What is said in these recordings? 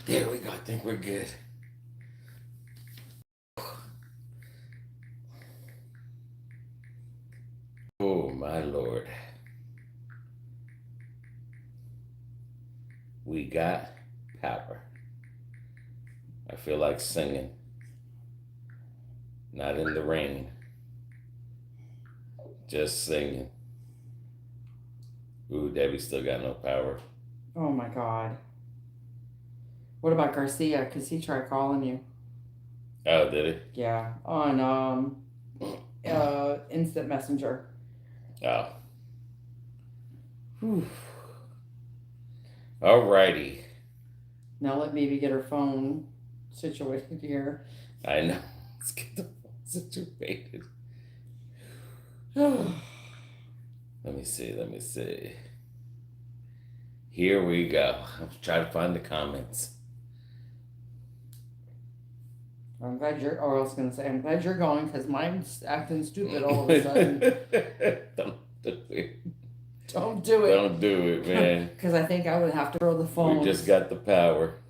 There we go. I think we're good. Oh, my Lord. We got power. I feel like singing. Not in the rain. Just singing. Ooh, Debbie still got no power. Oh my God. What about Garcia? Because he tried calling you. Oh, did it? Yeah, on instant messenger. Oh. Whew. Alrighty. Now let Baby get her phone situated here. I know. Let's get the phone situated. Let me see. Here we go. I'm trying to find the comments. I'm glad you're, or I was going to say, I'm glad you're going because mine's acting stupid all of a sudden. Don't do it. Don't do it. Don't do it, man. Because I think I would have to throw the phone. We just got the power.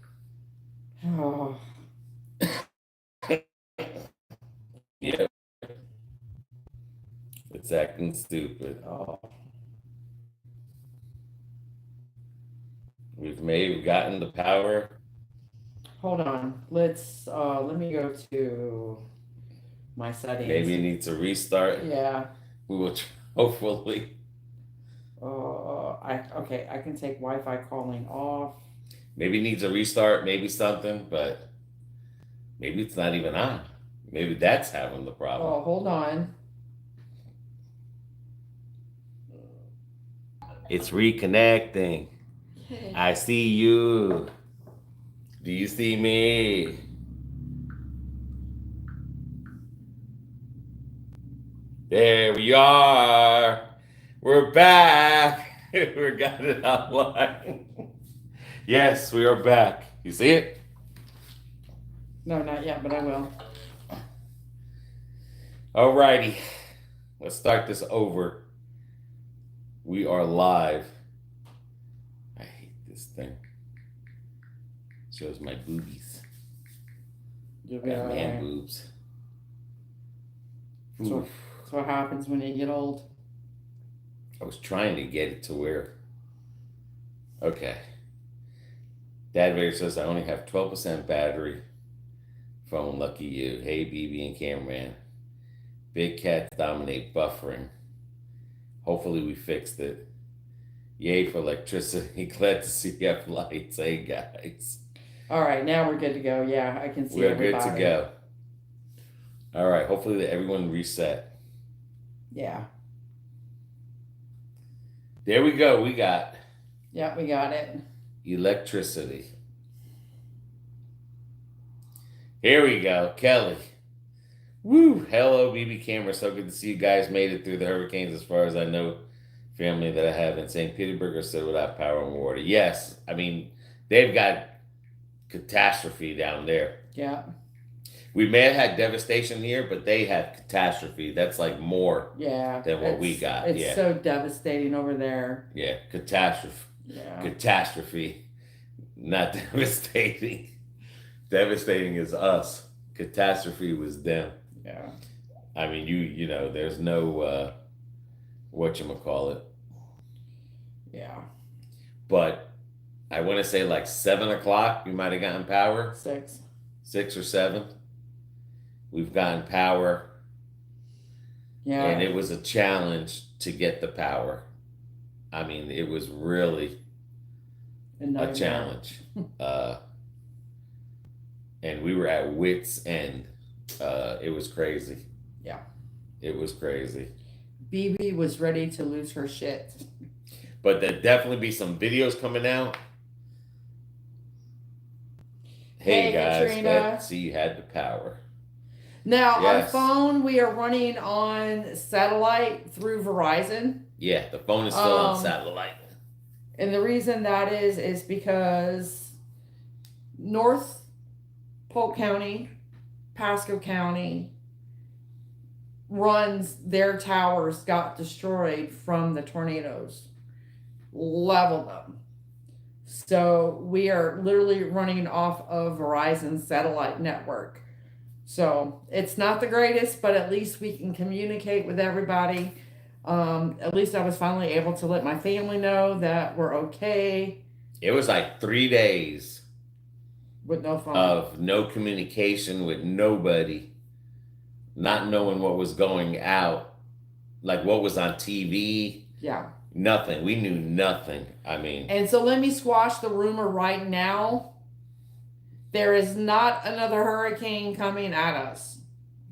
Oh. Yeah. It's acting stupid. Oh. We've gotten the power. Hold on. Let me go to my settings. Maybe it needs to restart. Yeah. We will hopefully. I can take Wi-Fi calling off. Maybe it needs a restart, maybe something, but maybe it's not even on. Maybe that's having the problem. Oh, hold on. It's reconnecting. I see you. Do you see me? There we are. We're back. We got it online. Yes, we are back. You see it? No, not yet, but I will. Alrighty. Let's start this over. We are live. I hate this thing. Shows my boobies. You'll I be got man alright. boobs. So that's what happens when you get old. I was trying to get it to where. Okay. Dad Vader says I only have 12% battery. Phone, lucky you. Hey, BB and cameraman. Big cats dominate buffering. Hopefully we fixed it. Yay for electricity. Glad to see you have lights. Hey, guys. All right, now we're good to go. Yeah, I can see everybody. We're good to go. All right, hopefully everyone reset. Yeah. There we go. We got. Yeah, we got it. Electricity. Here we go. Kelly. Woo! Hello, BB Camera. So good to see you guys made it through the hurricanes as far as I know. Family that I have in St. Petersburg are still without power and water. Yes, I mean, they've got catastrophe down there. Yeah. We may have had devastation here, but they have catastrophe. That's like more than what we got. It's so devastating over there. Yeah, catastrophe. Yeah. Catastrophe. Not devastating. Devastating is us. Catastrophe was them. Yeah. I mean, you know, there's no whatchamacallit. Yeah. But I want to say like 7 o'clock, we might have gotten power. 6 or 7. We've gotten power. Yeah. And it was a challenge to get the power. I mean, it was really a challenge. And we were at wit's end. It was crazy. Yeah. It was crazy. BB was ready to lose her shit. But there'll definitely be some videos coming out. Hey guys, Katrina. see you had the power. Now, Yes. our phone, we are running on satellite through Verizon. Yeah, the phone is still on satellite. And the reason that is because North Polk County, Pasco County runs, their towers got destroyed from the tornadoes, leveled them. So we are literally running off of Verizon's satellite network. So it's not the greatest, but at least we can communicate with everybody. At least I was finally able to let my family know that we're okay It was like 3 days with no phone. of no communication with nobody, not knowing what was going out, like what was on TV. Yeah. Nothing. We knew nothing. I mean, And so let me squash the rumor right now. There is not another hurricane coming at us.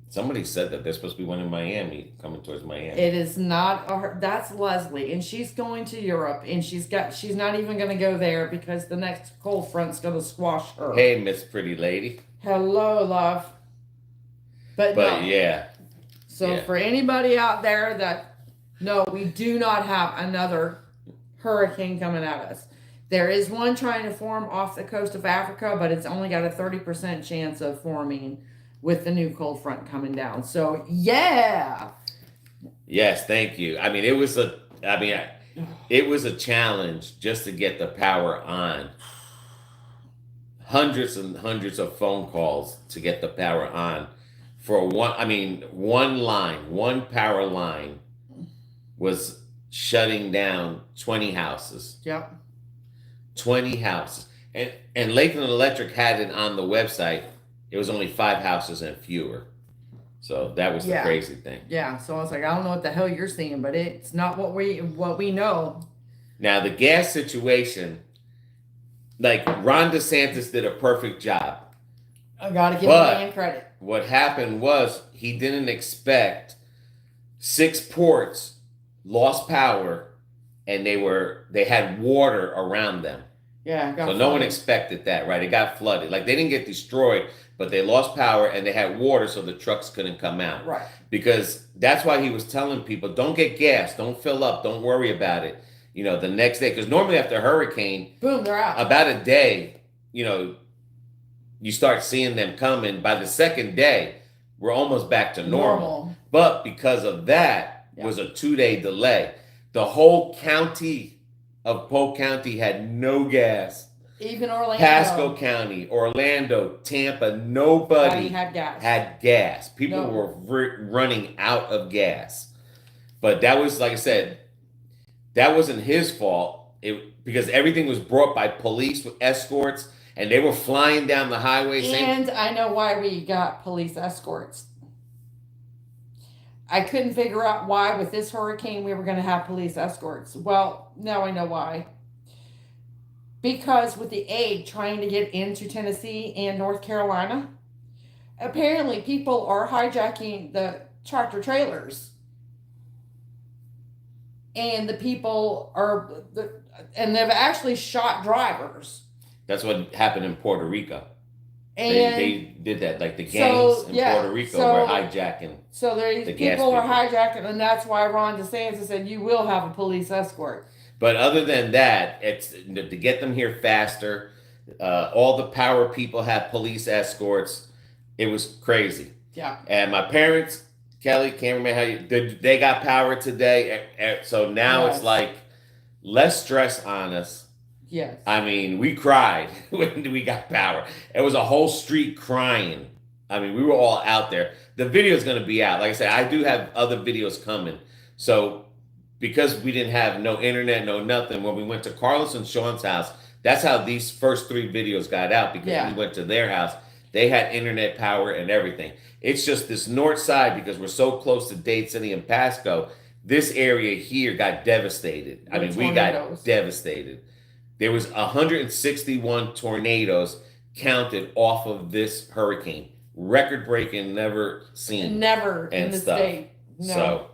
somebody said that there's supposed to be one in Miami, coming towards Miami. It is not that's Leslie, and she's going to Europe, and she's not even going to go there because the next cold front's going to squash her. Hey, Miss Pretty Lady. Hello, love. But no. Yeah. So Yeah. for anybody out there that, no, we do not have another hurricane coming at us. There is one trying to form off the coast of Africa, but it's only got a 30% chance of forming with the new cold front coming down. So yeah. Yes, thank you. I mean, it was a challenge just to get the power on. Hundreds and hundreds of phone calls to get the power on for one power line was shutting down 20 houses. Yep. 20 houses. And Lakeland Electric had it on the website. It was only 5 houses and fewer. So that was the crazy thing. Yeah. So I was like, I don't know what the hell you're seeing, but it's not what we know. Now the gas situation, like Ron DeSantis did a perfect job. I gotta give the man credit. What happened was he didn't expect 6 ports lost power and they had water around them. Yeah. So no one expected that, right? It got flooded. Like they didn't get destroyed, but they lost power and they had water so the trucks couldn't come out. Right. Because that's why he was telling people, don't get gas, don't fill up, don't worry about it. You know, the next day, because normally after a hurricane, boom, they're out. About a day, you know, you start seeing them coming. By the second day, we're almost back to normal. But because of that, was a 2-day delay. The whole county of Polk County had no gas. Even Orlando. Pasco County, Orlando, Tampa, nobody had gas. Had gas. People were running out of gas. But that was, like I said, that wasn't his fault. Because everything was brought by police with escorts, and they were flying down the highway. And I know why we got police escorts. I couldn't figure out why with this hurricane we were going to have police escorts. Well, now I know why. Because with the aid trying to get into Tennessee and North Carolina, apparently people are hijacking the tractor trailers. And the people and they've actually shot drivers. That's what happened in Puerto Rico. And they did that, like the gangs in Puerto Rico were hijacking. So these people are hijacking, and that's why Ron DeSantis said you will have a police escort. But other than that, it's to get them here faster. All the power people have police escorts. It was crazy. Yeah. And my parents, Kelly, can't remember how they got power today. So now it's like less stress on us. Yes. I mean, we cried when we got power. It was a whole street crying. I mean, we were all out there. The video is going to be out. Like I said, I do have other videos coming. So because we didn't have no internet, no nothing, when we went to Carlos and Sean's house, that's how these first 3 videos got out, because we went to their house. They had internet power and everything. It's just this north side, because we're so close to Dade City and Pasco, this area here got devastated. I mean, we got devastated. There was 161 tornadoes counted off of this hurricane. Record-breaking, never seen. Never in the state. No.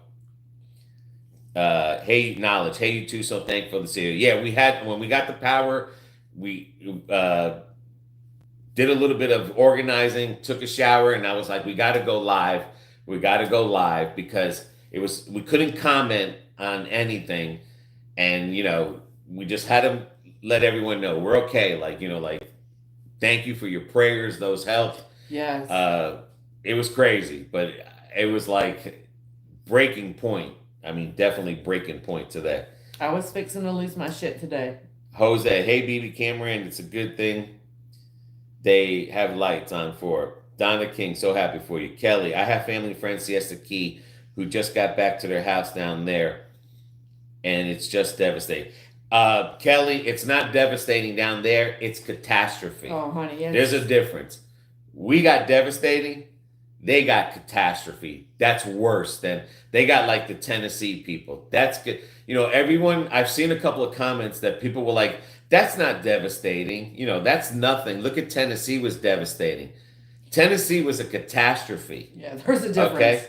So, hey, knowledge. Hey, you too, so thankful to see you. Yeah, when we got the power, we did a little bit of organizing, took a shower, and I was like, we got to go live. We got to go live, because we couldn't comment on anything. And, you know, we just had to let everyone know we're okay. Like, you know, like, thank you for your prayers. Those helped. Yes. It was crazy, but it was like breaking point. I mean, definitely breaking point today. I was fixing to lose my shit today. Jose, hey, BB Cameron, it's a good thing they have lights on for it. Donna King, so happy for you. Kelly, I have family friends, Siesta Key, who just got back to their house down there, and it's just devastating. Kelly, it's not devastating down there. It's catastrophe. Oh, honey, yes. There's a difference. We got devastating. They got catastrophe. That's worse than they got like the Tennessee people. That's good. You know, everyone, I've seen a couple of comments that people were like, that's not devastating. You know, that's nothing. Look at Tennessee was devastating. Tennessee was a catastrophe. Yeah, there's a difference. Okay?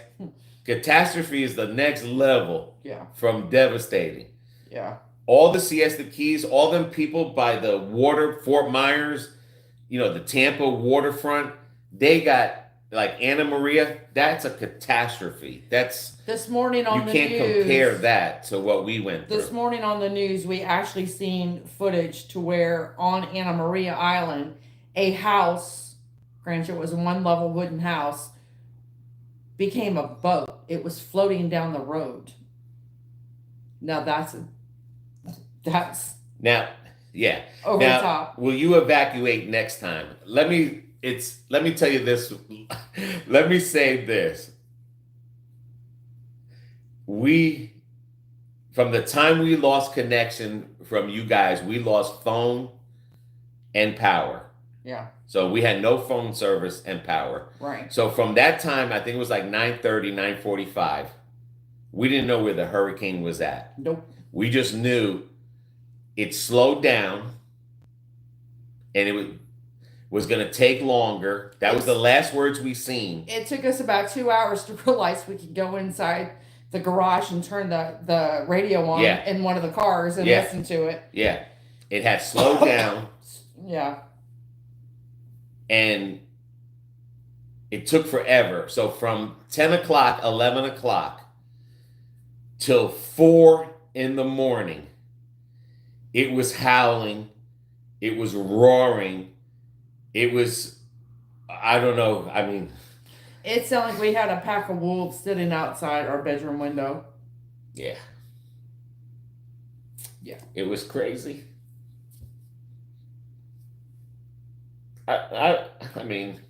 Catastrophe is the next level from devastating. Yeah. All the Siesta Keys, all them people by the water, Fort Myers, you know, the Tampa waterfront, they got like Anna Maria, that's a catastrophe. That's this morning on the news. You can't compare that to what we went through. This morning on the news, we actually seen footage to where on Anna Maria Island, a house, granted it was a one-level wooden house, became a boat. It was floating down the road. Now that's now, yeah. Over now, the top. Will you evacuate next time? Let me tell you this. Let me say this. From the time we lost connection from you guys, we lost phone and power. Yeah. So we had no phone service and power. Right. So from that time, I think it was like 9:30, 9:45. We didn't know where the hurricane was at. Nope. We just knew it slowed down and it was going to take longer. That was the last words we seen. It took us about 2 hours to realize we could go inside the garage and turn the radio on in one of the cars and listen to it. Yeah. It had slowed down. Yeah. And it took forever. So from 10 o'clock, 11 o'clock till 4 in the morning, it was howling. It was roaring. It was, I don't know. I mean, it sounded like we had a pack of wolves sitting outside our bedroom window. Yeah. Yeah. It was crazy. I mean,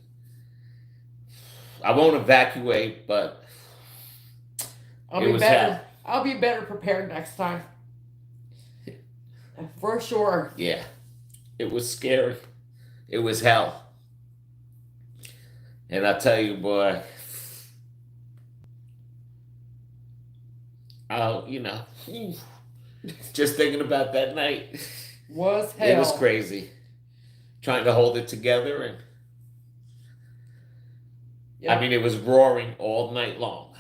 I won't evacuate, but I'll be better prepared next time. For sure. Yeah. It was scary. It was hell. And I tell you, boy, just thinking about that night was hell. It was crazy. Trying to hold it together, and I mean, it was roaring all night long.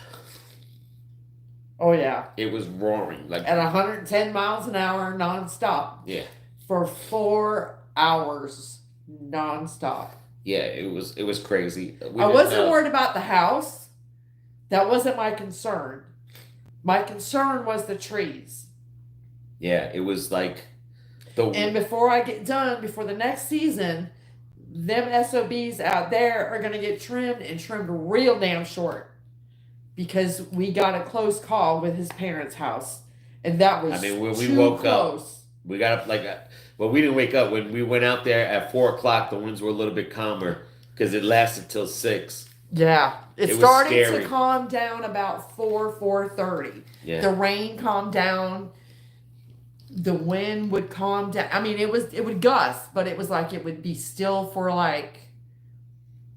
Oh yeah, it was roaring like at 110 miles an hour nonstop. Yeah, for 4 hours nonstop. Yeah, it was crazy. I wasn't worried about the house. That wasn't my concern. My concern was the trees. Yeah, it was like And before I get done, before the next season, them SOBs out there are going to get trimmed and trimmed real damn short. Because we got a close call with his parents' house. And that was when we too woke close. Up, we got up well, we didn't wake up. When we went out there at 4 o'clock, the winds were a little bit calmer because it lasted till 6. Yeah. It started to calm down about 4:30. Yeah. The rain calmed down. The wind would calm down. I mean, it would gust, but it was like it would be still for like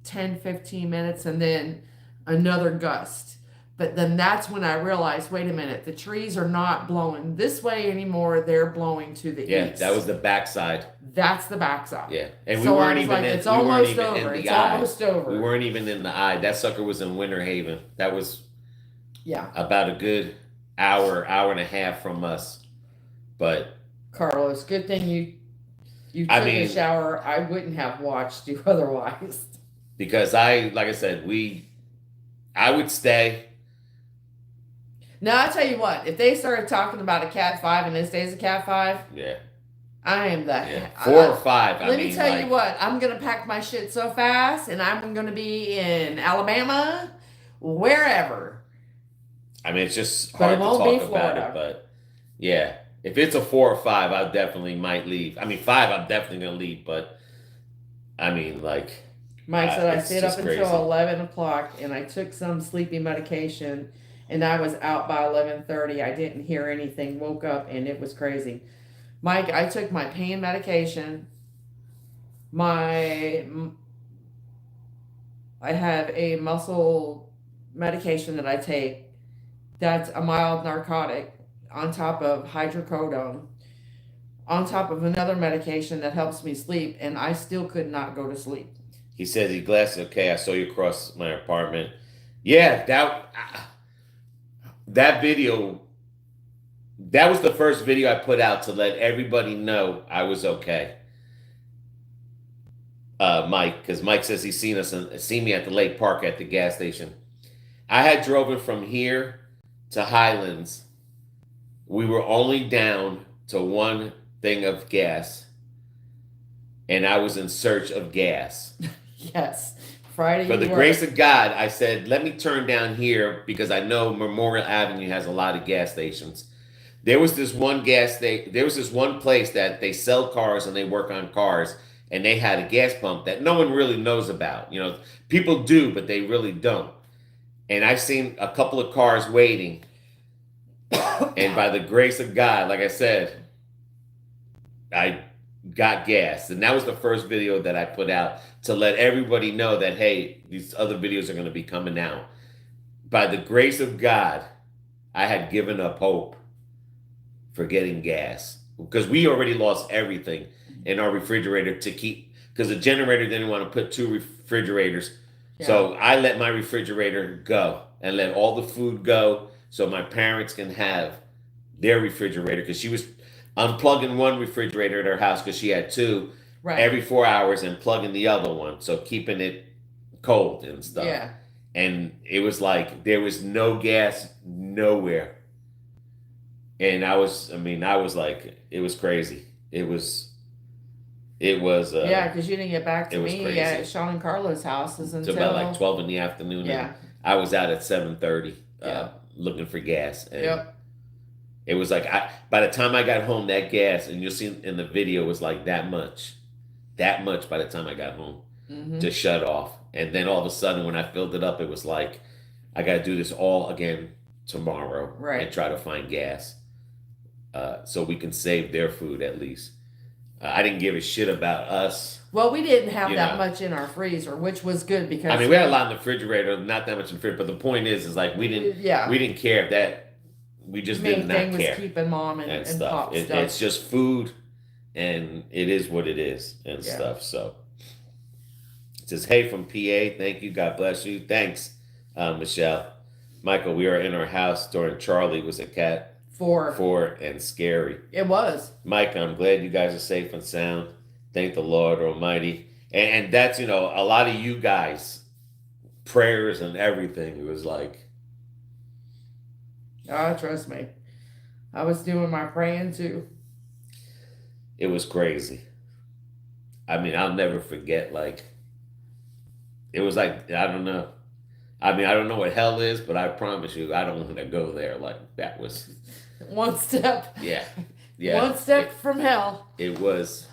10, 15 minutes and then another gust. But then that's when I realized, wait a minute, the trees are not blowing this way anymore. They're blowing to the east. Yeah, that was the backside. That's the backside. Yeah, and we weren't even in. It's almost over. It's almost over. We weren't even in the eye. That sucker was in Winter Haven. That was about a good hour and a half from us. But Carlos, good thing you took a shower. I wouldn't have watched you otherwise. Because like I said, I would stay. Now, I tell you what, if they started talking about a Cat 5 and this day's a Cat 5, I am that. Yeah. 4 or 5. Let me tell you what, I'm going to pack my shit so fast and I'm going to be in Alabama, wherever. I mean, it's just hard to talk about it, but yeah, If it's a 4 or 5, I definitely might leave. I mean, 5, I'm definitely gonna leave. But I mean, like, Mike said I it's stayed up just until crazy. 11 o'clock and I took some sleepy medication and I was out by 11:30. I didn't hear anything, woke up and it was crazy. Mike, I took my pain medication. I have a muscle medication that I take that's a mild narcotic on top of hydrocodone, on top of another medication that helps me sleep, and I still could not go to sleep. He says he glass okay. I saw you across my apartment. Yeah, that video. That was the first video I put out to let everybody know I was okay. Mike, because Mike says he's seen me at the lake park at the gas station. I had driven from here to Highlands. We were only down to one thing of gas, and I was in search of gas. Yes, Friday. For the grace of God, I said, let me turn down here because I know Memorial Avenue has a lot of gas stations. There was this one there was this one place that they sell cars and they work on cars, and they had a gas pump that no one really knows about. You know, people do, but they really don't. And I've seen a couple of cars waiting, and by the grace of God, like I said, I got gas. And that was the first video that I put out to let everybody know that, hey, these other videos are going to be coming out. By the grace of God, I had given up hope for getting gas because we already lost everything in our refrigerator to keep, because the generator didn't want to put 2 refrigerators. Yeah. So I let my refrigerator go and let all the food go so my parents can have their refrigerator, because she was unplugging one refrigerator at her house because she had 2 every 4 hours and plugging the other one. So keeping it cold and stuff. Yeah. And it was like there was no gas nowhere. And I was like, it was crazy. It was yeah, because you didn't get back to me at Sean and Carla's houses until about like 12 in the afternoon. Yeah. I was out at 7:30 looking for gas. And it was like, by the time I got home, that gas, and you'll see in the video, was like that much by the time I got home to shut off. And then all of a sudden, when I filled it up, it was like, I got to do this all again tomorrow and try to find gas so we can save their food at least. I didn't give a shit about us. Well, we didn't have that much in our freezer, which was good because I mean, we had a lot in the refrigerator, not that much in the fridge. But the point is like we didn't care if that. We just did not care. Main thing was keeping mom and stuff. Pop stuff. It's just food, and it is what it is and stuff. So it says, "Hey from PA, thank you, God bless you, thanks, Michele, Michael. We are in our house during Charlie was a cat." 4 and scary. It was. Mike, I'm glad you guys are safe and sound. Thank the Lord Almighty. And that's, a lot of you guys, prayers and everything. It was like. Oh, trust me. I was doing my praying too. It was crazy. I mean, I'll never forget, it was like, I don't know. I mean, I don't know what hell is, but I promise you, I don't want to go there. That was... One step. Yeah. One step from hell. It was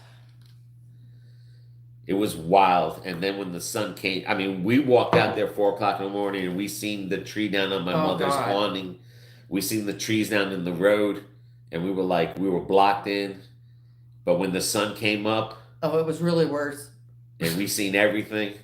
wild. And then when the sun came, I mean, we walked out there 4 o'clock in the morning and we seen the tree down on my mother's awning. We seen the trees down in the road and we were blocked in. But when the sun came up. Oh, it was really worse. And we seen everything.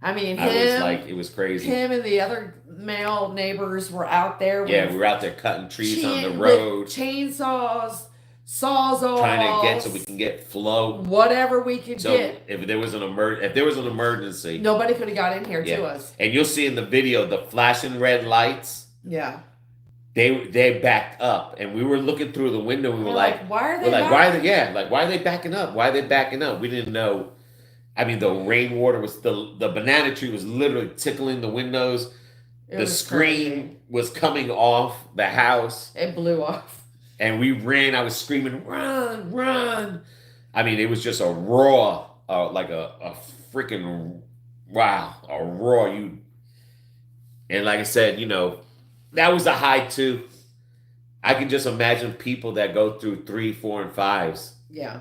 I mean, it was crazy. Him and the other male neighbors were out there. Yeah, we were out there cutting trees on the road. Chainsaws, sawzalls. Trying to get so we can get flow. Whatever we could get. If there was an emergency. Nobody could have got in here to us. And you'll see in the video, the flashing red lights. Yeah. They backed up. And we were looking through the window. We were like, why are they why are they backing up? Why are they backing up? We didn't know. I mean, the rainwater was the banana tree was literally tickling the windows. The screen was coming off the house. It blew off. And we ran. I was screaming, run, run. I mean, it was just a raw, like a freaking, wow, a raw. And like I said, that was a high too. I can just imagine people that go through 3, 4, and 5s. Yeah.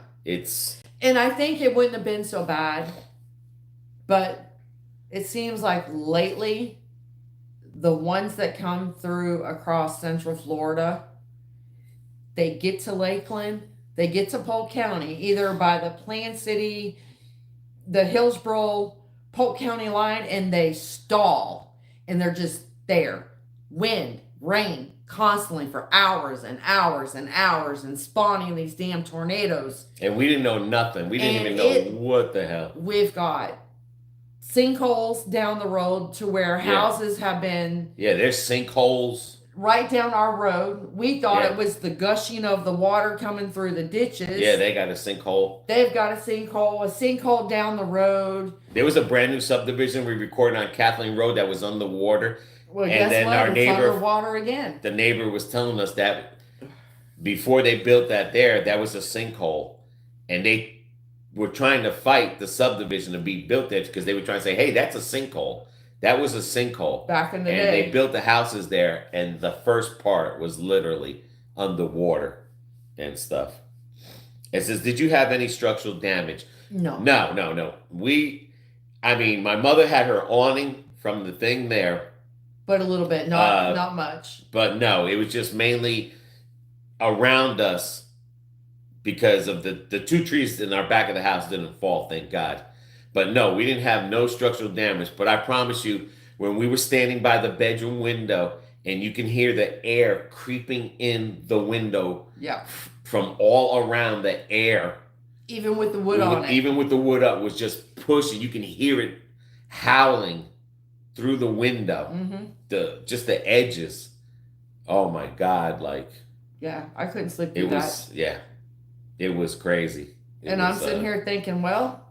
And I think it wouldn't have been so bad, but it seems like lately, the ones that come through across Central Florida, they get to Lakeland, they get to Polk County, either by the Plant City, the Hillsborough, Polk County line, and they stall, and they're just there. Wind, rain, constantly for hours and hours and hours, and spawning these damn tornadoes. And we didn't know nothing. We didn't even know what the hell. We've got sinkholes down the road to where houses have been. Yeah, there's sinkholes right down our road. We thought it was the gushing of the water coming through the ditches. Yeah, they got a sinkhole. They've got a sinkhole down the road. There was a brand new subdivision we recorded on Kathleen Road that was underwater. Well, and then what? our neighbor, underwater again. The neighbor was telling us that before they built that was a sinkhole, and they were trying to fight the subdivision to be built there because they were trying to say, "Hey, that's a sinkhole. That was a sinkhole." Back in the day. And they built the houses there, and the first part was literally underwater and stuff. It says, "Did you have any structural damage?" No. No. My mother had her awning from the thing there. But a little bit, not much. But no, it was just mainly around us because of the 2 trees in our back of the house didn't fall, thank God. But no, we didn't have no structural damage. But I promise you, when we were standing by the bedroom window and you can hear the air creeping in the window from all around, the air. Even with the wood on it. Even with the wood up was just pushing. You can hear it howling through the window. Mm-hmm. Just the edges. Oh my God, yeah, I couldn't sleep through that. It was crazy. I'm sitting here thinking, well,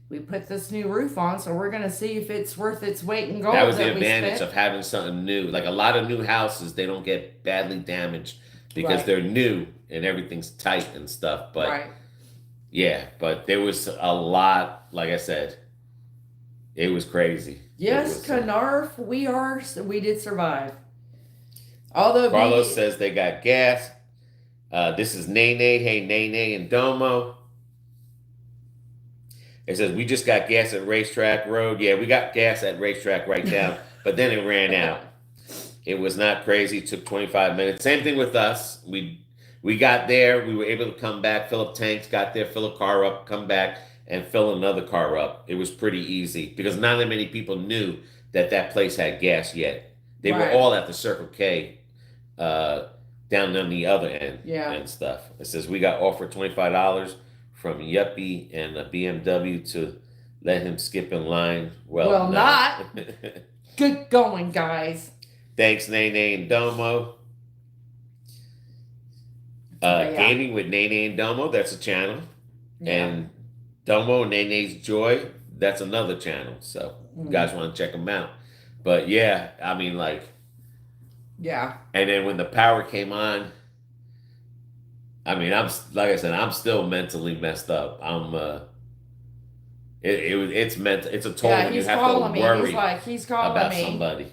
we put this new roof on, so we're going to see if it's worth its weight in gold. That was the advantage of having something new. Like a lot of new houses, they don't get badly damaged because they're new and everything's tight and stuff. But yeah, but there was a lot, like I said, it was crazy. Yes, Canarf, we did survive. Although Carlos says they got gas. This is Nene. Hey, Nene and Domo. It says, we just got gas at Racetrack Road. Yeah, we got gas at Racetrack right now, but then it ran out. It was not crazy. It took 25 minutes. Same thing with us. We got there. We were able to come back, fill up tanks, got there, fill a car up, come back, and fill another car up. It was pretty easy because not that many people knew that place had gas yet. They were all at the Circle K down on the other end and stuff. It says, we got offered $25 from Yuppie and a BMW to let him skip in line. Well not. Good going, guys. Thanks, Nene and Domo. Gaming with Nene and Domo, that's a channel. Yeah. And Domo, Nene's Joy, that's another channel. So you guys want to check them out. But yeah, yeah. And then when the power came on, I'm still mentally messed up. It's mental. It's a toll when you have to worry he's calling about me. somebody.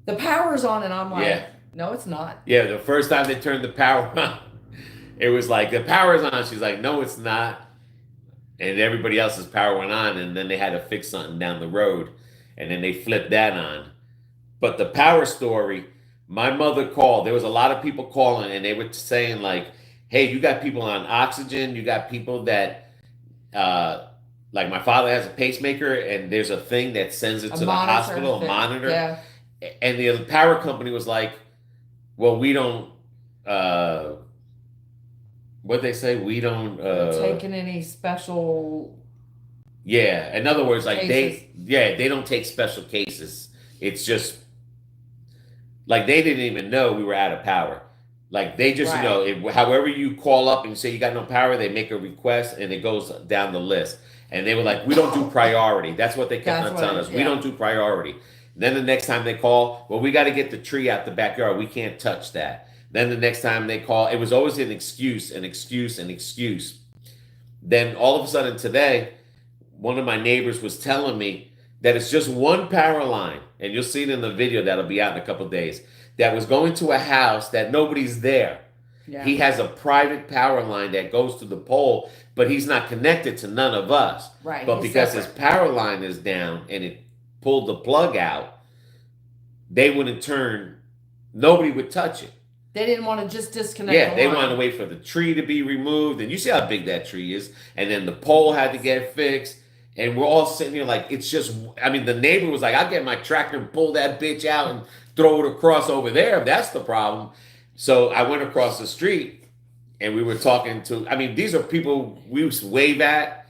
The power's on, and I'm like, no, it's not. Yeah, the first time they turned the power on, it was like, the power's on. She's like, no, it's not. And everybody else's power went on, and then they had to fix something down the road, and then they flipped that on. But the power story, my mother called. There was a lot of people calling, and they were saying hey, you got people on oxygen. You got people that, my father has a pacemaker, and there's a thing that sends it to the hospital, a monitor. Yeah. And the power company was like, well, we don't, what they say, we don't taking any special. Yeah, in other words, cases. they don't take special cases. It's just they didn't even know we were out of power. They just know however you call up and say you got no power, they make a request and it goes down the list. And they were like, we don't do priority. That's what they kept on telling us. We don't do priority. Then the next time they call, well, we got to get the tree out the backyard. We can't touch that. Then the next time they call, it was always an excuse. Then all of a sudden today, one of my neighbors was telling me that it's just one power line, and you'll see it in the video that'll be out in a couple of days, that was going to a house that nobody's there. Yeah. He has a private power line that goes to the pole, but he's not connected to none of us. Right. But because his power line is down and it pulled the plug out, they wouldn't turn. Nobody would touch it. They didn't want to just disconnect. Yeah, they wanted to wait for the tree to be removed, and you see how big that tree is, and then the pole had to get fixed, and we're all sitting here like it's just. I mean, the neighbor was like, "I'll get my tractor and pull that bitch out and throw it across over there. That's the problem." So I went across the street, and we were talking to. I mean, these are people we used to wave at.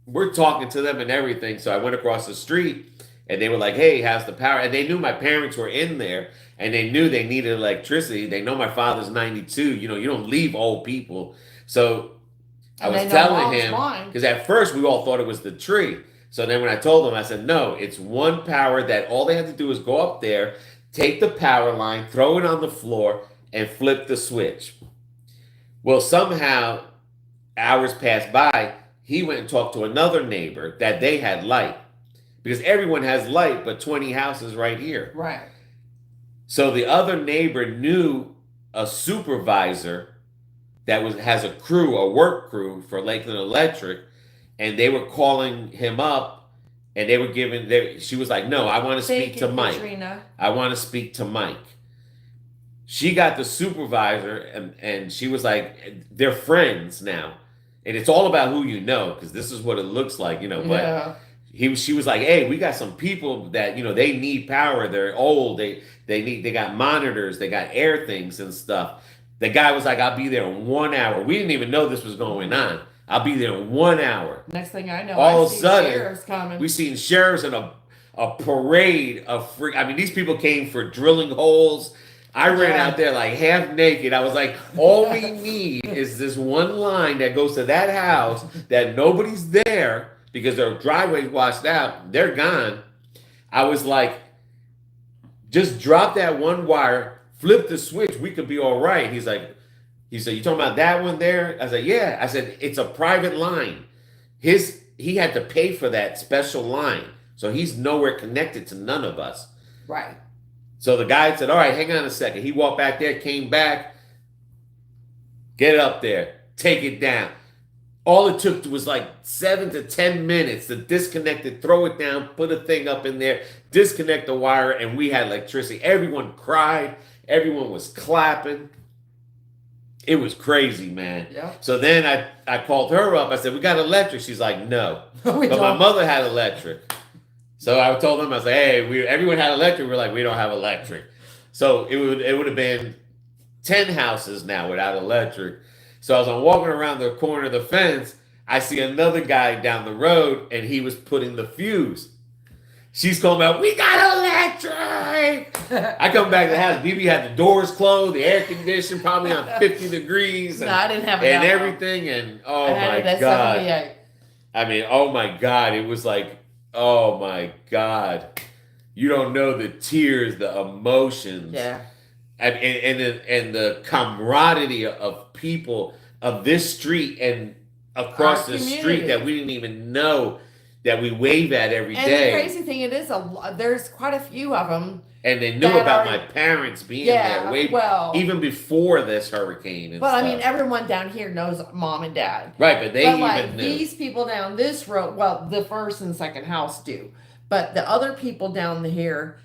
We're talking to them and everything. So I went across the street, and they were like, "Hey, how's the power?" And they knew my parents were in there. And they knew they needed electricity. They know my father's 92. You know, you don't leave old people. So I was telling him, because at first we all thought it was the tree. So then when I told them, I said, no, it's one power that all they have to do is go up there, take the power line, throw it on the floor, and flip the switch. Well, somehow, hours passed by, he went and talked to another neighbor that they had light. Because everyone has light, but 20 houses right here. Right. So the other neighbor knew a supervisor that has a crew, a work crew for Lakeland Electric, and they were calling him up, and they were giving. She was like, "No, I want to speak to Mike. Katrina. I want to speak to Mike." She got the supervisor, and she was like, "They're friends now, and it's all about who you know, because this is what it looks like, you know." But Yeah. she was like, "Hey, we got some people that they need power. They're old. They got monitors. They got air things and stuff." The guy was like, "I'll be there in 1 hour." We didn't even know this was going on. I'll be there in 1 hour. Next thing I know, all of a sudden, sheriffs coming. We seen sheriffs in a parade of freak. I mean, these people came for drilling holes. I ran out there like half naked. I was like, all we need is this one line that goes to that house that nobody's there. Because their driveway's washed out, they're gone. I was like, just drop that one wire, flip the switch, we could be all right. He said, "You talking about that one there?" I said, "Yeah." I said, "It's a private line. He had to pay for that special line. So he's nowhere connected to none of us." Right. So the guy said, "All right, hang on a second." He walked back there, came back, get up there, take it down. All it took was like 7 to 10 minutes to disconnect it, throw it down, put a thing up in there, disconnect the wire, and we had electricity. Everyone cried. Everyone was clapping. It was crazy, man. Yeah. So then I called her up. I said, "We got electric." She's like, "No." But my mother had electric. So I told them, I was like, "Hey, everyone had electric." We're like, "We don't have electric." So it would have been 10 houses now without electric. So as I'm walking around the corner of the fence, I see another guy down the road, and he was putting the fuse. She's calling out, "We got electric!" I come back to the house. BB had the doors closed, the air conditioning probably on 50 degrees. And, no, I didn't have and everything. And oh my God. I mean, oh my God. It was like, oh my God. You don't know the tears, the emotions. Yeah. And the camaraderie of people of this street and across the street that we didn't even know that we wave at every day. And the crazy thing, it is there's quite a few of them. And they knew about my parents being there even before this hurricane. But I mean, everyone down here knows mom and dad. Right, but they even knew. These people down this road, well, the first and second house do. But the other people down here,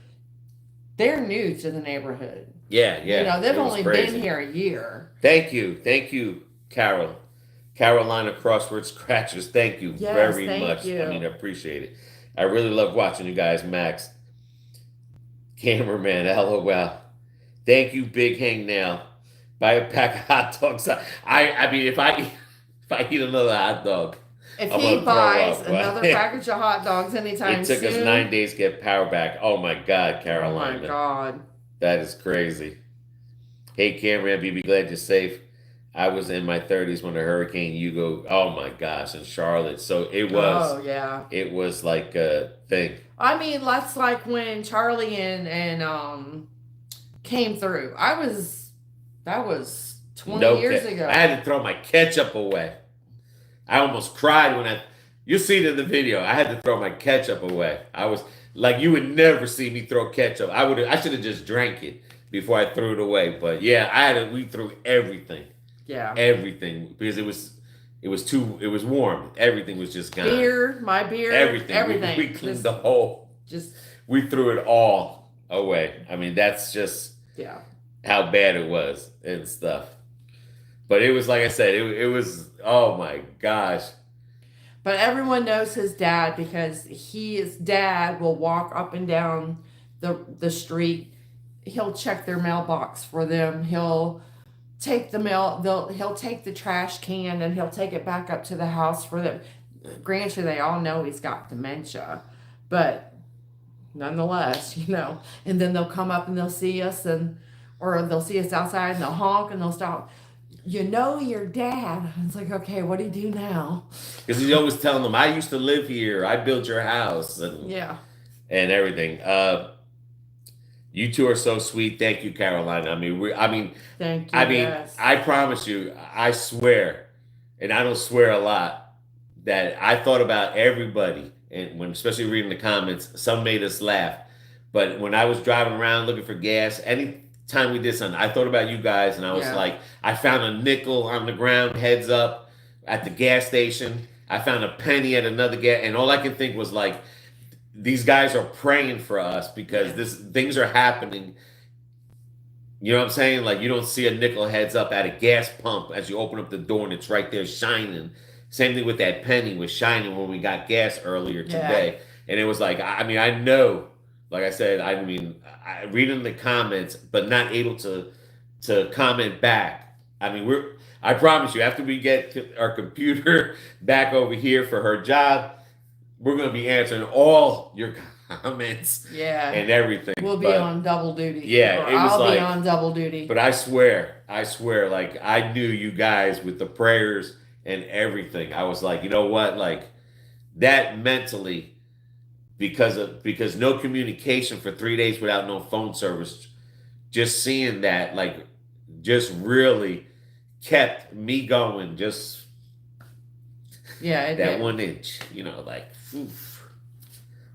they're new to the neighborhood. Yeah. You know, they've only been here a year. Thank you, Carol. Carolina Crossword Scratchers. Thank you very much. You. I mean, I appreciate it. I really love watching you guys, Max. Cameraman, LOL. Thank you, Bighangnail. Buy a pack of hot dogs. I mean, if I eat another hot dog, if he buys another package of hot dogs anytime soon. It took us 9 days to get power back. Oh my God, Carolina. Oh my God. That is crazy. Hey, Cameron, be glad you're safe. I was in my 30s when the Hurricane Hugo, oh my gosh, in Charlotte. So it was. Oh, yeah. It was like a thing. I mean, that's like when Charlie and came through. That was 20 years ago. I had to throw my ketchup away. I almost cried when you'll see it in the video. I had to throw my ketchup away. I was like, you would never see me throw ketchup. I should have just drank it before I threw it away. But yeah, we threw everything. Yeah. Everything, because it was warm. Everything was just gone. My beer, Everything. We cleaned the whole. We threw it all away. I mean, that's just how bad it was and stuff. But it was, like I said, it was, oh my gosh. But everyone knows his dad because his dad will walk up and down the street. He'll check their mailbox for them. He'll take the mail. He'll take the trash can and he'll take it back up to the house for them. Granted, they all know he's got dementia, but nonetheless, And then they'll come up and they'll see us or they'll see us outside and they'll honk and they'll stop. Your dad. It's like, okay, what do you do now? Because he's always telling them, I used to live here. I built your house. And everything. You two are so sweet. Thank you, Caroline. Thank you. Yes. I promise you, I swear, and I don't swear a lot, that I thought about everybody. And especially reading the comments, some made us laugh. But when I was driving around looking for gas, anytime we did something, I thought about you guys, and I was like, I found a nickel on the ground, heads up, at the gas station. I found a penny at another gas, and all I can think was like, these guys are praying for us because things are happening. You know what I'm saying? Like, you don't see a nickel heads up at a gas pump as you open up the door and it's right there shining. Same thing with that penny was shining when we got gas earlier today. And it was like, I know. Like I said, I reading the comments, but not able to comment back. I promise you, after we get our computer back over here for her job, we're going to be answering all your comments and everything. We'll be on double duty. Yeah, I'll be on double duty. But I swear, like, I knew you guys with the prayers and everything. I was like, you know what? Like, that mentally, because no communication for 3 days without no phone service, just seeing that, like, just really kept me going. Just that 1 inch, like, oof.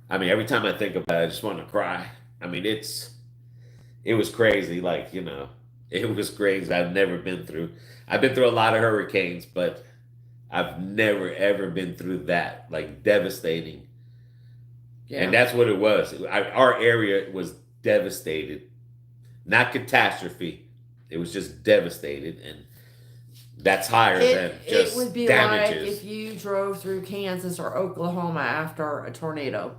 Every time I think about it, I just want to cry. It was crazy. Like, it was crazy. I've been through a lot of hurricanes, but I've never, ever been through that, like, devastating. Yeah. And that's what it was. Our area was devastated, not catastrophe. It was just devastated, and that's higher than just damages. It would be like if you drove through Kansas or Oklahoma after a tornado.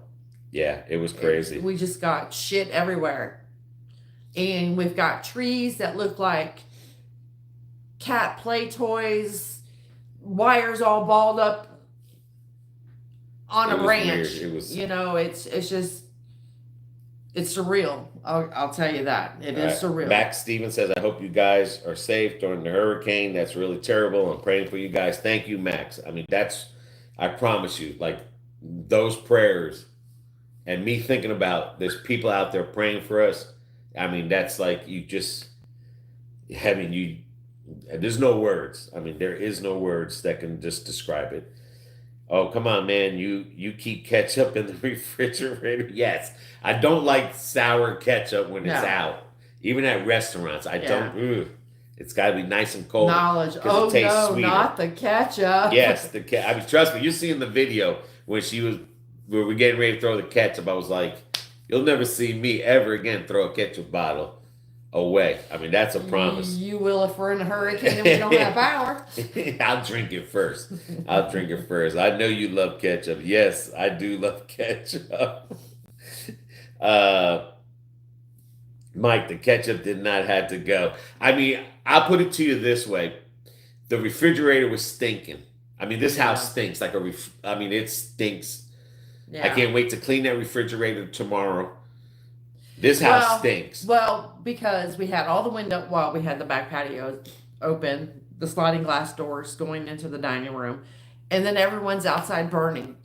Yeah, it was crazy. We just got shit everywhere. And we've got trees that look like cat play toys, wires all balled up on a branch. It was, it's just, it's surreal. I'll tell you that. It is surreal. Max Stevens says, I hope you guys are safe during the hurricane. That's really terrible. I'm praying for you guys. Thank you, Max. I promise you, like, those prayers and me thinking about there's people out there praying for us. That's like, there's no words. There is no words that can just describe it. Oh, come on, man. You keep ketchup in the refrigerator. Yes. I don't like sour ketchup when it's out. Even at restaurants. I don't. It's got to be nice and cold. Knowledge. Oh, it tastes sweeter. Not the ketchup. Yes. Trust me. You see in the video when we were getting ready to throw the ketchup, I was like, you'll never see me ever again throw a ketchup bottle away. That's a promise. You will if we're in a hurricane and we don't have power. I'll drink it first. I know you love ketchup. Yes, I do love ketchup. Mike, the ketchup did not have to go. I'll put it to you this way. The refrigerator was stinking. This house stinks like it stinks. Yeah. I can't wait to clean that refrigerator tomorrow. This house stinks. Well, because we had all the we had the back patio open, the sliding glass doors going into the dining room, and then everyone's outside burning.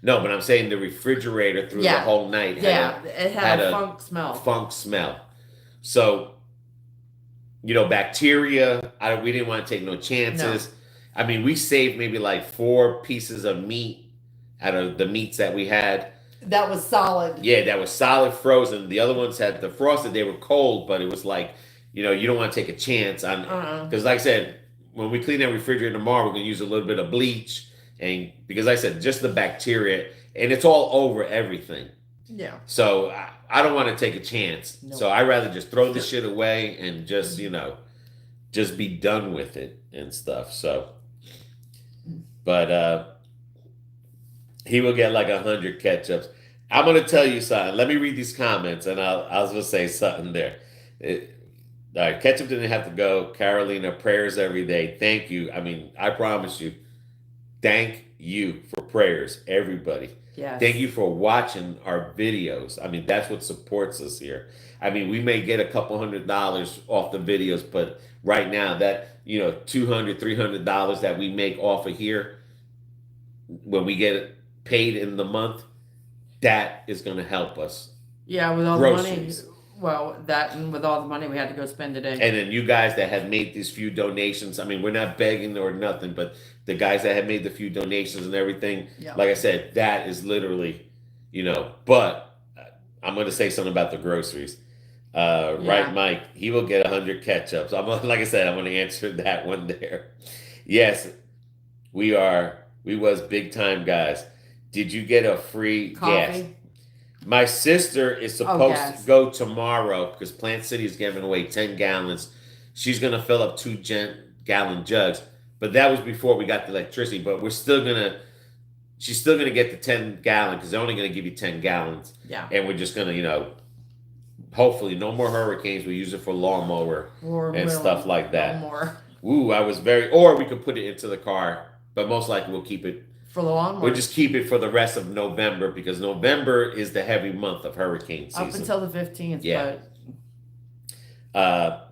No, but I'm saying the refrigerator through the whole night it had a funk smell. So, bacteria, we didn't want to take no chances. No. We saved maybe like 4 pieces of meat out of the meats that we had. That was solid. Yeah, that was solid frozen. The other ones had the frosted. They were cold, but it was like, you don't want to take a chance on. Because like I said, when we clean that refrigerator tomorrow, we're gonna use a little bit of bleach, and because like I said, just the bacteria, and it's all over everything. Yeah. So I don't want to take a chance. Nope. So I rather just throw the shit away and just just be done with it and stuff. So, but he will get like 100 ketchups. I'm gonna tell you something. Let me read these comments, and I was gonna say something there. All right, ketchup didn't have to go. Carolina, prayers every day. Thank you. I mean, I promise you. Thank you for prayers, everybody. Yes. Thank you for watching our videos. I mean, that's what supports us here. I mean, we may get a couple $100 off the videos, but right now that, $200, $300 that we make off of here, when we get it paid in the month, that is going to help us. Yeah, with all Groceries. the money. Well, that and with all the money we had to go spend today. And then you guys that have made these few donations, I mean, we're not begging or nothing, but the guys that have made the few donations and everything, like I said, that is literally, but I'm going to say something about the groceries. Right, Mike? He will get 100 ketchups. Like I said, I'm going to answer that one there. Yes, we was big time guys. Did you get a free gas? My sister is supposed to go tomorrow because Plant City is giving away 10 gallons. She's going to fill up 2-gallon jugs. But that was before we got the electricity. But she's still going to get the 10-gallon because they're only going to give you 10 gallons. Yeah. And we're just going to, hopefully no more hurricanes. We use it for lawnmower and stuff like that. Ooh, or we could put it into the car. But most likely we'll keep it. For the lawnmower. We'll just keep it for the rest of November because November is the heavy month of hurricane season. Up until the 15th. Yeah. But...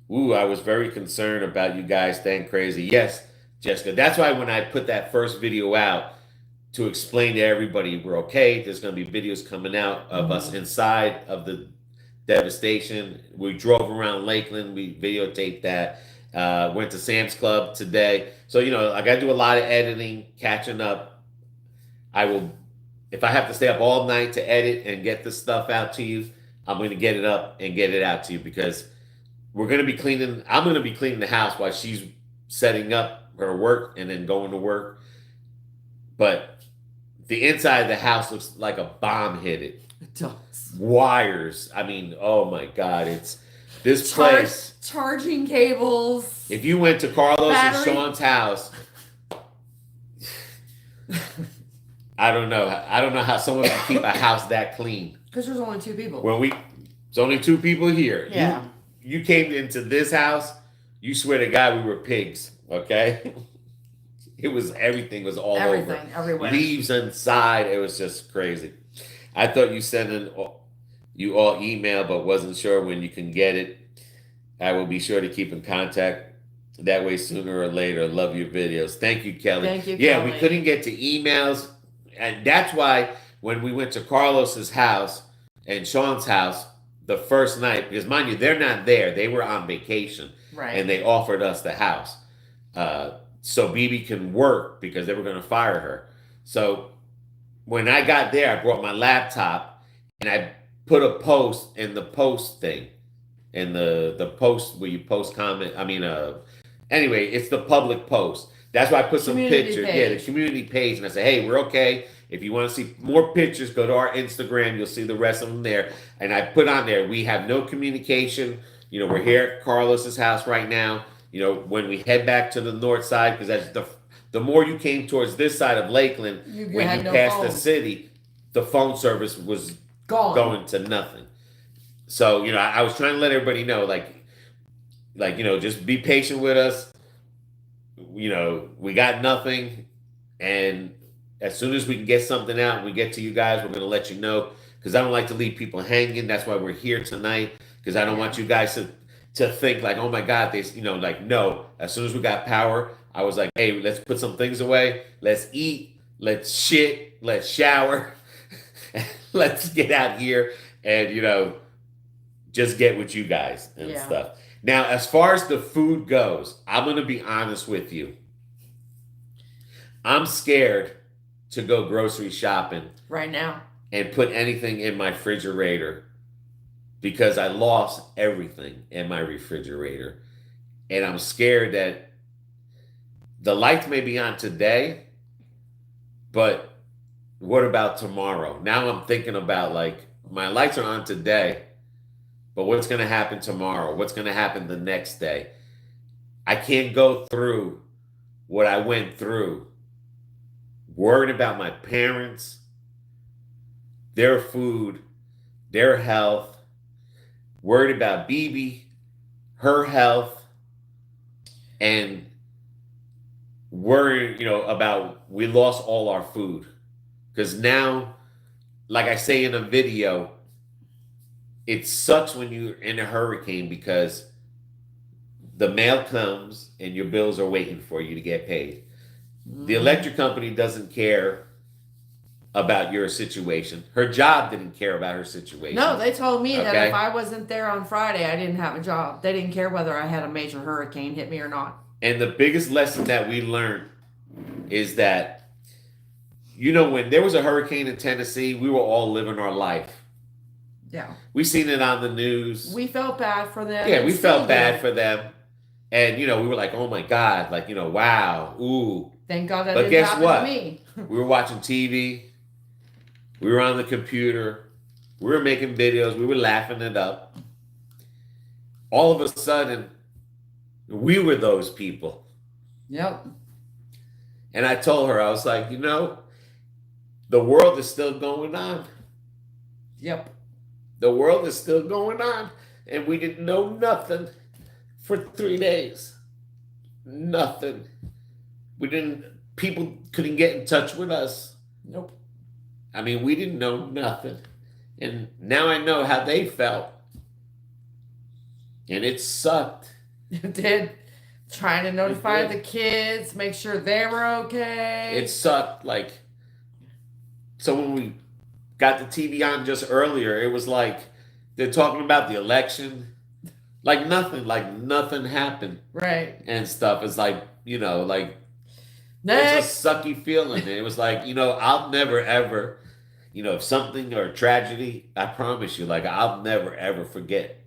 I was very concerned about you guys staying crazy. Yes, Jessica. That's why when I put that first video out to explain to everybody we're okay, there's going to be videos coming out of us inside of the devastation. We drove around Lakeland. We videotaped that. Went to Sam's Club today. So, I got to do a lot of editing, catching up. If I have to stay up all night to edit and get this stuff out to you, I'm going to get it up and get it out to you because we're going to be cleaning. I'm going to be cleaning the house while she's setting up her work and then going to work. But the inside of the house looks like a bomb hit it. It does. Wires. I mean, oh my God. It's this place. Charging cables. If you went to Carlos and Sean's house, I don't know. I don't know how someone can keep a house that clean. Because there's only 2 people. It's only 2 people here. Yeah. You came into this house, you swear to God we were pigs, okay? Everything was all over. Everywhere. Leaves inside. It was just crazy. I thought you all email, but wasn't sure when you can get it. I will be sure to keep in contact. That way, sooner or later, love your videos. Thank you, Kelly. Thank you, yeah, Kelly. We couldn't get to emails. And that's why when we went to Carlos's house and Sean's house, the first night, because mind you, they're not there. They were on vacation. Right. And they offered us the house. So BB can work because they were going to fire her. So when I got there, I brought my laptop and I put a post in the post thing. In the post where you post comment. Anyway, it's the public post. That's why I put some pictures. Page. Yeah, the community page. And I say, hey, we're okay. If you want to see more pictures, go to our Instagram. You'll see the rest of them there. And I put on there, we have no communication. We're here at Carlos's house right now. When we head back to the north side, because that's the more you came towards this side of Lakeland, when you passed the city, the phone service was going to nothing. So, I was trying to let everybody know, just be patient with us. We got nothing. And as soon as we can get something out and we get to you guys, we're going to let you know. Because I don't like to leave people hanging. That's why we're here tonight. Because I don't want you guys to think like, oh my God, no. As soon as we got power, I was like, hey, let's put some things away. Let's eat. Let's shit. Let's shower. Let's get out here and, just get with you guys and stuff. Now, as far as the food goes, I'm going to be honest with you. I'm scared to go grocery shopping right now and put anything in my refrigerator because I lost everything in my refrigerator. And I'm scared that the lights may be on today, but what about tomorrow? Now I'm thinking about like my lights are on today, but what's going to happen tomorrow? What's going to happen the next day? I can't go through what I went through, worried about my parents, their food, their health, worried about BB, her health, and worried, about we lost all our food. Because now, like I say in a video, it sucks when you're in a hurricane because the mail comes and your bills are waiting for you to get paid. The electric company doesn't care about your situation. Her job didn't care about her situation. No, they told me that if I wasn't there on Friday, I didn't have a job. They didn't care whether I had a major hurricane hit me or not. And the biggest lesson that we learned is that, when there was a hurricane in Tennessee, we were all living our life. Yeah. We seen it on the news. We felt bad for them. Yeah, we felt bad for them. And, we were like, oh my God, like, wow, ooh. Thank God that didn't happen to me. We were watching TV. We were on the computer. We were making videos. We were laughing it up. All of a sudden, we were those people. Yep. And I told her, I was like, the world is still going on. Yep. The world is still going on. And we didn't know nothing for 3 days. Nothing. People couldn't get in touch with us. Nope. I mean, we didn't know nothing. And now I know how they felt. And it sucked. It did. Trying to notify the kids, make sure they were okay. It sucked. So when we got the TV on just earlier, it was like they're talking about the election. Like nothing happened. Right. And stuff. It's like, Next. it's a sucky feeling. And it was like, I'll never ever, if something or tragedy, I promise you, I'll never ever forget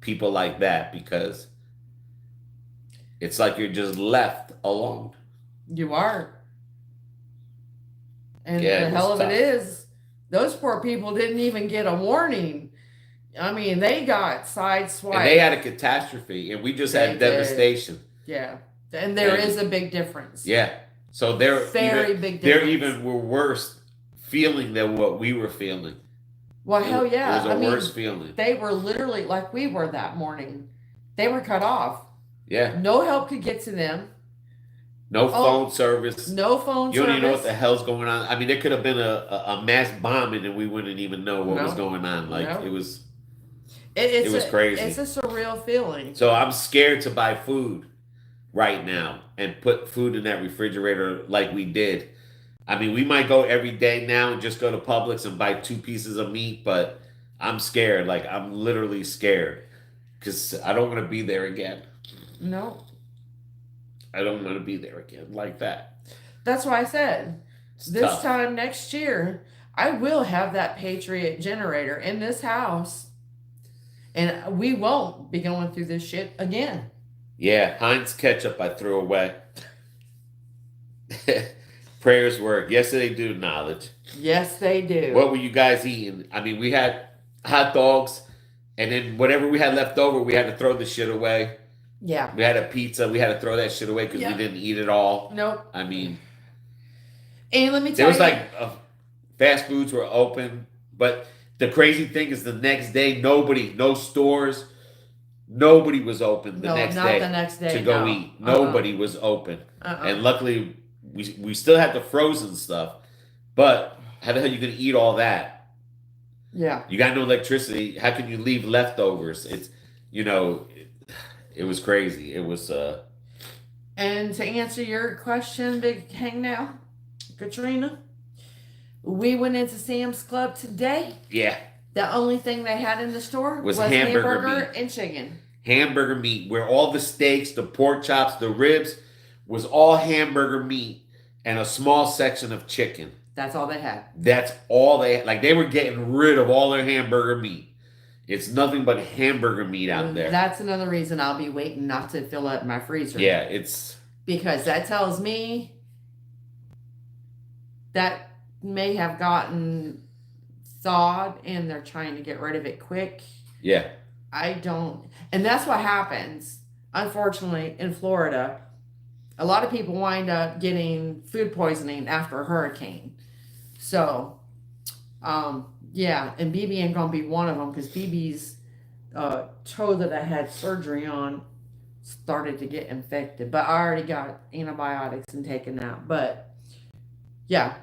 people like that because it's like you're just left alone. You are. And Yeah, the hell of tough. it is, those poor people didn't even get a warning. I mean, they got sideswiped. And they had a catastrophe, and we just had devastation. Yeah. And there is a big difference. Yeah. So they're big difference. They're even were worse feeling than what we were feeling. Well, hell yeah. It was a worse feeling. They were literally like we were that morning. They were cut off. Yeah. No help could get to them. No phone service. No phone service. You don't even know what the hell's going on. I mean, there could have been a mass bombing and we wouldn't even know what was going on. It was crazy. It's a surreal feeling. So I'm scared to buy food right now and put food in that refrigerator like we did. I mean, we might go every day now and just go to Publix and buy 2 pieces of meat, but I'm scared. I'm literally scared because I don't want to be there again. No. I don't want to be there again like that. That's why I said this time next year, I will have that Patriot generator in this house. And we won't be going through this shit again. Yeah, Heinz ketchup I threw away. Prayers work. Yes, they do, knowledge. Yes, they do. What were you guys eating? I mean, we had hot dogs, and then whatever we had left over, we had to throw the shit away. Yeah. We had a pizza. We had to throw that shit away because we didn't eat it all. Nope. I mean, and let me tell you, there was fast foods were open, but the crazy thing is the next day, no stores, nobody was open the next day to go eat. Nobody was open. And luckily, we still had the frozen stuff, but how the hell are you going to eat all that? Yeah. You got no electricity. How can you leave leftovers? It's, it was crazy. It was. And to answer your question, Bighangnail, Katrina, we went into Sam's Club today. Yeah. The only thing they had in the store was hamburger and chicken. Hamburger meat, where all the steaks, the pork chops, the ribs was all hamburger meat and a small section of chicken. That's all they had. That's all they had. They were getting rid of all their hamburger meat. It's nothing but hamburger meat out there. That's another reason I'll be waiting not to fill up my freezer. Yeah, it's because that tells me that may have gotten thawed and they're trying to get rid of it quick. Yeah. I don't, and that's what happens, unfortunately, in Florida. A lot of people wind up getting food poisoning after a hurricane. So, yeah, and BB ain't gonna be one of them because BB's toe that I had surgery on started to get infected. But I already got antibiotics and taken that. But yeah,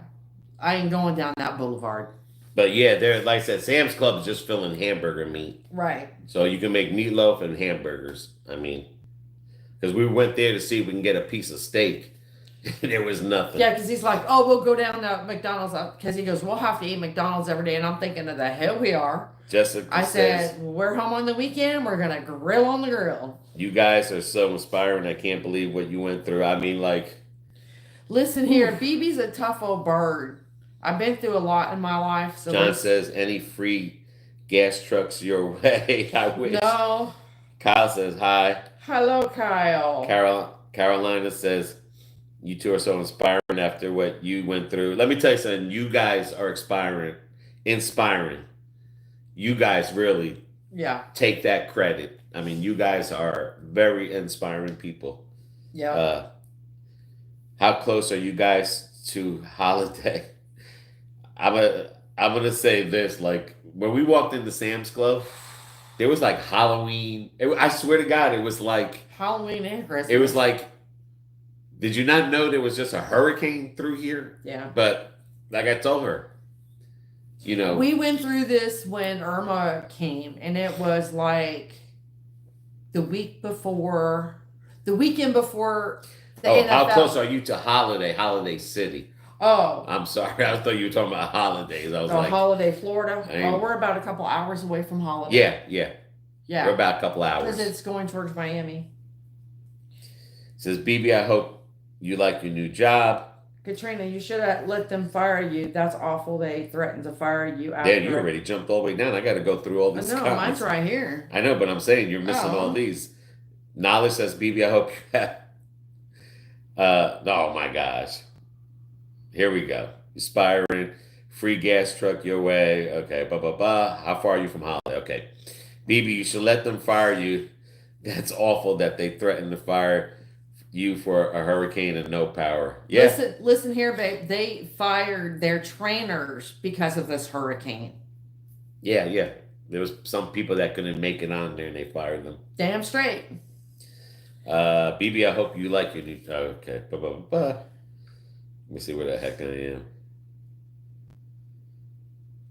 I ain't going down that boulevard. But yeah, there, like I said, Sam's Club is just filling hamburger meat. Right. So you can make meatloaf and hamburgers. I mean, because we went there to see if we can get a piece of steak. There was nothing. Yeah, because he's like, oh, we'll go down to McDonald's. Because he goes, we'll have to eat McDonald's every day. And I'm thinking, of the hell we are. Jessica I says, said, we're home on the weekend. We're going to grill on the grill. you guys are so inspiring. I can't believe what you went through. I mean, like. Listen here, BB's a tough old bird. I've been through a lot in my life. So John says, any free gas trucks your way? I wish. No. Kyle says, hi. Hello, Kyle. Carolina says, you two are so inspiring after what you went through. Let me tell you something. You guys are inspiring. You guys really take that credit. I mean, you guys are very inspiring people. Yeah. How close are you guys to holiday? I'm gonna say this. Like when we walked into Sam's Club, there was like Halloween. I swear to God, it was like Halloween and Christmas. It was like, did you not know there was just a hurricane through here? Yeah. But like I told her, you know, we went through this when Irma came, and it was like the weekend before the NFL. How close are you to Holiday City? Oh, I'm sorry. I thought you were talking about holidays. I was like, Holiday, Florida. We're about a couple hours away from Holiday. Yeah. Yeah. We're about a couple hours. Because it's going towards Miami. Says, BB, I hope you like your new job. Katrina, you should have let them fire you. That's awful. They threatened to fire you after. Dad, you already jumped all the way down. I got to go through all these. No, mine's right here. I know, but I'm saying you're missing all these. Knowledge says, BB, I hope you have. Oh my gosh. Here we go. Inspiring. Free gas truck your way. Okay. How far are you from Holiday? Okay. BB, you should let them fire you. That's awful that they threatened to fire you for a hurricane and no power. Yeah. Listen here, babe. They fired their trainers because of this hurricane. Yeah. There was some people that couldn't make it on there and they fired them. Damn straight. BB, I hope you like your new. Okay. Let me see where the heck I am.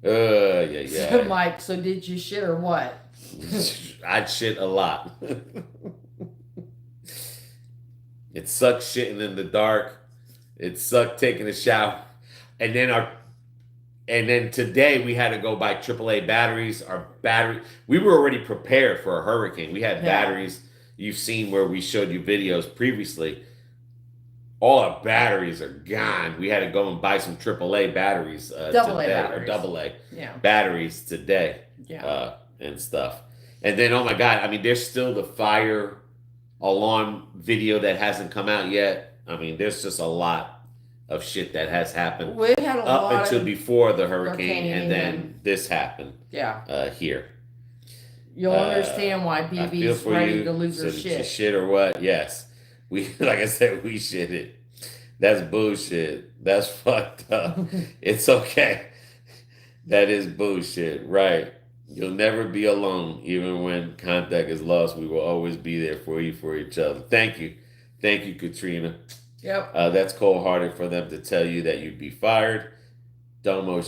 Yeah. So, Mike, so did you shit or what? I'd shit a lot. It sucked shitting in the dark. It sucked taking a shower. And then today we had to go buy AAA batteries. We were already prepared for a hurricane. We had batteries. You've seen where we showed you videos previously. All our batteries are gone. We had to go and buy some AAA batteries double today, A batteries. or AA batteries today, and stuff. And then, oh my God, I mean, there's still the fire alarm video that hasn't come out yet. I mean, there's just a lot of shit that has happened. We had up until before the hurricane, and then this happened. Yeah. Here. You'll understand why BB's ready to lose her shit. Shit or what? Yes. Like I said, we shit it. That's bullshit. That's fucked up. It's okay. That is bullshit. Right. You'll never be alone. Even when contact is lost, we will always be there for you, for each other. Thank you. Thank you, Katrina. Yep. That's cold-hearted for them to tell you that you'd be fired. Nene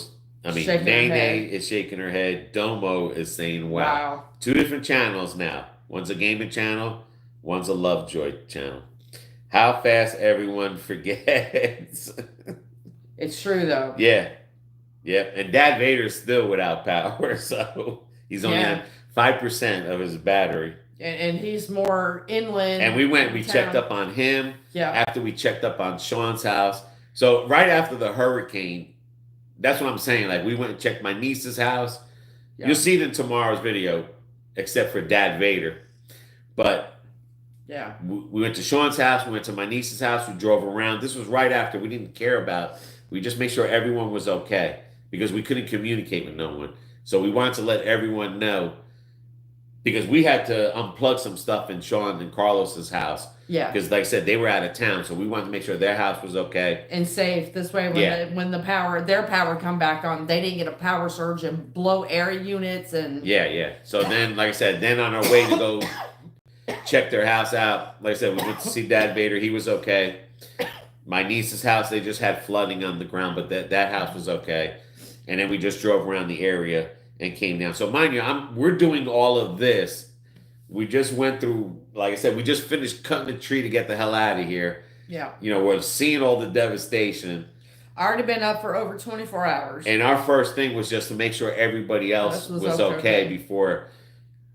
is shaking her head. Domo is saying, wow. 2 different channels now. One's a gaming channel. One's a Lovejoy channel. How fast everyone forgets. It's true, though. Yeah. And Dad Vader's still without power, so he's only on 5% of his battery. And he's more inland. And we checked up on him. Yeah. After we checked up on Sean's house. So right after the hurricane, that's what I'm saying. Like, we went and checked my niece's house. Yeah. You'll see it in tomorrow's video, except for Dad Vader. But Yeah. We went to Sean's house. We went to my niece's house. We drove around. This was right after. We didn't care about. We just made sure everyone was okay because we couldn't communicate with no one. So we wanted to let everyone know because we had to unplug some stuff in Sean and Carlos's house. Yeah. Because, like I said, they were out of town, so we wanted to make sure their house was okay and safe. This way, when their power come back on, they didn't get a power surge and blow air units and. Yeah. So then, like I said, then on our way to go check their house out, like I said, we went to see Dad Vader. He was okay. My niece's house, they just had flooding on the ground, but that house was okay. And then we just drove around the area and came down. So mind you, we're doing all of this. We just went through, like I said, we just finished cutting the tree to get the hell out of here. Yeah. We're seeing all the devastation. I already been up for over 24 hours. And our first thing was just to make sure everybody else was okay before,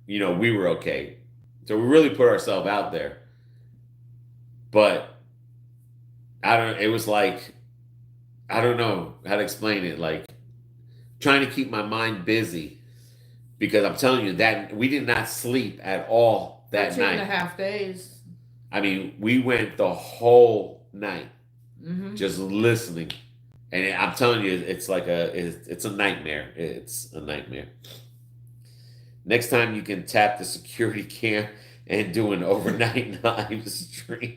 we were okay. So we really put ourselves out there. But it was like, I don't know how to explain it. Like trying to keep my mind busy. Because I'm telling you that we did not sleep at all that night. 2.5 days. I mean, we went the whole night just listening, and I'm telling you, it's like it's a nightmare. It's a nightmare. Next time you can tap the security cam and do an overnight live stream.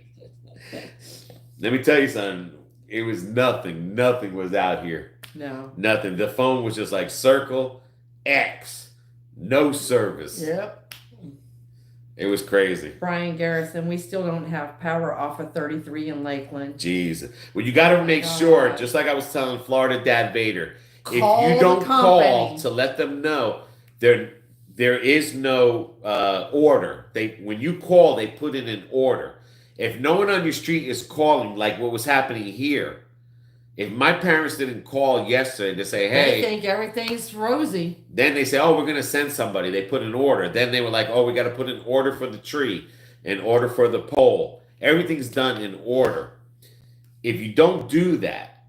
Let me tell you something. It was nothing. Nothing was out here. No. Nothing. The phone was just like circle X. No service. Yep. It was crazy. Brian Garrison, we still don't have power off of 33 in Lakeland. Jeez. Well, you got to make sure, just like I was telling Florida Dad Vader, if you don't call to let them know, there is no order. When you call, they put in an order. If no one on your street is calling, like what was happening here, if my parents didn't call yesterday to say, hey. They think everything's rosy. Then they say, oh, we're going to send somebody. They put an order. Then they were like, oh, we got to put an order for the tree, an order for the pole. Everything's done in order. If you don't do that,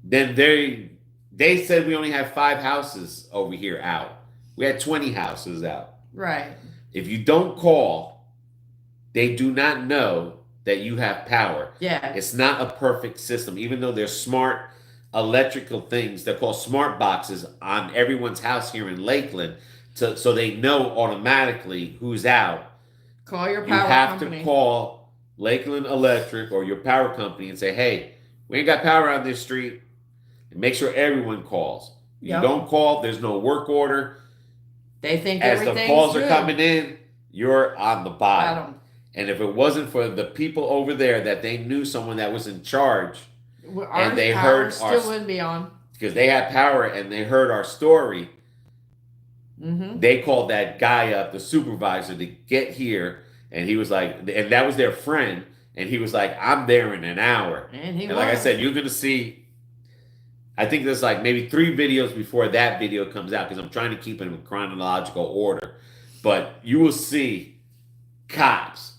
then they said we only have 5 houses over here out. We had 20 houses out. Right. If you don't call, they do not know that you have power. Yeah. It's not a perfect system, even though there's smart electrical things. They're called smart boxes on everyone's house here in Lakeland, so they know automatically who's out. Call your power company. You have to call Lakeland Electric or your power company and say, hey, we ain't got power on this street. And make sure everyone calls. If you don't call, there's no work order. They think as everything's the calls good. Are coming in, you're on the bottom. And if it wasn't for the people over there that they knew someone that was in charge, and they heard still wouldn't be on because they had power and they heard our story, they called that guy up, the supervisor, to get here, and he was like, and that was their friend, and he was like, I'm there in an hour. And like I said, you're gonna see. I think there's like maybe 3 videos before that video comes out because I'm trying to keep it in chronological order, but you will see cops.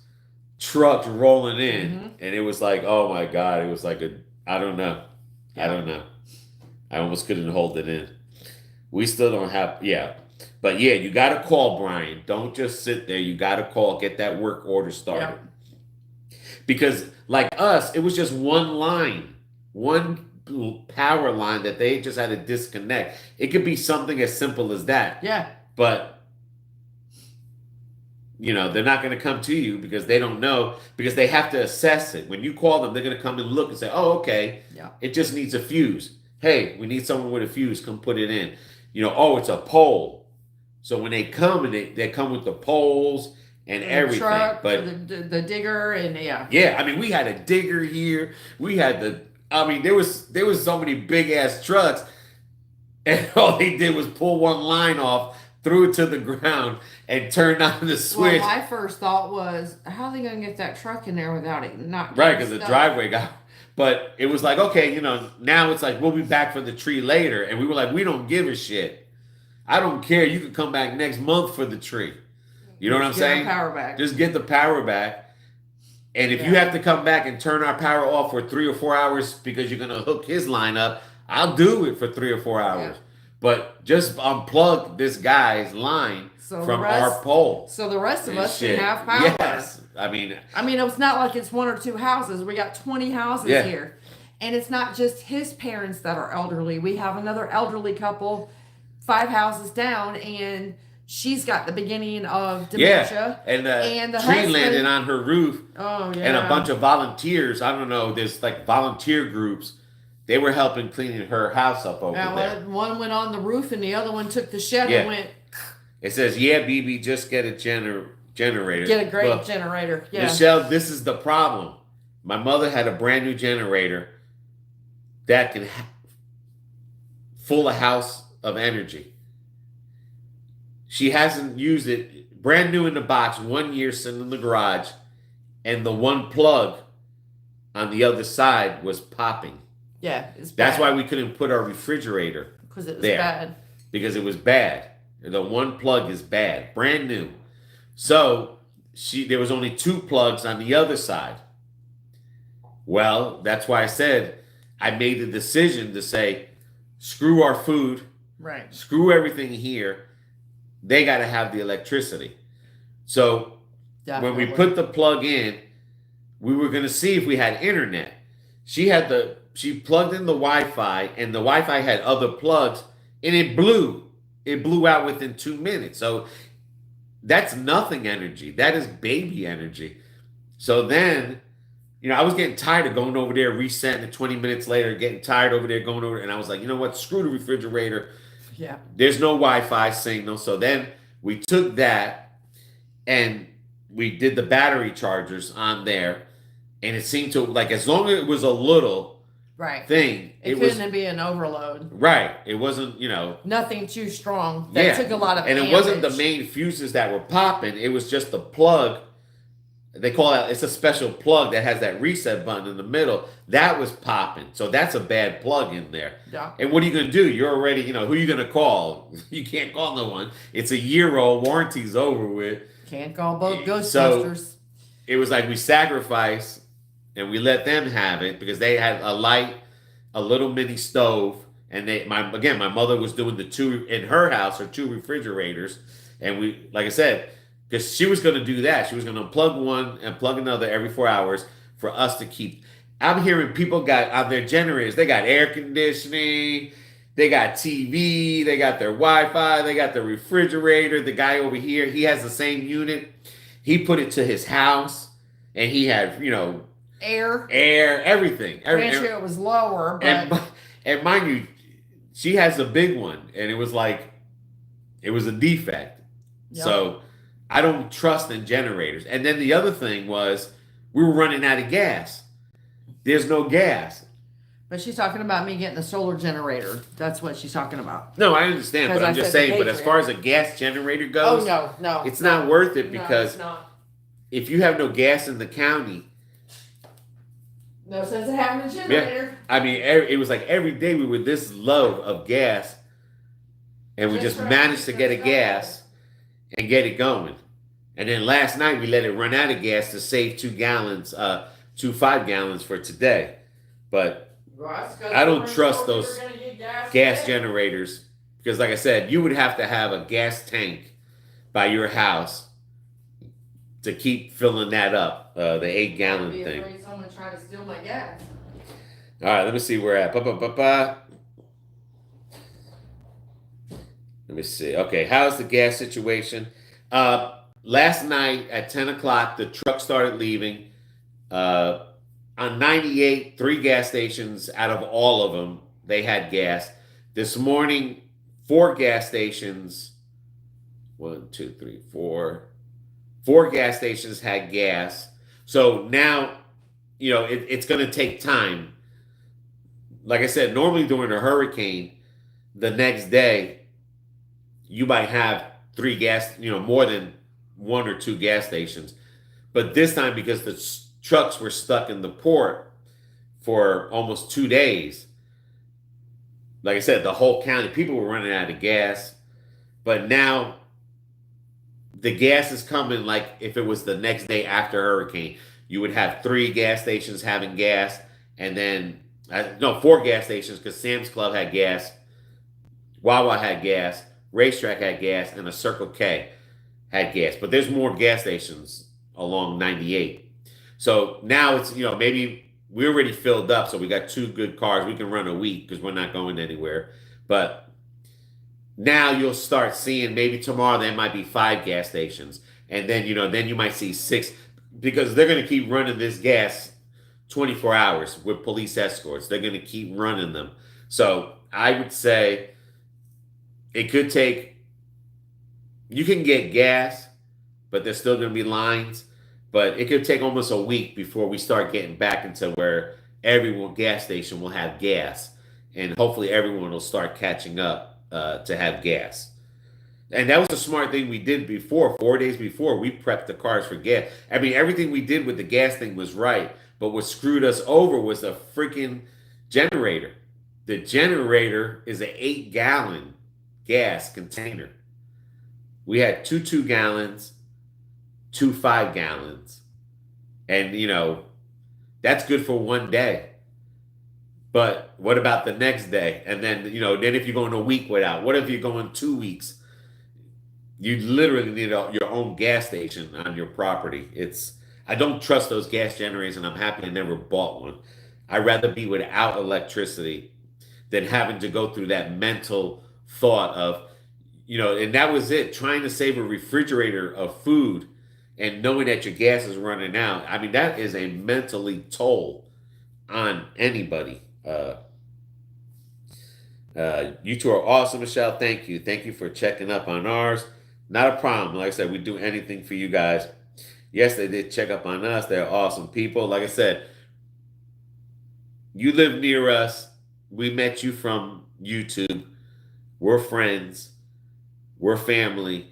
Trucks rolling in, and it was like, oh my God, it was like I don't know. I almost couldn't hold it in. We still don't have, but you got to call, Brian. Don't just sit there. You got to call, get that work order started. Because like us, it was just one line, one power line that they just had to disconnect. It could be something as simple as that. Yeah. But they're not going to come to you because they don't know, because they have to assess it. When you call them, they're going to come and look and say, oh, okay, it just needs a fuse. Hey, we need someone with a fuse. Come put it in. Oh, it's a pole. So when they come, and they come with the poles and everything. Truck, but the digger and Yeah, I mean, we had a digger here. We had there was so many big ass trucks, and all they did was pull one line off, threw it to the ground, and turned on the switch. Well, my first thought was, how are they going to get that truck in there without it not right? Because the driveway got. But it was like, okay, now it's like we'll be back for the tree later, and we were like, we don't give a shit. I don't care. You can come back next month for the tree. You know what I'm saying? Get the power back. Just get the power back. And if you have to come back and turn our power off for 3 or 4 hours because you're going to hook his line up, I'll do it for 3 or 4 hours. but just unplug this guy's line from our pole. So the rest of And us shit. can have power. Yes. I mean, it's not like it's 1 or 2 houses. We got 20 houses Yeah. here. And it's not just his parents that are elderly. We have another elderly couple 5 houses down, and she's got the beginning of dementia. yeah, and the tree husband landed on her roof, Oh yeah. and a bunch of volunteers. I don't know. There's like volunteer groups. They were helping cleaning her house up over there. One went on the roof, and the other one took the shed Yeah. and went. It says, "Yeah, BB, just get a generator. Get a great Well, generator." Yeah. Michele, this is the problem. My mother had a brand new generator that can full a house of energy. She hasn't used it. Brand new in the box, 1 year sitting in the garage, and the one plug on the other side was popping. Yeah, it's bad. That's why we couldn't put our refrigerator because it was there. bad. Because it was bad. The one plug is bad, brand new. So there was only 2 plugs on the other side. Well, that's why I said I made the decision to say, screw our food, Right. screw everything here. They got to have the electricity. So Definitely. when we put the plug in, we were going to see if we had internet. She plugged in the Wi-Fi, and the Wi-Fi had other plugs, and it blew. It blew out within 2 minutes. So that's nothing energy. That is baby energy. So then, I was getting tired of going over there, resetting it 20 minutes later, getting tired over there, going over, and I was like, you know what? Screw the refrigerator. Yeah. There's no Wi-Fi signal. So then we took that and we did the battery chargers on there, and it seemed to, like, as long as it was a little Right. thing, It couldn't be an overload. Right. It wasn't, Nothing too strong. That took a lot of and amperage. it wasn't the main fuses that were popping. It was just the plug. They call it, it's a special plug that has that reset button in the middle. That was popping. So that's a bad plug in there. Yeah. And what are you going to do? You're already, who are you going to call? You can't call no one. It's a year-old. Warranty's over with. Can't call both Ghostbusters. So it was like we sacrificed and we let them have it because they had a light, a little mini stove, and my mother was doing the 2 in her house, her 2 refrigerators, and we, like I said, because she was going to do that, she was going to plug one and plug another every 4 hours for us to keep. I'm hearing people got on their generators, they got air conditioning, they got TV, they got their Wi-Fi, they got the refrigerator. The guy over here, he has the same unit. He put it to his house, and he had, air, everything. Granted, it was lower, but and mind you, she has a big one, and it was a defect. Yep. So I don't trust in generators. And then the other thing was we were running out of gas. There's no gas. But she's talking about me getting a solar generator. That's what she's talking about. No, I understand, but I'm just saying. But as far as a gas generator goes, no, it's not worth it because it's not. If you have no gas in the county. No sense of having a generator. Yeah. I mean, it was like every day we were this low of gas, and we just managed to get a gas and get it going. And then last night we let it run out of gas to save 2 gallons, 5 gallons for today. But I don't trust those gas generators because, like I said, you would have to have a gas tank by your house to keep filling that up, the 8-gallon thing. Someone trying to steal my gas. All right, let me see where we're at. Let me see. Okay, how's the gas situation? Last night at 10 o'clock, the truck started leaving. On 98, 3 gas stations out of all of them, they had gas. This morning, 4 gas stations, 1, 2, 3, 4. 4 gas stations had gas. So now, it's going to take time. Like I said, normally during a hurricane, the next day, you might have 3 gas, more than 1 or 2 gas stations. But this time, because the trucks were stuck in the port for almost 2 days, like I said, the whole county, people were running out of gas. But now, the gas is coming like if it was the next day after hurricane. You would have 3 gas stations having gas, and then, 4 gas stations because Sam's Club had gas Wawa had gas, Racetrack had gas, and a Circle K had gas. But there's more gas stations along 98. So now it's, maybe we're already filled up, so we got 2 good cars. We can run a week because we're not going anywhere. But now you'll start seeing, maybe tomorrow there might be 5 gas stations. And then, then you might see 6, because they're going to keep running this gas 24 hours with police escorts. They're going to keep running them. So I would say it could take, you can get gas, but there's still going to be lines. But it could take almost a week before we start getting back into where every gas station will have gas. And hopefully everyone will start catching up to have gas. And that was a smart thing we did before. 4 days before, we prepped the cars for gas. I mean, everything we did with the gas thing was right. But what screwed us over was the freaking generator. The generator is an 8-gallon gas container. We had 2 2-gallons, 2 5-gallons. And, that's good for one day. But what about the next day? And then, then if you're going a week without, what if you're going 2 weeks? You literally need your own gas station on your property. I don't trust those gas generators, and I'm happy I never bought one. I'd rather be without electricity than having to go through that mental thought of, and that was it, trying to save a refrigerator of food and knowing that your gas is running out. I mean, that is a mentally toll on anybody. You two are awesome, Michele. Thank you. Thank you for checking up on ours. Not a problem. Like I said, we do anything for you guys. Yes, they did check up on us. They're awesome people. Like I said, you live near us. We met you from YouTube. We're friends. We're family.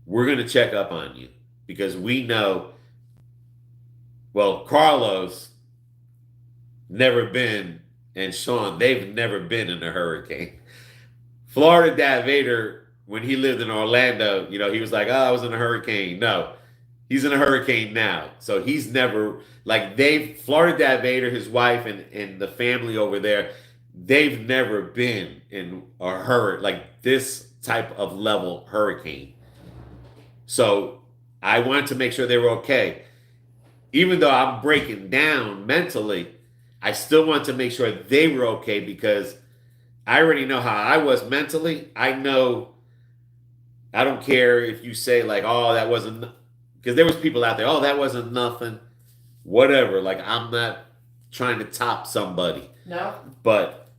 We're going to check up on you because we know, well, Carlos never been, and Sean, they've never been in a hurricane. Florida Dad Vader, when he lived in Orlando, he was like, oh, I was in a hurricane. No, he's in a hurricane now. So he's never, Florida Dad Vader, his wife, and the family over there, they've never been in a hurricane, like this type of level hurricane. So I wanted to make sure they were okay. Even though I'm breaking down mentally, I still want to make sure they were okay because I already know how I was mentally. I know, I don't care if you say oh, that wasn't, because there was people out there, oh, that wasn't nothing, whatever. I'm not trying to top somebody. No. But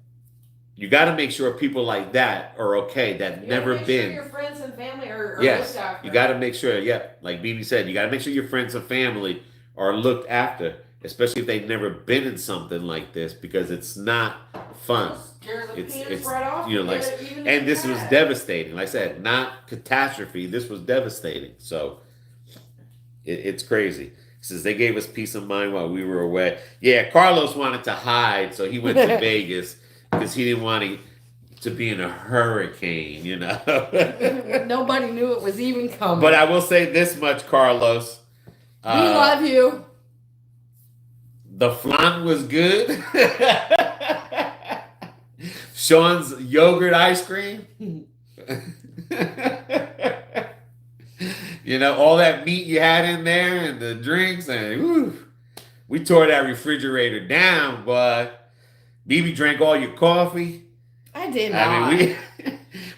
you got to make sure people like that are okay, that never been. Sure your friends and family are yes, looked after. You got to make sure, like BB said, you got to make sure your friends and family are looked after, especially if they've never been in something like this, because it's not fun. It's right off, and this was devastating. Like I said, not catastrophe. This was devastating. So it's crazy. Says they gave us peace of mind while we were away. Yeah, Carlos wanted to hide, so he went to Vegas because he didn't want to be in a hurricane. Nobody knew it was even coming. But I will say this much, Carlos. We love you. The flan was good. Sean's yogurt ice cream. All that meat you had in there and the drinks, and whew, we tore that refrigerator down, boy. BB drank all your coffee. I did not. I mean,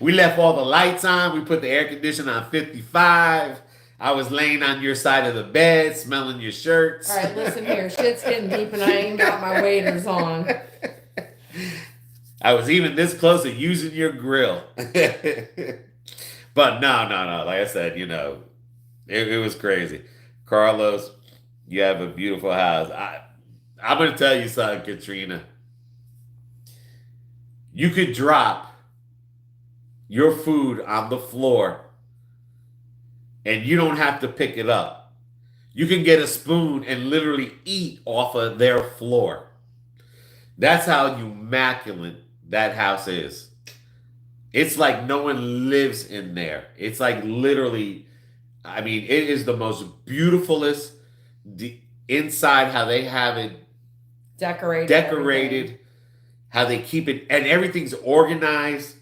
we left all the lights on. We put the air conditioner on 55. I was laying on your side of the bed, smelling your shirts. All right, listen here. Shit's getting deep and I ain't got my waders on. I was even this close to using your grill. But no. Like I said, it was crazy. Carlos, you have a beautiful house. I'm going to tell you something, Katrina. You could drop your food on the floor and you don't have to pick it up. You can get a spoon and literally eat off of their floor. That's how immaculate that house is. It's like no one lives in there. It's like literally, I mean, it is the most beautifulest inside, how they have it decorated, how they keep it, and everything's organized.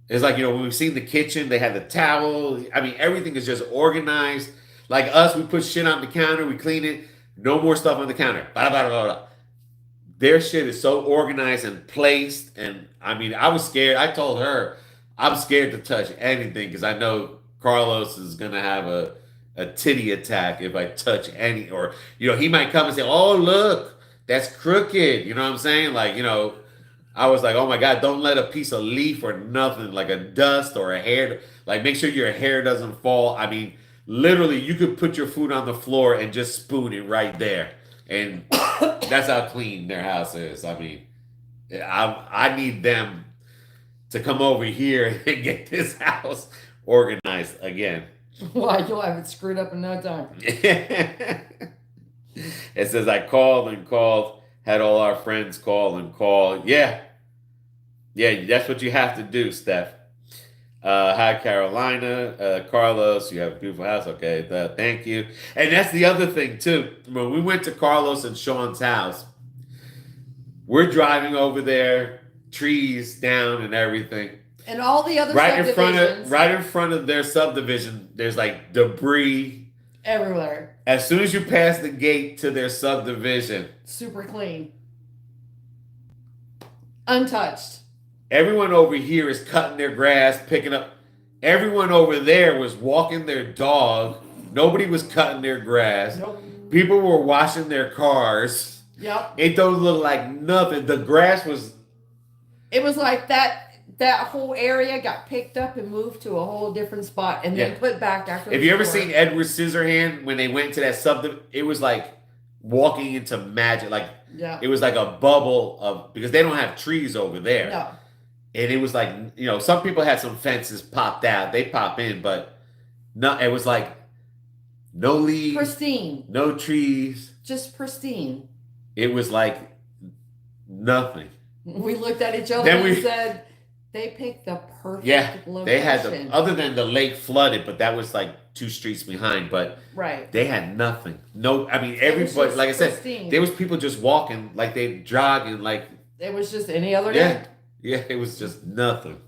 It's like, when we've seen the kitchen, they had the towel. I mean, everything is just organized. Like us, we put shit on the counter, we clean it. No more stuff on the counter. Blah, blah, blah, blah. Their shit is so organized and placed. And I mean, I was scared. I told her, I'm scared to touch anything because I know Carlos is going to have a titty attack if I touch any. Or, he might come and say, oh, look, that's crooked. You know what I'm saying? Like, I was like, oh my God, don't let a piece of leaf or nothing, like a dust or a hair, like make sure your hair doesn't fall. I mean, literally, you could put your food on the floor and just spoon it right there. And that's how clean their house is. I mean, I need them to come over here and get this house organized again. Why? You'll have it screwed up in no time. It says, I called and called, had all our friends call and call. Yeah, that's what you have to do, Steph. Hi, Carolina. Carlos, you have a beautiful house. Okay, thank you. And that's the other thing, too. When we went to Carlos and Sean's house, we're driving over there, trees down and everything. And all the other right subdivisions. Right in front of their subdivision, there's like debris. Everywhere. As soon as you pass the gate to their subdivision. Super clean. Untouched. Everyone over here is cutting their grass, picking up. Everyone over there was walking their dog. Nobody was cutting their grass. Nope. People were washing their cars. Yep. It don't look like nothing. The grass was... It was like that whole area got picked up and moved to a whole different spot and then put back after. Have you ever seen Edward Scissorhand when they went to that subdivision? It was like walking into magic. Like, it was like a bubble of... Because they don't have trees over there. No. And it was like, some people had some fences popped out. They pop in, but no, it was like no leaves. Pristine. No trees. Just pristine. It was like nothing. We looked at each other and said, they picked the perfect location. They had other than the lake flooded, but that was like 2 streets behind, but they had nothing. No, I mean, everybody, like I said, there was people just walking, like they jogging, like. It was just any other day. Yeah, it was just nothing.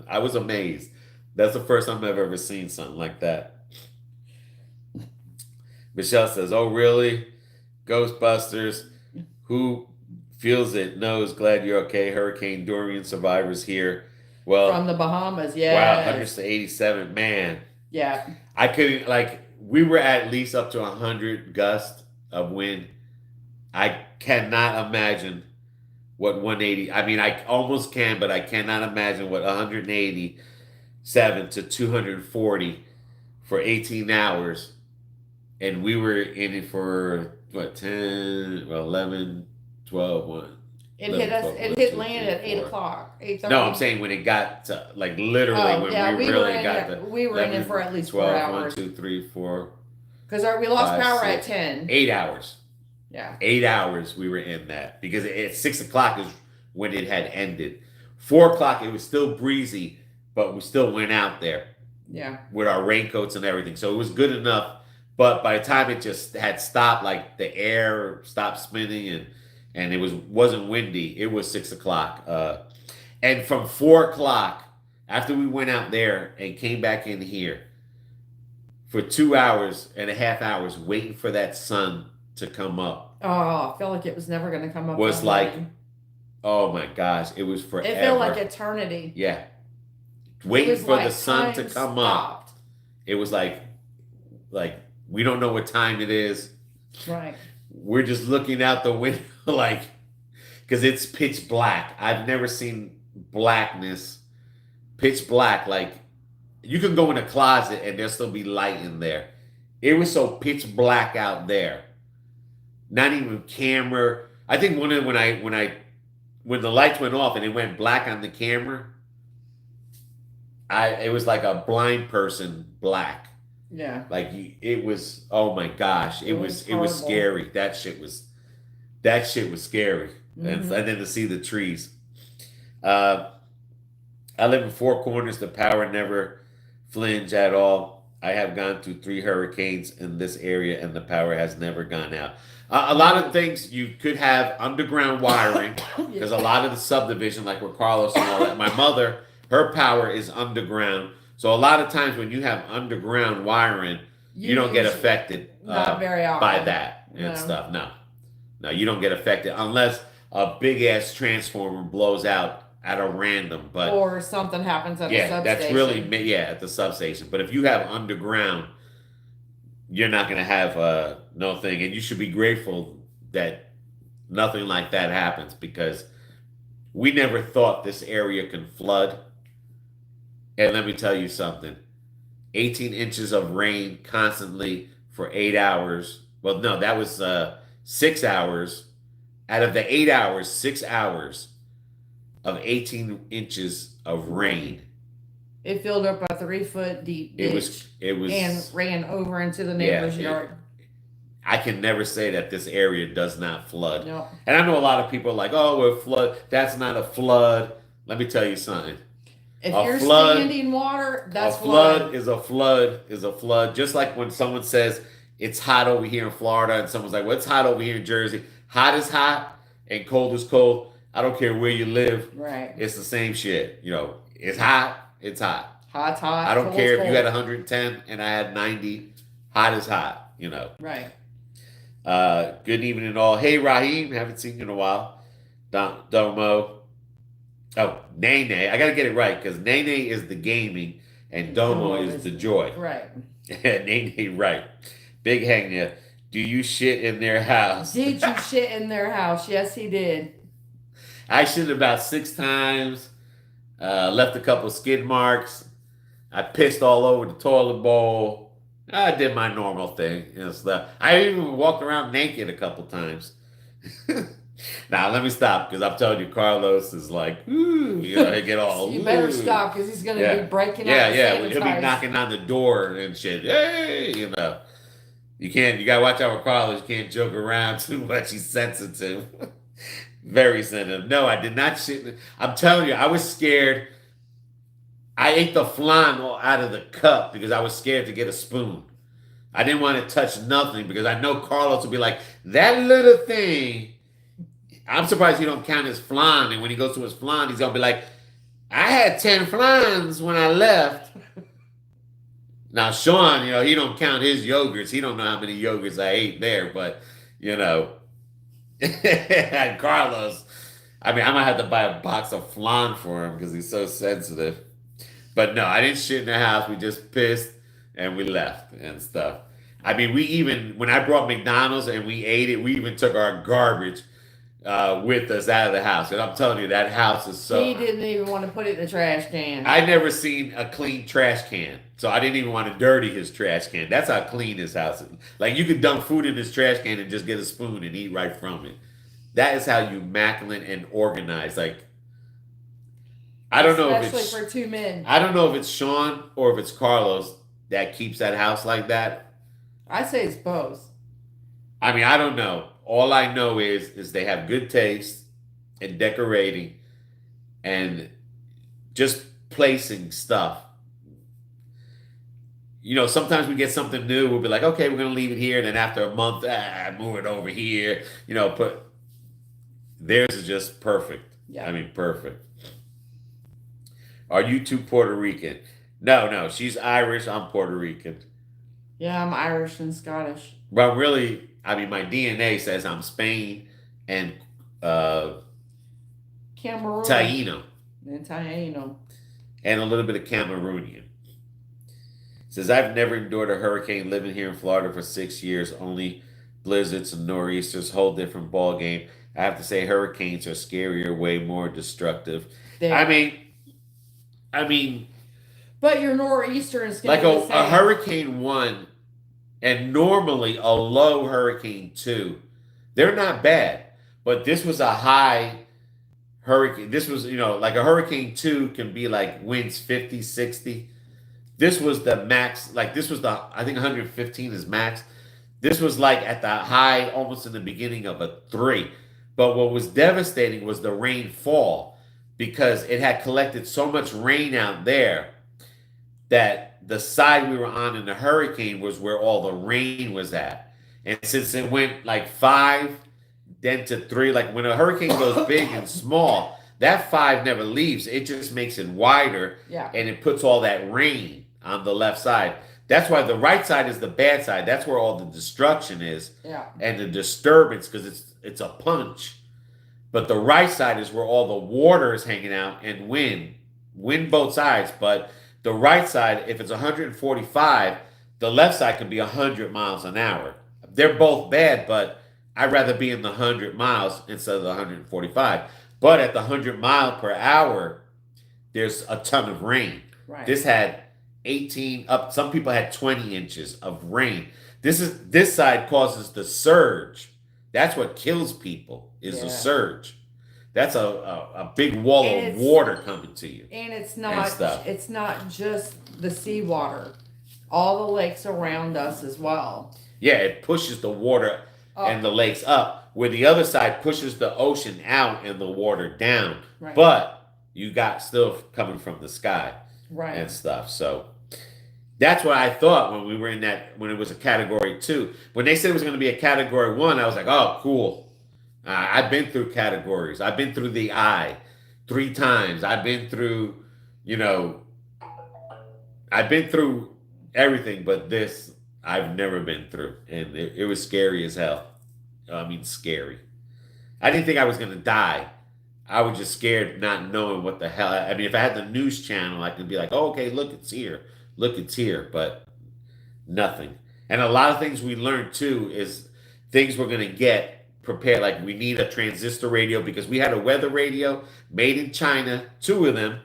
I was amazed. That's the first time I've ever seen something like that. Michele says, oh, really? Ghostbusters. Who feels it knows. Glad you're okay. Hurricane Dorian survivors here. Well, from the Bahamas, yeah. Wow, 187. Man. Yeah. I couldn't, we were at least up to 100 gusts of wind. I cannot imagine what 180, I mean, I almost can, but I cannot imagine what 187 to 240 for 18 hours. And we were in it for, 11, 12, 1. It hit land at 8 o'clock, 8:30. No, I'm saying when it got to, literally when we really got we were in it for at least 12, 4 hours. 1, 2, 3, 4. Because we lost 5, power 6, at 10. 8 hours. Yeah. 8 hours we were in that because at 6 o'clock is when it had ended. 4 o'clock it was still breezy, but we still went out there. Yeah. With our raincoats and everything, so it was good enough. But by the time it just had stopped, like the air stopped spinning and it wasn't windy. It was 6 o'clock, and from 4 o'clock after we went out there and came back in here for 2.5 hours waiting for that sun to come up. Oh, I felt like it was never going to come up. Was like, oh my gosh, it was forever. It felt like eternity. Yeah. Waiting for the sun to come up. It was like we don't know what time it is. Right. We're just looking out the window because it's pitch black. I've never seen blackness, pitch black. Like you can go in a closet and there'll still be light in there. It was so pitch black out there. Not even camera. I think when the lights went off and it went black on the camera, it was like a blind person black. Yeah. Like it was. Oh my gosh! It was scary. That shit was scary. Mm-hmm. And then to see the trees. I live in Four Corners. The power never flinch at all. I have gone through 3 hurricanes in this area, and the power has never gone out. A lot of things you could have underground wiring because a lot of the subdivision, like with Carlos and all that. My mother Her power is underground. So a lot of times when you have underground wiring, you don't get affected not very often by that and No. stuff. No, you don't get affected unless a big ass transformer blows out at a random. But or something happens at a substation. that's really at the substation. But if you have underground, you're not going to have no thing, and you should be grateful that nothing like that happens because we never thought this area can flood. And let me tell you something. 18 inches of rain constantly for 8 hours. Well, no, that was 6 hours. Out of the 8 hours, 6 hours of 18 inches of rain. It filled up a 3-foot deep ditch. It was and ran over into the neighbor's yard. I can never say that this area does not flood. No. And I know a lot of people are like, oh, we're flood. That's not a flood. Let me tell you something. If you're standing water, that's flood. Is a flood. Just like when someone says it's hot over here in Florida and someone's like, well, it's hot over here in Jersey. Hot is hot and cold is cold. I don't care where you live. Right. It's the same shit. You know, it's hot. It's hot. Hot's hot. I don't care if you had 110 and I had 90. Hot is hot, you know. Right. Good evening all. Hey, Raheem. Haven't seen you in a while. Domo. Oh, Nene. I got to get it right because Nene is the gaming and Domo is the joy. Right. Nene, right. Bighangnail. Do you shit in their house? Did you shit in their house? Yes, he did. I shit about 6 times. Left a couple skid marks. I pissed all over the toilet bowl. I did my normal thing and stuff. I even walked around naked a couple times. Now, let me stop because I'm telling you, Carlos is like, ooh, you know, he get all. You better stop because he's going to be breaking out. He'll be knocking on the door and shit. Hey, you know. You gotta watch out with Carlos. You can't joke around too much. He's sensitive. Very sensitive. No, I did not shit. I'm telling you, I was scared. I ate the flan out of the cup because I was scared to get a spoon. I didn't want to touch nothing because I know Carlos will be like, that little thing. I'm surprised he don't count his flan. And when he goes to his flan, he's going to be like, I had 10 flans when I left. Now, Sean, you know, he don't count his yogurts. He don't know how many yogurts I ate there. But, you know, and Carlos, I mean, I might have to buy a box of flan for him because he's so sensitive. But no, I didn't shit in the house. We just pissed and we left and stuff. I mean, when I brought McDonald's and we ate it, we even took our garbage with us out of the house. And I'm telling you, that house is so... He didn't even want to put it in the trash can. I never seen a clean trash can. So I didn't even want to dirty his trash can. That's how clean his house is. Like, you could dump food in his trash can and just get a spoon and eat right from it. That is how immaculate and organized. Like, I don't know if it's... Especially for 2 men. I don't know if it's Sean or if it's Carlos that keeps that house like that. I say it's both. I mean, I don't know. All I know is they have good taste in decorating and just placing stuff. You know, sometimes we get something new. We'll be like, okay, we're going to leave it here. And then after a month, move it over here. You know, theirs is just perfect. Yeah. I mean, perfect. Are you two Puerto Rican? No. She's Irish. I'm Puerto Rican. Yeah, I'm Irish and Scottish. But really, I mean, my DNA says I'm Spain and Cameroon. Taino. And Taino. And a little bit of Cameroonian. Says, I've never endured a hurricane living here in Florida for 6 years. Only blizzards and nor'easters, whole different ball game. I have to say hurricanes are scarier, way more destructive. I mean... But your nor'easters like a Hurricane 1 and normally a low Hurricane 2, they're not bad. But this was a high hurricane. This was, you know, like a Hurricane 2 can be like winds 50, 60. This was the max, like this was I think 115 is max. This was like at the high, almost in the beginning of a 3. But what was devastating was the rainfall because it had collected so much rain out there that the side we were on in the hurricane was where all the rain was at. And since it went like 5, then to 3, like when a hurricane goes big and small, That 5 never leaves. It just makes it wider, Yeah. and it puts all that rain on the left side. That's why the right side is the bad side. That's where all the destruction is, Yeah. and the disturbance, because it's a punch. But the right side is where all the water is hanging out and wind both sides. But the right side, if it's 145, the left side can be 100 miles an hour. They're both bad, but I'd rather be in the 100 miles instead of the 145. But at the 100 mile per hour, there's a ton of rain. Right. This had 18 up. Some people had 20 inches of rain. This side causes the surge. That's what kills people is the surge. That's a big wall of water coming to you. And it's not just the seawater. All the lakes around us as well. Yeah, it pushes the water and the lakes up, where the other side pushes the ocean out and the water down. Right. But you got still coming from the sky and stuff. So that's what I thought when we were in that, when it was a category 2. When they said it was going to be a category 1, I was like, oh, cool. I've been through categories. I've been through the eye 3 times. I've been through, I've been through everything, but this I've never been through. And it was scary as hell. I mean, scary. I didn't think I was going to die. I was just scared not knowing what the hell. I mean, if I had the news channel, I could be like, oh, okay, look, it's here. Look, it's here. But nothing. And a lot of things we learned, too, is things we're going to get prepared. Like, we need a transistor radio because we had a weather radio made in China, 2 of them,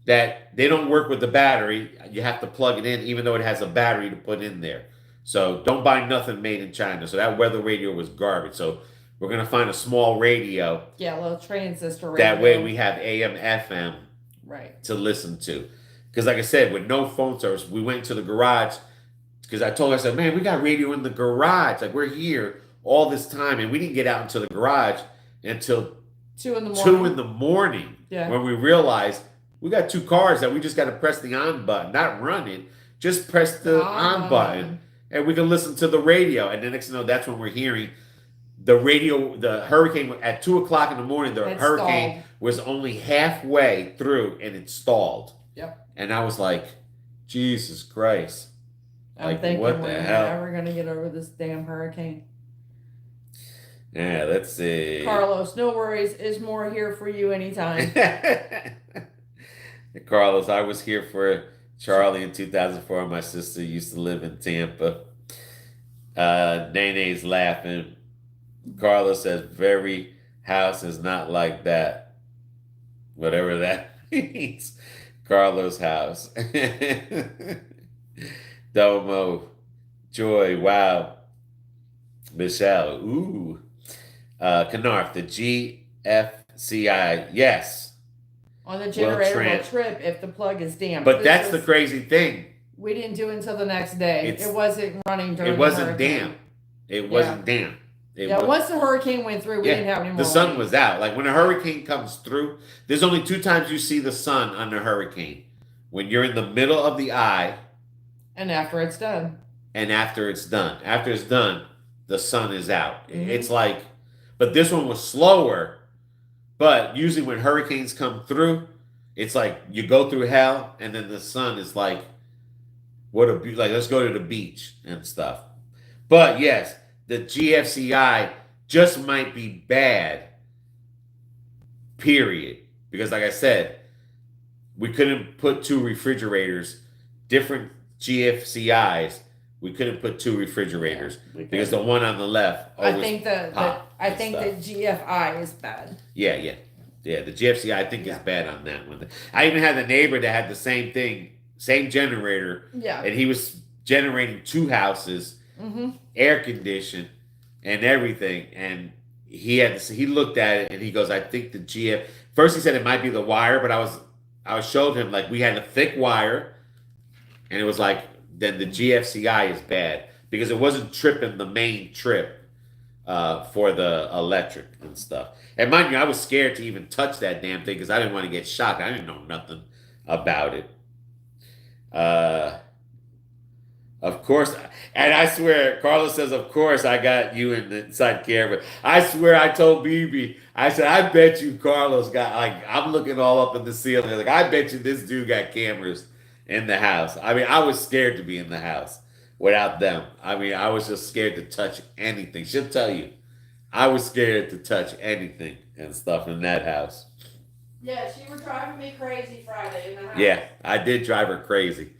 that they don't work with the battery. You have to plug it in, even though it has a battery to put in there. So don't buy nothing made in China. So that weather radio was garbage. So we're going to find a small radio. Yeah, a little transistor radio. That way we have AM, FM to listen to. Because like I said, with no phone service, we went to the garage. Because I told her, I said, man, we got radio in the garage. Like, we're here all this time. And we didn't get out into the garage until 2 in the morning. 2 in the morning. Yeah. When we realized we got 2 cars that we just got to press the on button. Not run it. Just press the on button. And we can listen to the radio. And the next thing you know, that's when we're hearing the radio, the hurricane at 2 o'clock in the morning, the hurricane was only halfway through and it stalled. Yep. And I was like, Jesus Christ. I'm thinking we're never going to get over this damn hurricane. Yeah, let's see. Carlos, no worries. Is more here for you anytime. Carlos, I was here for Charlie in 2004. My sister used to live in Tampa. Nene's laughing. Carlos says, very house is not like that. Whatever that means. Carlos' house. Domo. Joy. Wow. Michele. Ooh. Canarf. The GFCI. Yes. On the generator will trip if the plug is damp. But that's the crazy thing. We didn't do it until the next day. It wasn't running during the hurricane. Damp. It wasn't damp. Once the hurricane went through, we didn't have any more The sun rain. was out. Like, when a hurricane comes through, there's only 2 times you see the sun on a hurricane. When you're in the middle of the eye. And after it's done. And after it's done. After it's done, the sun is out. Mm-hmm. It's like, but this one was slower. But usually when hurricanes come through, it's like you go through hell, and then the sun is like, let's go to the beach and stuff. But yes, the GFCI just might be bad, period. Because like I said, we couldn't put 2 refrigerators, different GFCIs. We couldn't put 2 refrigerators because the one on the left. I think the GFI is bad. Yeah. The GFCI I think is bad on that one. I even had a neighbor that had the same thing, same generator. Yeah. And he was generating 2 houses, air conditioned, and everything. And he looked at it and he goes, I think the GF. First he said it might be the wire, but I showed him, like, we had a thick wire, and it was like, then the GFCI is bad because it wasn't tripping the main trip for the electric and stuff. And mind you, I was scared to even touch that damn thing because I didn't want to get shocked. I didn't know nothing about it. Of course. And I swear, Carlos says, of course, I got you in the inside camera. I swear I told BB, I said, I bet you Carlos got, like, I'm looking all up in the ceiling. Like, I bet you this dude got cameras in the house. I mean, I was scared to be in the house without them. I mean, I was just scared to touch anything. She'll tell you. I was scared to touch anything and stuff in that house. Yeah, she was driving me crazy Friday in the house. Yeah, I did drive her crazy.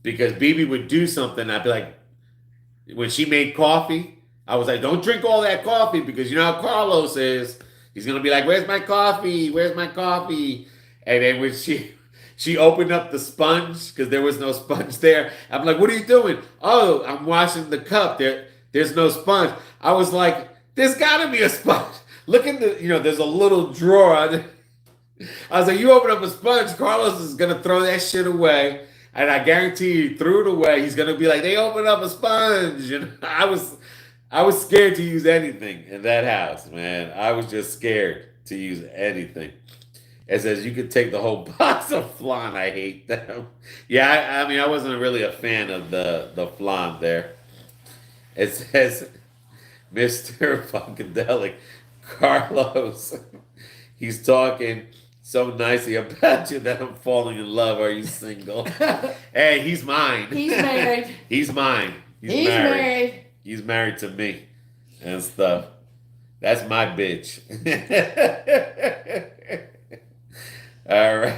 Because BB would do something, I'd be like, when she made coffee, I was like, don't drink all that coffee because you know how Carlos is. He's gonna be like, where's my coffee? Where's my coffee? And then when she opened up the sponge because there was no sponge there, I'm like, what are you doing? Oh, I'm washing the cup. There's no sponge. I was like, there's gotta be a sponge. Look at there's a little drawer. I was like, you open up a sponge, Carlos is gonna throw that shit away. And I guarantee you, threw it away. He's gonna be like, they opened up a sponge. And I was scared to use anything in that house, man. I was just scared to use anything. It says you could take the whole box of flan. I hate them. Yeah, I mean, I wasn't really a fan of the flan there. It says, Mr. Funkadelic, Carlos, he's talking so nicely about you that I'm falling in love. Are you single? Hey, he's mine. He's married. He's mine. He's married. He's married to me and stuff. That's my bitch. All right.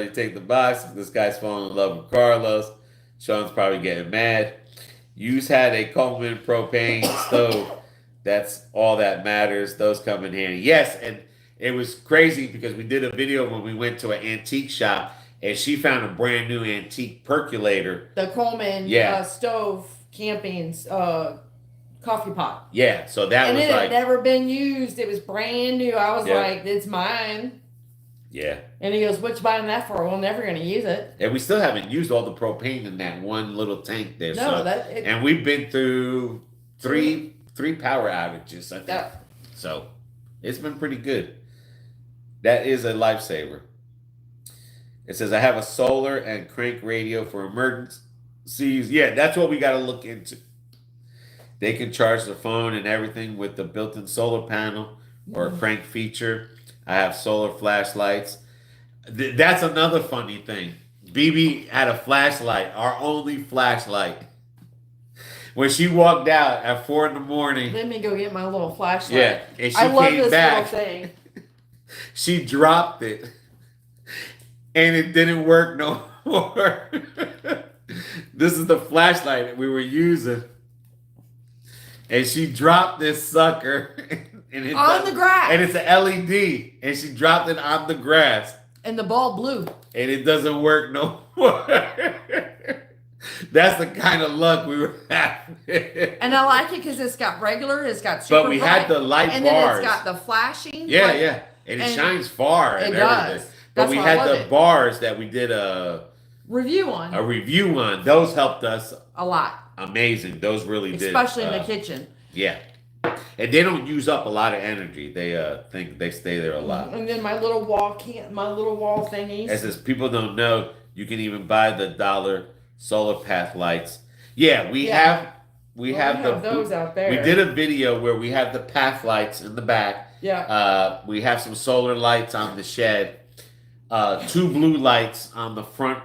You take the box. This guy's falling in love with Carlos. Sean's probably getting mad. You've had a Coleman propane stove. That's all that matters. Those come in handy. Yes, and it was crazy because we did a video when we went to an antique shop and she found a brand new antique percolator. The Coleman stove camping coffee pot. Yeah, so that and was it like... had never been used. It was brand new. I was like, it's mine. Yeah. And he goes, what you buying that for? We're never going to use it. And we still haven't used all the propane in that one little tank there. No, and we've been through three power outages, I think. Yeah. So it's been pretty good. That is a lifesaver. It says, I have a solar and crank radio for emergencies. Yeah, that's what we got to look into. They can charge the phone and everything with the built-in solar panel or a crank feature. I have solar flashlights. That's another funny thing. BB had a flashlight, our only flashlight. When she walked out at 4 a.m, let me go get my little flashlight. Yeah, and she I love came this back. little thing. She dropped it, and it didn't work no more. This is the flashlight that we were using, and she dropped this sucker on the grass, and it's an LED, and she dropped it on the grass, and the ball blew, and it doesn't work no more. That's the kind of luck we were having. And I like it because it's got regular, it's got super but we bright, had the light and bars. then it's got the flashing. Yeah, light. yeah. And it shines far and it everything. does. But That's we why I had love the it. bars that we did a review on. Those helped us a lot. Amazing. Those really did. Especially in the kitchen. Yeah. And they don't use up a lot of energy. They think they stay there a lot. And then my little wall thingies. As says, people don't know, you can even buy the $1 solar path lights. Yeah, we have those out there. We did a video where we have the path lights in the back. Yeah. We have some solar lights on the shed, 2 blue lights on the front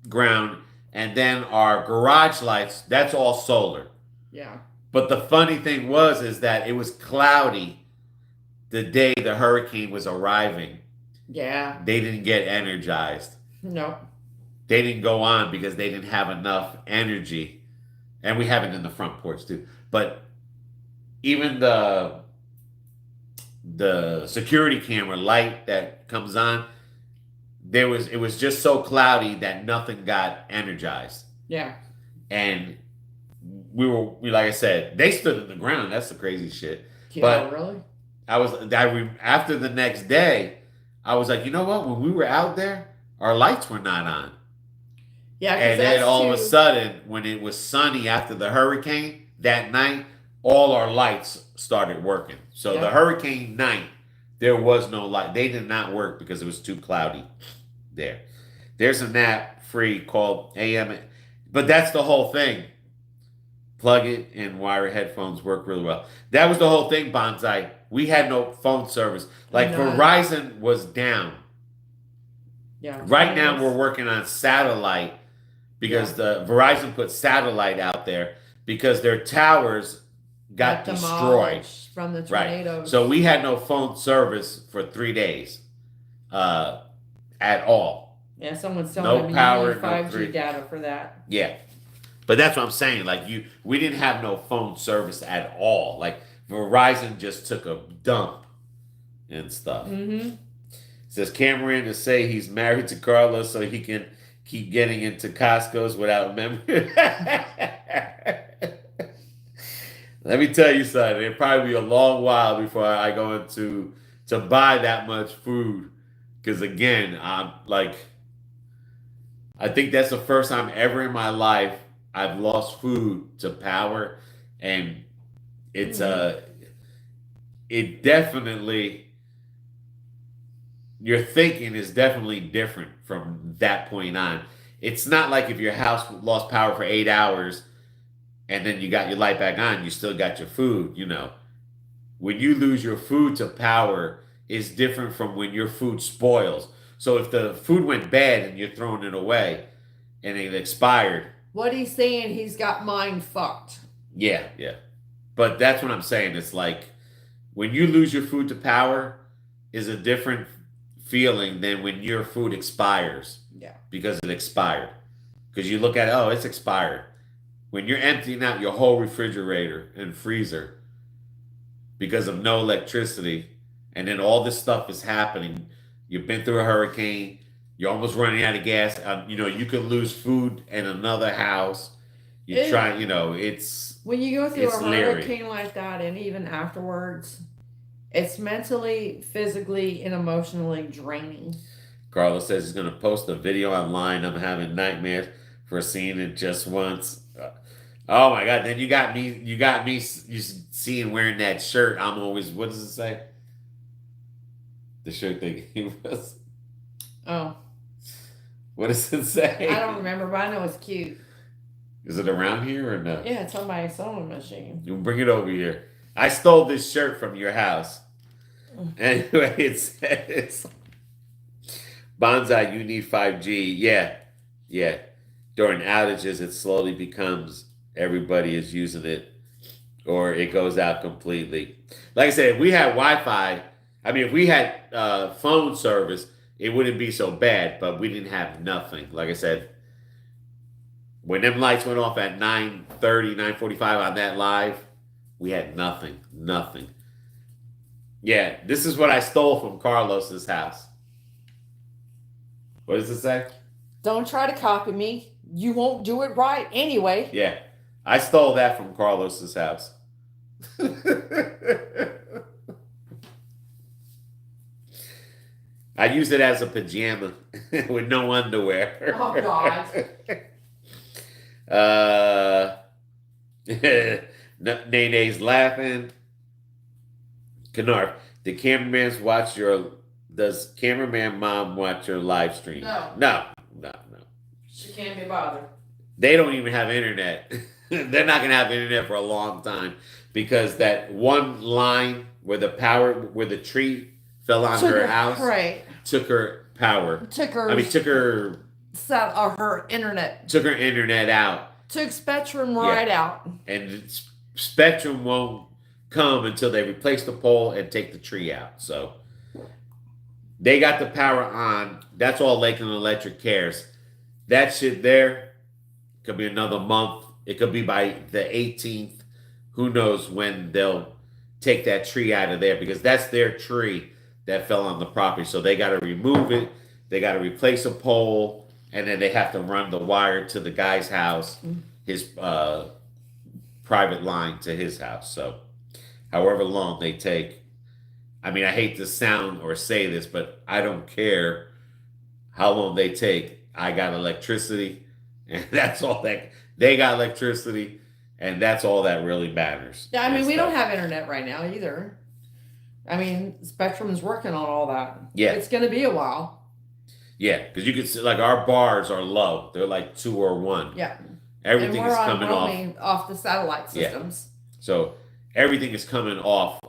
ground, and then our garage lights, that's all solar. Yeah. But the funny thing is that it was cloudy the day the hurricane was arriving. Yeah. They didn't get energized. No. They didn't go on because they didn't have enough energy. And we have it in the front porch too. But even the security camera light that comes on, it was just so cloudy that nothing got energized. Yeah. And we like I said, they stood in the ground. That's the crazy shit. Yeah, but really? After the next day, I was like, you know what? When we were out there, our lights were not on. Yeah, and then all of a sudden, when it was sunny after the hurricane that night, all our lights started working. So the hurricane night, there was no light. They did not work because it was too cloudy there. There's a nap free called AM. But that's the whole thing. Plug it and wire headphones work really well. That was the whole thing, Bonsai. We had no phone service. Like None. Verizon was down. Yeah. Right now we're working on satellite because the Verizon put satellite out there because their towers got destroyed demolished from the tornadoes. Right. So we had no phone service for 3 days, at all. Yeah, someone's No telling me power, you need no 5G three. data for that. Yeah, but that's what I'm saying. Like we didn't have no phone service at all. Like Verizon just took a dump and stuff. Mm-hmm. Says Cameron to say he's married to Carlos so he can keep getting into Costco's without memory. Let me tell you something. It'll probably be a long while before I go into to buy that much food. Because again, I'm like, I think that's the first time ever in my life I've lost food to power, and it's it definitely, your thinking is definitely different from that point on. It's not like if your house lost power for 8 hours and then you got your light back on, you still got your food, you know. When you lose your food to power, it's different from when your food spoils. So if the food went bad and you're throwing it away and it expired. What he's saying, he's got mine fucked. Yeah. But that's what I'm saying. It's like when you lose your food to power is a different feeling than when your food expires. Yeah. Because it expired. Because you look at it, oh, it's expired. When you're emptying out your whole refrigerator and freezer because of no electricity, and then all this stuff is happening, you've been through a hurricane, you're almost running out of gas, you could lose food in another house. It's when you go through a leery. hurricane like that, and even afterwards, it's mentally, physically, and emotionally draining. Carlos says he's going to post a video online. I'm having nightmares for seeing it just once. Oh my God! Then you got me. You seeing wearing that shirt. I'm always. What does it say? The shirt that he was. Oh. What does it say? I don't remember, but I know it's cute. Is it around here or no? Yeah, it's on my sewing machine. You bring it over here. I stole this shirt from your house. Anyway, it says, Bonsai, you need 5G. Yeah. During outages, it slowly becomes everybody is using it, or it goes out completely. Like I said, if we had Wi-Fi, if we had phone service, it wouldn't be so bad, but we didn't have nothing. Like I said, when them lights went off at 9:30, 9:45 on that live, we had nothing. Yeah, this is what I stole from Carlos's house. What does it say? Don't try to copy me. You won't do it right anyway. Yeah, I stole that from Carlos's house. I use it as a pajama with no underwear. Oh, God. Nene's laughing. Kennard, does cameraman mom watch your live stream? No. She can't be bothered. They don't even have internet. They're not going to have internet for a long time because that one line where the tree fell on her house, right, took her power. Took her internet. Took her internet out. Took Spectrum right out. And Spectrum won't come until they replace the pole and take the tree out. So they got the power on. That's all Lakeland Electric cares. That shit there could be another month. It could be by the 18th. Who knows when they'll take that tree out of there, because that's their tree that fell on the property. So they got to remove it. They got to replace a pole, and then they have to run the wire to the guy's house, his private line to his house. So however long they take. I hate to sound or say this, but I don't care how long they take. I got electricity, and that's all that they got electricity, and that's all that really matters. Yeah, we don't have internet right now either. Spectrum's working on all that. Yeah. It's going to be a while. Yeah, because you can see, like, our bars are low. They're like 2 or 1. Yeah. Everything and is we're on coming off. roaming off the satellite Yeah. systems. So everything is coming off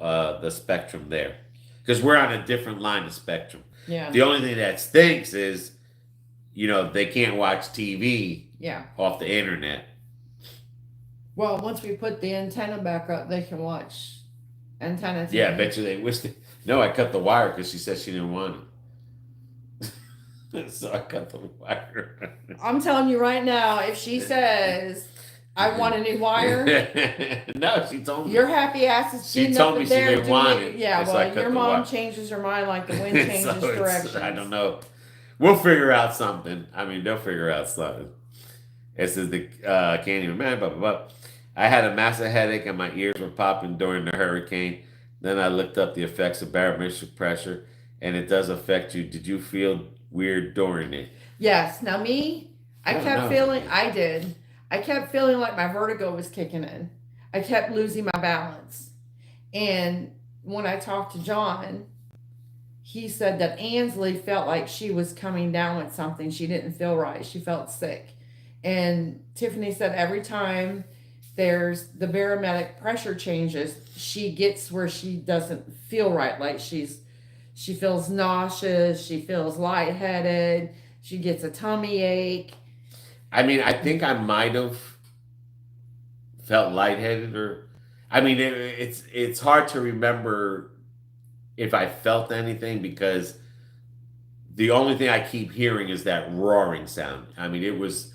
the spectrum there. Because we're on a different line of spectrum. Yeah. The only thing that stinks is, they can't watch TV Yeah. off the internet. Well, once we put the antenna back up, they can watch antenna TV. Yeah, I bet you they wish they. No, I cut the wire because she said she didn't want it. So I cut the wire. I'm telling you right now, if she says, I want a new wire, No, she told me. your happy ass is She getting told up me she there didn't want doing- it. Yeah, So I well, cut your the mom wire. changes her mind like the wind changes So it's- directions. I don't know. We'll figure out something. I mean, they'll figure out something. It says can't even man, blah, blah, blah. I had a massive headache and my ears were popping during the hurricane. Then I looked up the effects of barometric pressure, and it does affect you. Did you feel weird during it? Yes. Now me, I don't kept know. feeling, I did. I kept feeling like my vertigo was kicking in. I kept losing my balance. And when I talked to John, he said that Ansley felt like she was coming down with something. She didn't feel right. She felt sick. And Tiffany said every time there's the barometric pressure changes, she gets where she doesn't feel right. Like she feels nauseous. She feels lightheaded. She gets a tummy ache. I mean, I think I might have felt lightheaded, or I mean, it's hard to remember if I felt anything because the only thing I keep hearing is that roaring sound. I mean, it was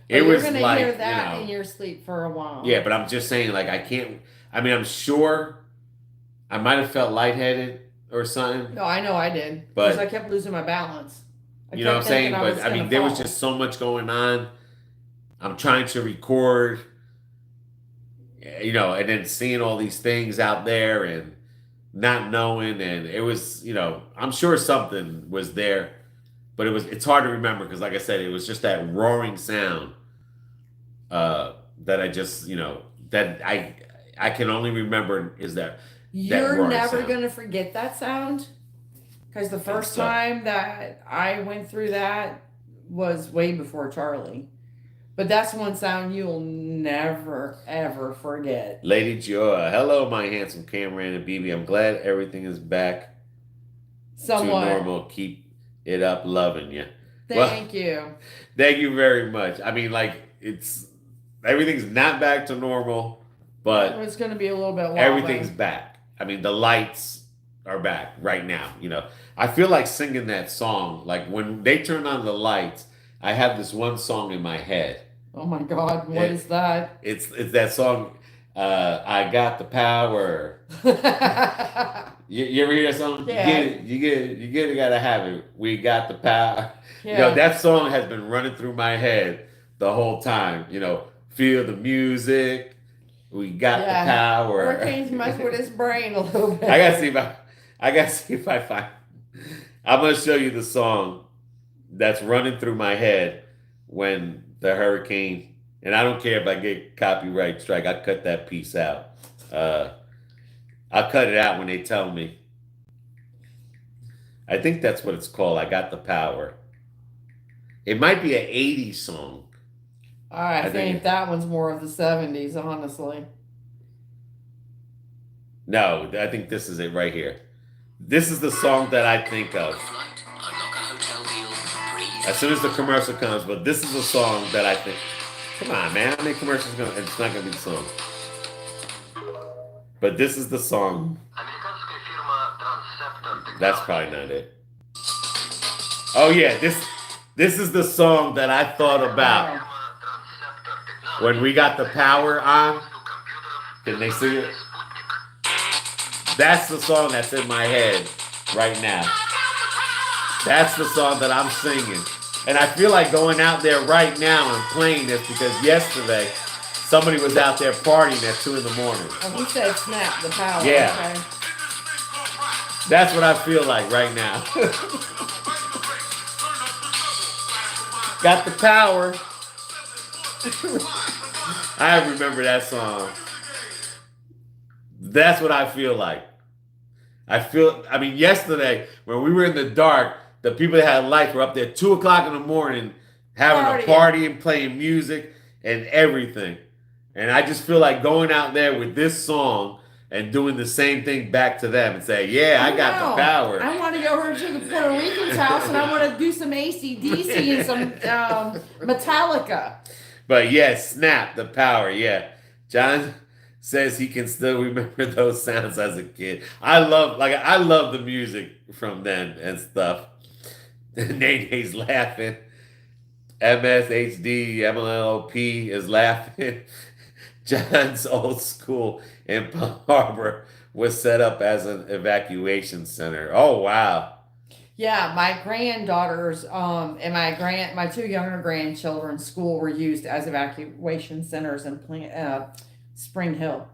You're gonna like, hear that in your sleep for a while. Yeah, but I'm just saying, like, I can't. I mean, I'm sure I might have felt lightheaded or something. No, I know I did. But- Because I kept losing my balance. You know what I'm saying? But I mean, there was just so much going on. I'm trying to record, and then seeing all these things out there and not knowing, and it was, I'm sure something was there, but it's hard to remember because, like I said, it was just that roaring sound that I just, that I can only remember is that. You're roaring never sound. going to forget that sound. Because the first so. time that I went through that was way before Charlie. But that's one sound you'll never, ever forget. Lady Joa, hello, my handsome Cameron and BB. I'm glad everything is back Somewhat. to normal. Keep it up, loving you. Thank you. Thank you very much. I mean, like, everything's not back to normal, but It's going to be a little bit longer. everything's back. I mean, the lights are back right now. I feel like singing that song. Like when they turn on the lights, I have this one song in my head. Oh my God, what is that? It's that song. I got the power. You ever hear that song? Yeah. You get it. Gotta have it. We got the power. Yeah. That song has been running through my head the whole time. Feel the music. We got the power. Hurricanes mess with his brain a little bit. I gotta see if I find. I'm gonna show you the song that's running through my head when the hurricane. And I don't care if I get copyright strike. I cut that piece out. I'll cut it out when they tell me. I think that's what it's called. I got the power. It might be an 80s song. I think that one's more of the 70s, honestly. No, I think this is it right here. This is the song that I think of. As soon as the commercial comes, but this is the song that I think. Come on, man. How many commercials it's not gonna be the song. But this is the song. That's probably not it. Oh yeah, this is the song that I thought about when we got the power on. Can they see it? That's the song that's in my head right now. That's the song that I'm singing. And I feel like going out there right now and playing this because yesterday somebody was out there partying at 2 a.m. Oh, he said snap the power. Yeah. Okay. That's what I feel like right now. Got the power. I remember that song. That's what I feel like. I mean, yesterday when we were in the dark, the people that had lights were up there 2 o'clock in the morning having a party and playing music and everything. And I just feel like going out there with this song and doing the same thing back to them and say, yeah, I got the power. I want to go over to the Puerto Ricans' house and I want to do some AC/DC and some Metallica. But yeah, snap, the power, yeah. John says he can still remember those sounds as a kid. I love the music from then and stuff. Nene's laughing. MSHD, MLLP is laughing. John's old school in Palm Harbor was set up as an evacuation center. Oh wow. Yeah, my granddaughters and my 2 younger grandchildren's school were used as evacuation centers in Spring Hill.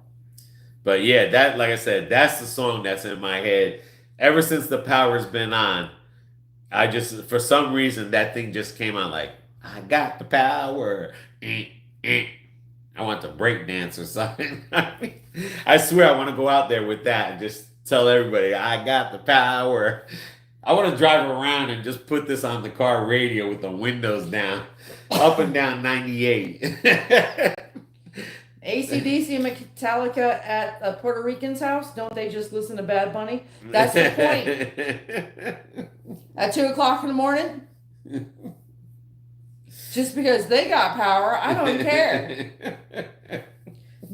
But yeah, that, like I said, that's the song that's in my head. Ever since the power's been on, I just, for some reason, that thing just came out like, I got the power. I want to break dance or something. I swear I want to go out there with that and just tell everybody, I got the power. I want to drive around and just put this on the car radio with the windows down, up and down 98. AC/DC and Metallica at a Puerto Rican's house? Don't they just listen to Bad Bunny? That's the point. At 2 o'clock in the morning? Just because they got power, I don't care.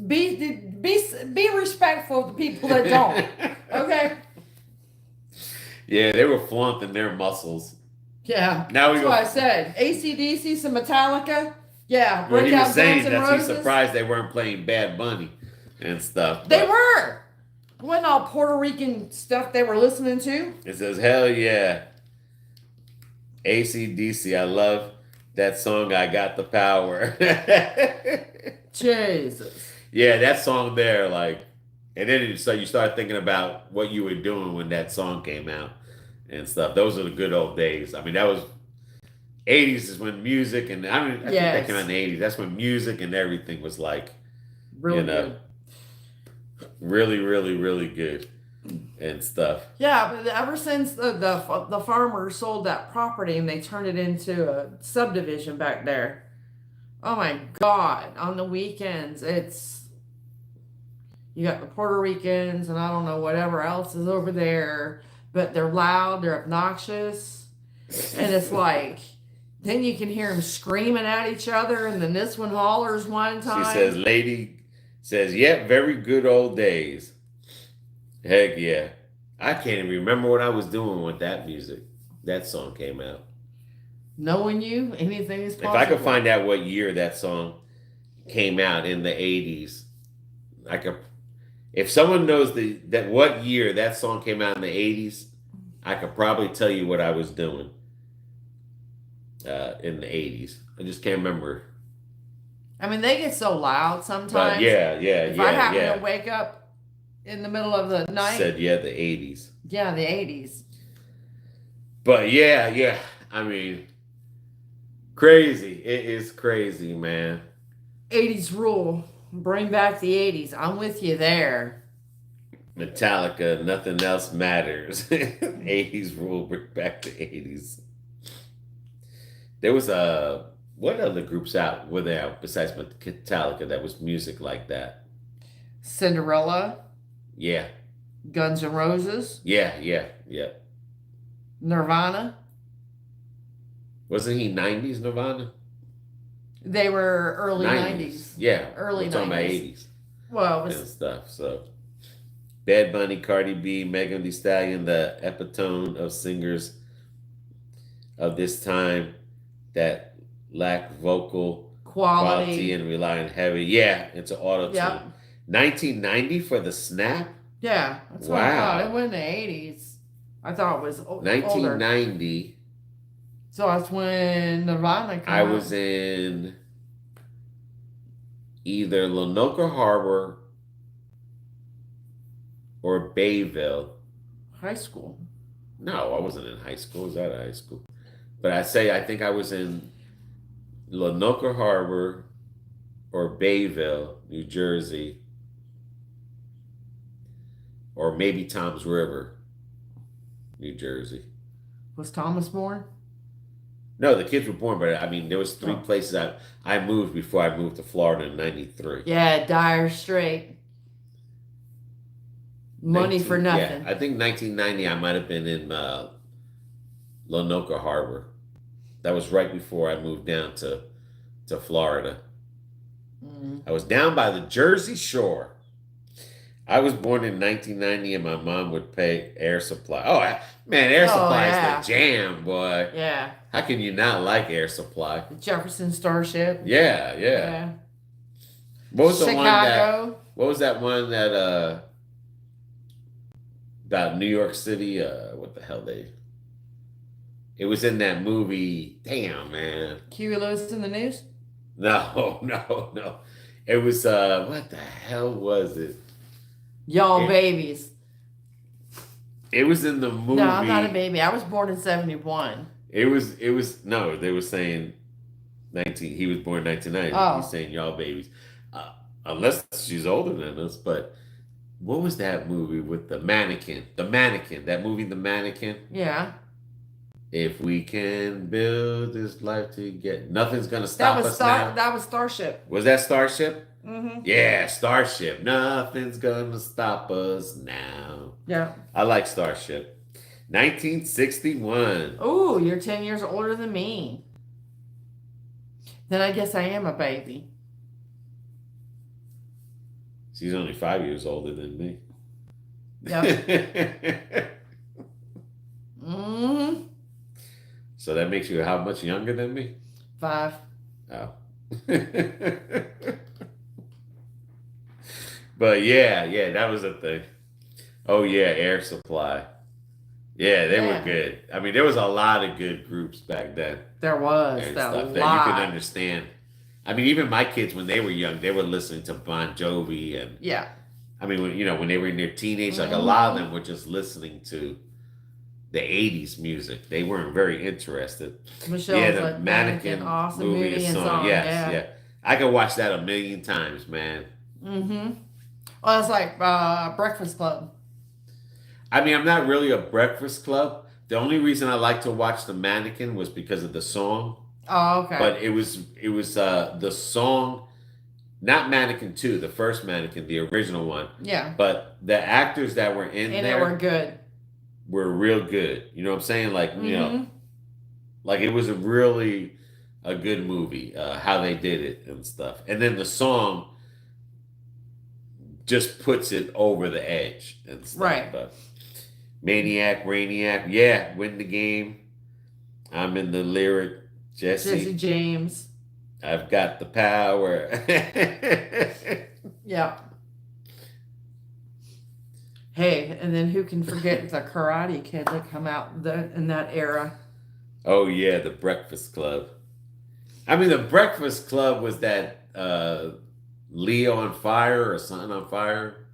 Be respectful of the people that don't. Okay? Yeah, they were flaunting their muscles. Yeah. Now that's what I said. AC/DC, some Metallica. Yeah, well, he was out saying Guns N' that Roses. he's surprised they weren't playing Bad Bunny and stuff. They were. Wasn't all Puerto Rican stuff they were listening to? It says, hell yeah. AC/DC, I love that song, I Got the Power. Jesus. Yeah, that song there, like, and then so you start thinking about what you were doing when that song came out and stuff. Those are the good old days. I mean, that was 80s is when music and I think that came out in the 80s. That's when music and everything was like, really good. Really, really, really good and stuff. Yeah, but ever since the farmers sold that property and they turned it into a subdivision back there, oh my God, on the weekends, you got the Puerto Ricans and I don't know whatever else is over there, but they're loud, they're obnoxious, and it's like, then you can hear them screaming at each other, and then this one hollers one time. She says, lady says, yeah, very good old days. Heck yeah. I can't even remember what I was doing when that song came out. Knowing you, anything is possible. If I could find out what year that song came out in the 80s, I could. If someone knows what year that song came out in the 80s, I could probably tell you what I was doing in the 80s. I just can't remember. I mean, they get so loud sometimes. But yeah. If I happen to wake up in the middle of the night. Said, the 80s. Yeah, the 80s. But yeah. I mean, crazy. It is crazy, man. 80s rule. Bring back the 80s. I'm with you there. Metallica, nothing else matters. 80s rule, bring back the 80s. There was what other groups were there besides Metallica that was music like that? Cinderella. Yeah. Guns N' Roses. Yeah. Nirvana. Wasn't he 90s Nirvana? They were early 90s. Yeah. Early 90s. Talking about 80s. Well, it was... and stuff. So, Bad Bunny, Cardi B, Megan Thee Stallion, the epitome of singers of this time that lack vocal quality and rely on heavy. Yeah, into auto-tune. Yep. 1990 for the snap? Yeah. That's what I thought. It went in the 80s. I thought it was 1990. Older. So that's when Nirvana came out. I was in either Lenoka Harbor or Bayville. High school. No, I wasn't in high school. I was out of high school. But I think I was in Lenoka Harbor or Bayville, New Jersey, or maybe Toms River, New Jersey. Was Thomas born? No, the kids were born, but I mean, there was 3 Oh. places I moved before I moved to Florida in '93. Yeah, Dire Strait. Money for nothing. Yeah, I think 1990. I might have been in Lenoka Harbor. That was right before I moved down to Florida. Mm. I was down by the Jersey Shore. I was born in 1990, and my mom would pay air supply. Oh, man, air supply yeah. is the jam, boy. Yeah. How can you not like air supply? The Jefferson Starship. Yeah. What was the one that? What was that one that? About New York City? What the hell they? It was in that movie. Damn, man. Huey Lewis in the News? No. It was what the hell was it? Y'all babies. It was in the movie. No, I'm not a baby. I was born in 71. It was no, they were saying 19 he was born in 1990. Oh. He's saying y'all babies. Unless she's older than us, but what was that movie with the mannequin? The Mannequin. That movie, The Mannequin? Yeah. If we can build this life together, nothing's gonna stop us now. That was Starship. Was that Starship? Mm-hmm. Yeah, Starship. Nothing's gonna stop us now. Yeah. I like Starship. 1961. Ooh, you're 10 years older than me. Then I guess I am a baby. She's only 5 years older than me. Yep. Mm-hmm. So that makes you how much younger than me? 5. Oh. But yeah, that was a thing. Oh yeah, Air Supply. Yeah, they were good. I mean, there was a lot of good groups back then. There was and that stuff lot. that you could understand. I mean, even my kids when they were young, they were listening to Bon Jovi and Yeah. I mean, when they were in their teenage, like a lot of them were just listening to the 80s music. They weren't very interested. Michelle's the like Mannequin awesome movie and song. song. Yes, Yeah. I could watch that a million times, man. Mm-hmm. Well, it's like Breakfast Club. I mean, I'm not really a Breakfast Club. The only reason I like to watch The Mannequin was because of the song. Oh, okay. But it was the song, not Mannequin 2, the first Mannequin, the original one. Yeah. But the actors that were in And there they were good. were real good. You know what I'm saying? Like, you know, Mm-hmm. like it was really a good movie, how they did it and stuff. And then the song just puts it over the edge and stuff. Right. But Maniac, Rainiac, yeah, win the game. I'm in the lyric. Jesse James. I've got the power. Yeah. Hey, and then who can forget the Karate Kid that come out in that era? Oh yeah, the Breakfast Club. I mean, the Breakfast Club was that Leo on Fire or something on Fire.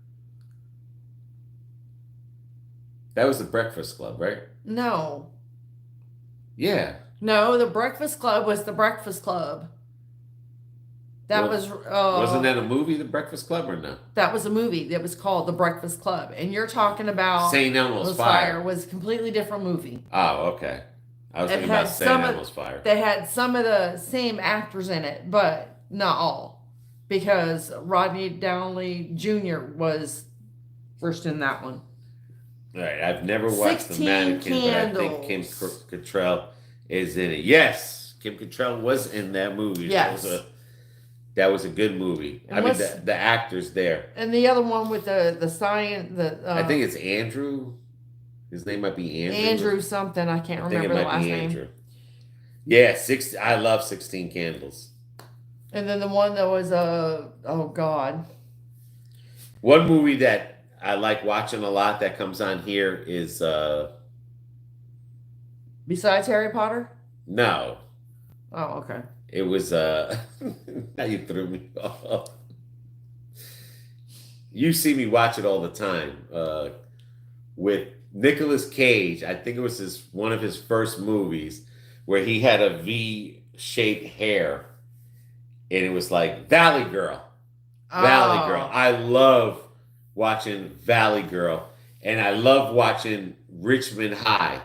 That was the Breakfast Club, right? No. Yeah. No, the Breakfast Club was the Breakfast Club. That was wasn't that a movie, The Breakfast Club, or no? That was a movie that was called The Breakfast Club, and you're talking about St. Elmo's Fire. Was a completely different movie. Oh, okay. I was thinking about St. Elmo's Fire. They had some of the same actors in it, but not all, because Rodney Downey Jr. was first in that one. All right, I've never watched The 16 Mannequin, but I think Kim Candles. Cattrall is in it. Yes, Kim Cattrall was in that movie. Yes. That was a good movie. And I mean, the actors there. And the other one with the science, I think it's Andrew. His name might be Andrew. Andrew something. I can't remember the last name. Yeah, I love 16 Candles. And then the one that was oh God. One movie that I like watching a lot that comes on here is Besides Harry Potter? no. Oh, okay. It was now you threw me off. You see me watch it all the time. With Nicolas Cage, I think it was one of his first movies where he had a V-shaped hair, and it was like Valley Girl. Valley Girl. I love watching Valley Girl, and I love watching Richmond High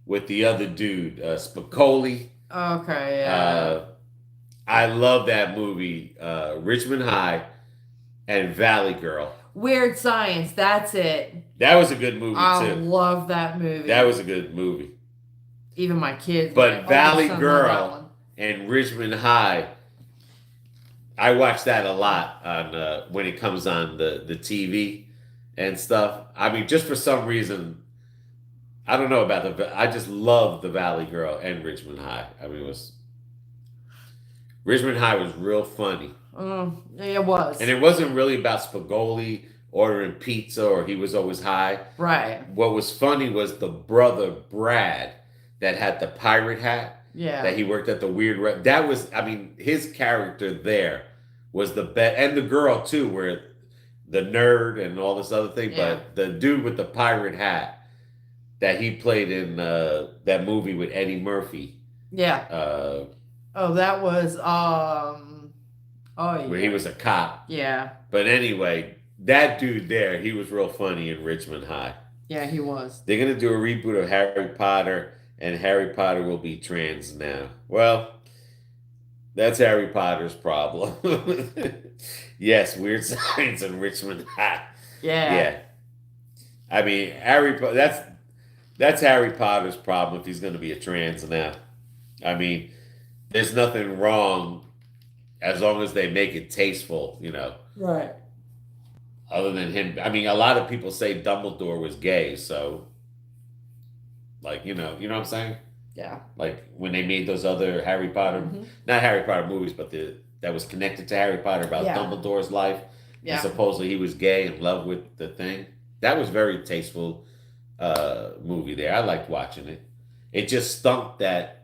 with the other dude, Spicoli. Okay, yeah. I love that movie, Richmond High and Valley Girl. Weird Science, that's it. That was a good movie I too. love that movie. That was a good movie. Even my kids. But my Valley oldest son loved that Girl one. and Richmond High, I watch that a lot on when it comes on the TV and stuff. I mean, just for some reason, I don't know about I just love the Valley Girl and Richmond High. I mean, Richmond High was real funny. It was. And it wasn't really about Spicoli ordering pizza or he was always high. Right. What was funny was the brother, Brad, that had the pirate hat. Yeah. That he worked at the weird... That was, I mean, his character there was the best. And the girl, too, where the nerd and all this other thing. Yeah. But the dude with the pirate hat that he played in that movie with Eddie Murphy. Yeah. That was... yeah. Where he was a cop. Yeah. But anyway, that dude there, he was real funny in Richmond High. Yeah, he was. They're going to do a reboot of Harry Potter, and Harry Potter will be trans now. Well, that's Harry Potter's problem. Yes, Weird Science in Richmond High. Yeah. Yeah. I mean, that's Harry Potter's problem if he's going to be a trans now. I mean, there's nothing wrong as long as they make it tasteful, you know. Right. Other than him, I mean, a lot of people say Dumbledore was gay, so, like, you know what I'm saying? Yeah. Like when they made those other Harry Potter, not Harry Potter movies, but that was connected to Harry Potter about Dumbledore's life. Yeah. And supposedly he was gay in love with the thing. That was very tasteful movie there. I liked watching it. It just stunk that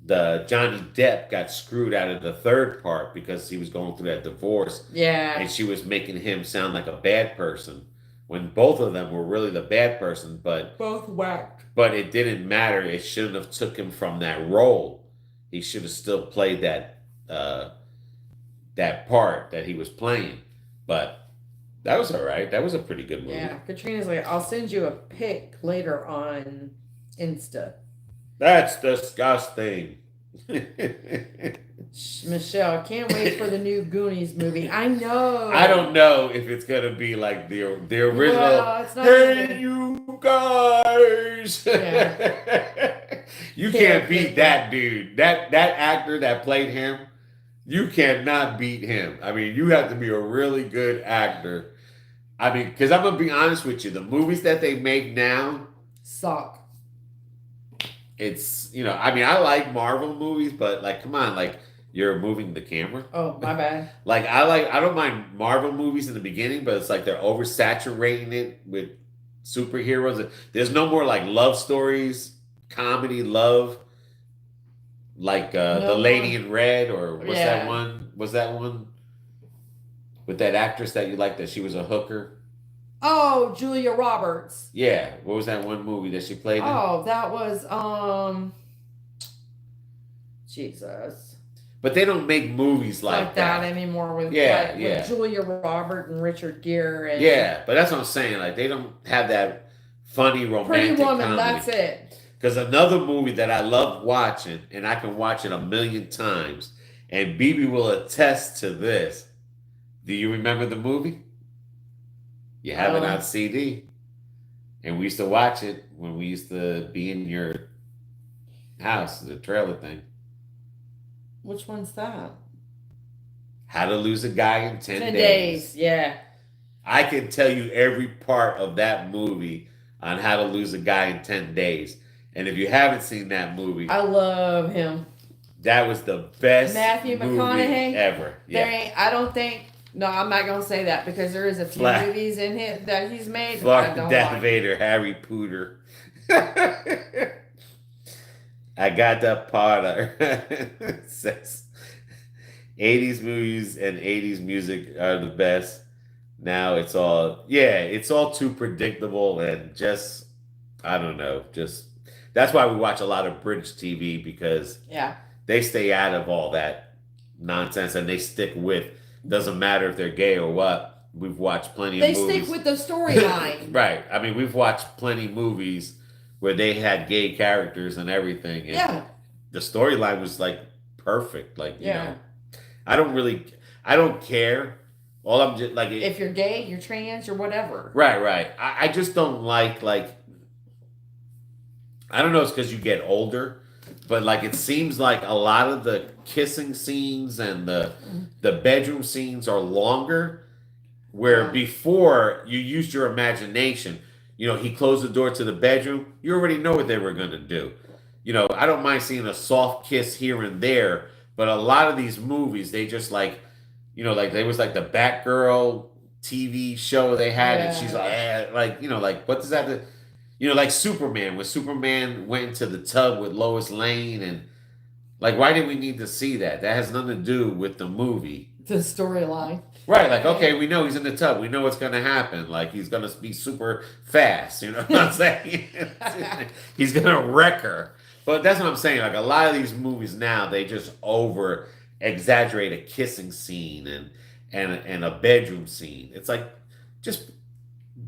the Johnny Depp got screwed out of the third part because he was going through that divorce. Yeah. And she was making him sound like a bad person when both of them were really the bad person, but both whacked. But it didn't matter. It shouldn't have took him from that role. He should have still played that part that he was playing. But that was all right. That was a pretty good movie. Yeah. Katrina's like, I'll send you a pic later on Insta. That's disgusting. Michele, can't wait for the new Goonies movie. I know. I don't know if it's gonna be like the original. Well, it's not Hey, you guys! Yeah. You can't beat that dude. That actor that played him. You cannot beat him. I mean, you have to be a really good actor. I mean, because I'm gonna be honest with you, the movies that they make now suck. It's, I mean, I like Marvel movies, but like, come on, like, you're moving the camera. Oh, my bad. Like, I don't mind Marvel movies in the beginning, but it's like they're oversaturating it with superheroes. There's no more like love stories, comedy, love, like The Lady in Red, or what's that one? Was that one with that actress that you like that she was a hooker? Oh, Julia Roberts. Yeah. What was that one movie that she played in? Oh, that was Jesus. But they don't make movies like that anymore with with Julia Roberts and Richard Gere and but that's what I'm saying. Like they don't have that funny romantic Pretty Woman, comedy. that's it. Because another movie that I love watching, and I can watch it 1,000,000 times, and BB will attest to this. Do you remember the movie? You have it on CD. And we used to watch it when we used to be in your house, the trailer thing. Which one's that? How to Lose a Guy in 10 10 Days. days, yeah. I can tell you every part of that movie on How to Lose a Guy in 10 Days. And if you haven't seen that movie, I love him. That was the best Matthew movie McConaughey ever. Yeah. I don't think. No, I'm not gonna say that because there is a few movies in it that he's made. Clark Darth Vader, Harry Potter. I got that part. It says 80s movies and 80s music are the best. Now it's all too predictable and just, I don't know, that's why we watch a lot of British TV because they stay out of all that nonsense and they stick with, doesn't matter if they're gay or what. We've watched plenty of movies. They stick with the storyline. Right. I mean, we've watched plenty of movies where they had gay characters and everything. And Yeah. the storyline was like perfect. Like, you Yeah. know, I don't care. All I'm just like, If you're gay, you're trans, you're whatever. right. I just don't like, I don't know, it's because you get older, but like it seems like a lot of the kissing scenes and the bedroom scenes are longer, where Yeah. before you used your imagination. You know, he closed the door to the bedroom. You already know what they were gonna do. You know, I don't mind seeing a soft kiss here and there, but a lot of these movies, they just like, you know, like there was like the Batgirl TV show they had, and she's like, like, you know, like what does that do? You know, like Superman, when Superman went into the tub with Lois Lane, and like, why did we need to see that? That has nothing to do with the movie. The storyline. Right, like, okay, we know he's in the tub. We know what's going to happen. Like, he's going to be super fast. You know what I'm saying? He's going to wreck her. But that's what I'm saying. Like, a lot of these movies now, they just over exaggerate a kissing scene and a bedroom scene. It's like, just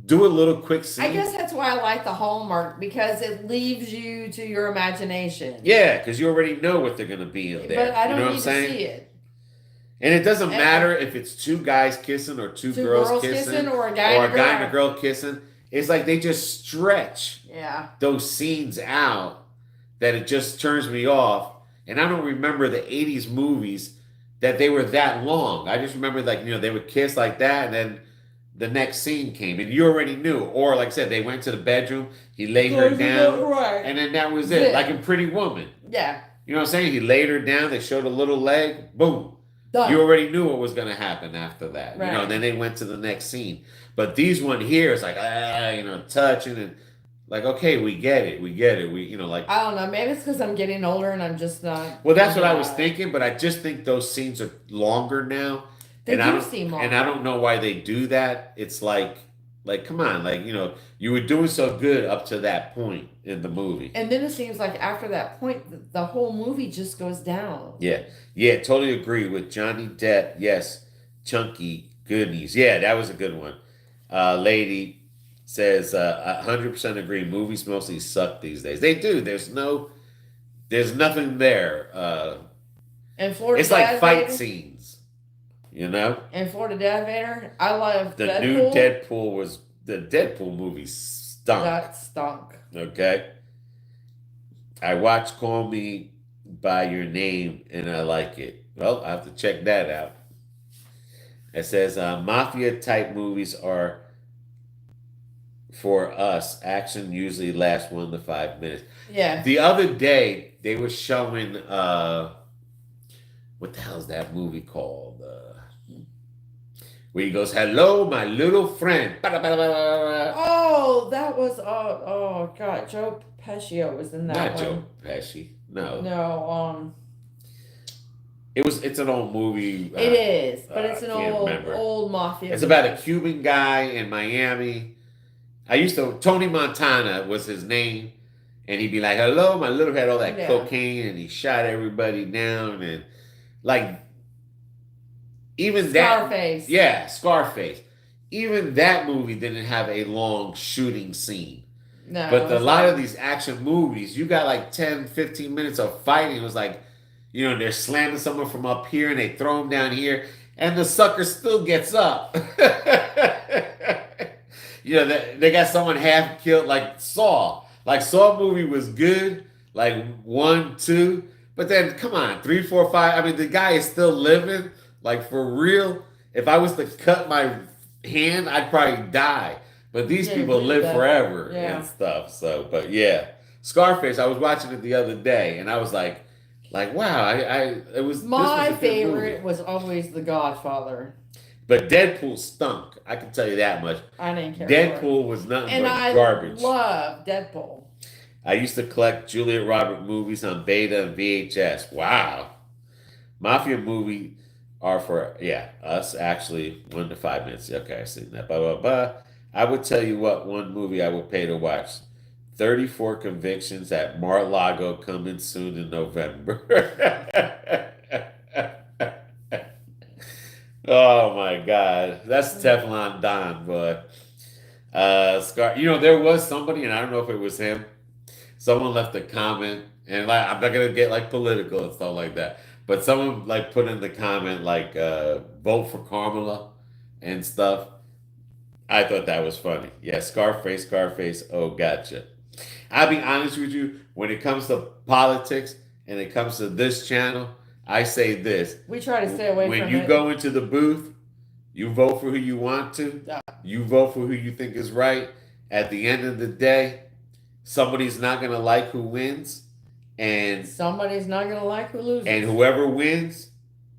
do a little quick scene. I guess that's why I like the Hallmark, because it leaves you to your imagination. Yeah, because you already know what they're going to be in there. But I don't you know need what I'm saying? to see it. And it doesn't matter if it's two guys kissing or two girls kissing or a guy and a girl kissing. It's like they just stretch those scenes out that it just turns me off. And I don't remember the 80s movies that they were that long. I just remember, like, you know, they would kiss like that, and then the next scene came and you already knew. Or like I said, they went to the bedroom, he laid her down, and then that was it. Like in Pretty Woman. Yeah. You know what I'm saying? He laid her down, they showed a little leg, boom. Done. You already knew what was going to happen after that. Right. You know, and then they went to the next scene. But these one here is like, you know, touching and like, okay, we get it. We, you know, like. I don't know. Maybe it's because I'm getting older and I'm just not. Well, that's what I was thinking, but I just think those scenes are longer now. They do seem longer. And I don't know why they do that. It's like, come on, like, you know, you were doing so good up to that point in the movie. And then it seems like after that point, the whole movie just goes down. Yeah, totally agree with Johnny Depp. Yes, Chunky Goodies. Yeah, that was a good one. Lady says, 100% agree. Movies mostly suck these days. They do. There's nothing there. And Florida it's like fight scenes. You know? And Florida Death Vader, I love the Deadpool. new Deadpool the Deadpool movie stunk. That stunk. Okay. I watched Call Me by Your Name and I like it. Well, I have to check that out. It says mafia type movies are for us. Action usually lasts 1 to 5 minutes. Yeah. The other day they were showing what the hell is that movie called? Where he goes, "Hello, my little friend." Oh, that was oh god, Joe Pesci was in that Not one. Joe Pesci. No. No, It's an old movie. it is, but it's an old mafia. It's about a Cuban guy in Miami. Tony Montana was his name, and he'd be like, "Hello, my little," had all that cocaine, and he shot everybody down, and like. Even Scarface. Scarface. Even that movie didn't have a long shooting scene. No. But a lot of these action movies, you got like 10, 15 minutes of fighting. It was like, you know, they're slamming someone from up here and they throw him down here, and the sucker still gets up. You know, they got someone half killed, like Saw. Like Saw movie was good, like 1, 2, but then come on, 3, 4, 5. I mean, the guy is still living. Like, for real, if I was to cut my hand, I'd probably die. But these people live forever and stuff. So, but yeah. Scarface, I was watching it the other day, and I was like wow, it was... My favorite was always The Godfather. But Deadpool stunk. I can tell you that much. I didn't care. Deadpool was nothing but garbage. And I love Deadpool. I used to collect Julia Roberts movies on Beta and VHS. Wow. Mafia movie... are for, us actually 1 to 5 minutes. Okay, I seen that. Blah, blah, blah. I would tell you what one movie I would pay to watch. 34 Convictions at Mar-a-Lago, coming soon in November. Oh my God. That's Teflon Don, boy. You know, there was somebody, and I don't know if it was him, someone left a comment, and like I'm not gonna get like political and stuff like that, but someone like put in the comment like vote for Carmela and stuff. I thought that was funny. Yeah, Scarface, Scarface. Oh, gotcha. I'll be honest with you. When it comes to politics and it comes to this channel, I say this: We try to stay away when from you it. go into the booth, you vote for who you want to. Yeah. You vote for who you think is right. At the end of the day, somebody's not gonna like who wins, and Somebody's not gonna like who loses. and whoever wins,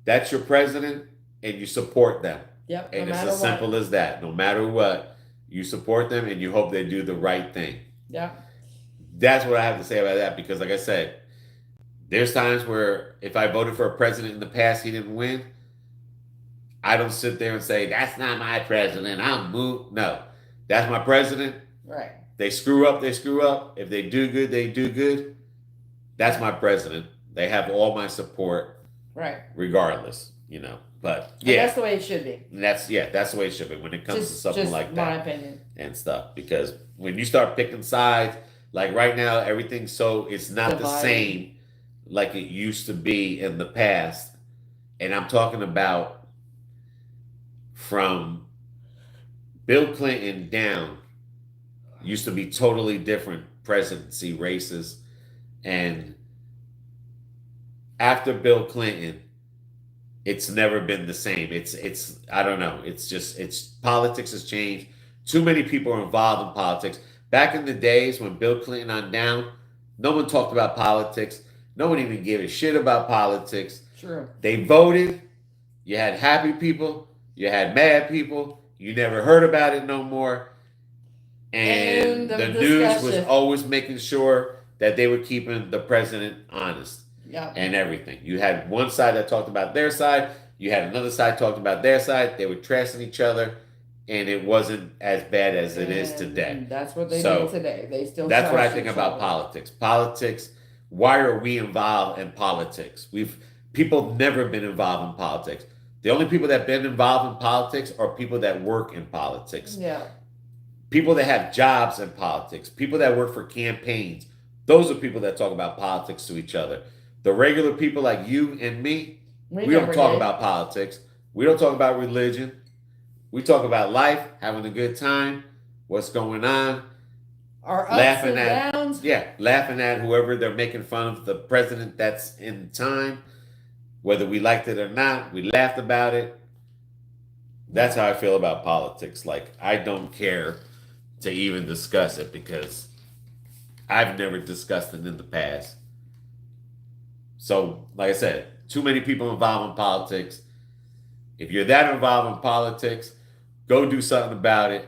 that's your president, and you support them. Yep. And No it's matter as simple as that. No matter what, you support them and you hope they do the right thing. Yeah. That's what I have to say about that because, like I said, there's times where if I voted for a president in the past, he didn't win. I don't sit there and say, that's not my president. I'm moved. No, that's my president. Right. They screw up, they screw up. If they do good, they do good. That's my president. They have all my support, Right. regardless, you know. But And yeah, that's the way it should be. that's the way it should be when it comes to something like my that opinion. and stuff. Because when you start picking sides, like right now, everything's so it's not the Divided. same like it used to be in the past. And I'm talking about from Bill Clinton down, used to be totally different presidency races. And after Bill Clinton, it's never been the same. It's I don't know. It's politics has changed. Too many people are involved in politics. Back in the days when Bill Clinton on down, no one talked about politics. No one even gave a shit about politics. True. They voted. You had happy people. You had mad people. You never heard about it no more. And And the the news was discussion. always making sure that they were keeping the president honest Yeah. and everything. You had one side that talked about their side. You had another side talking about their side. They were trashing each other, and it wasn't as bad as it is today. And that's what they So, do today. They still. That's what I trash think each about other. politics. Politics. Why are we involved in politics? People never been involved in politics. The only people that have been involved in politics are people that work in politics. Yeah. People that have jobs in politics. People that work for campaigns. Those are people that talk about politics to each other. The regular people like you and me, we don't never talk did. about politics. We don't talk about religion. We talk about life, having a good time, what's going on, Our ups laughing and at downs. laughing at whoever they're making fun of, the president that's in time. Whether we liked it or not, we laughed about it. That's how I feel about politics. Like, I don't care to even discuss it because I've never discussed it in the past. So, like I said, too many people involved in politics. If you're that involved in politics, go do something about it.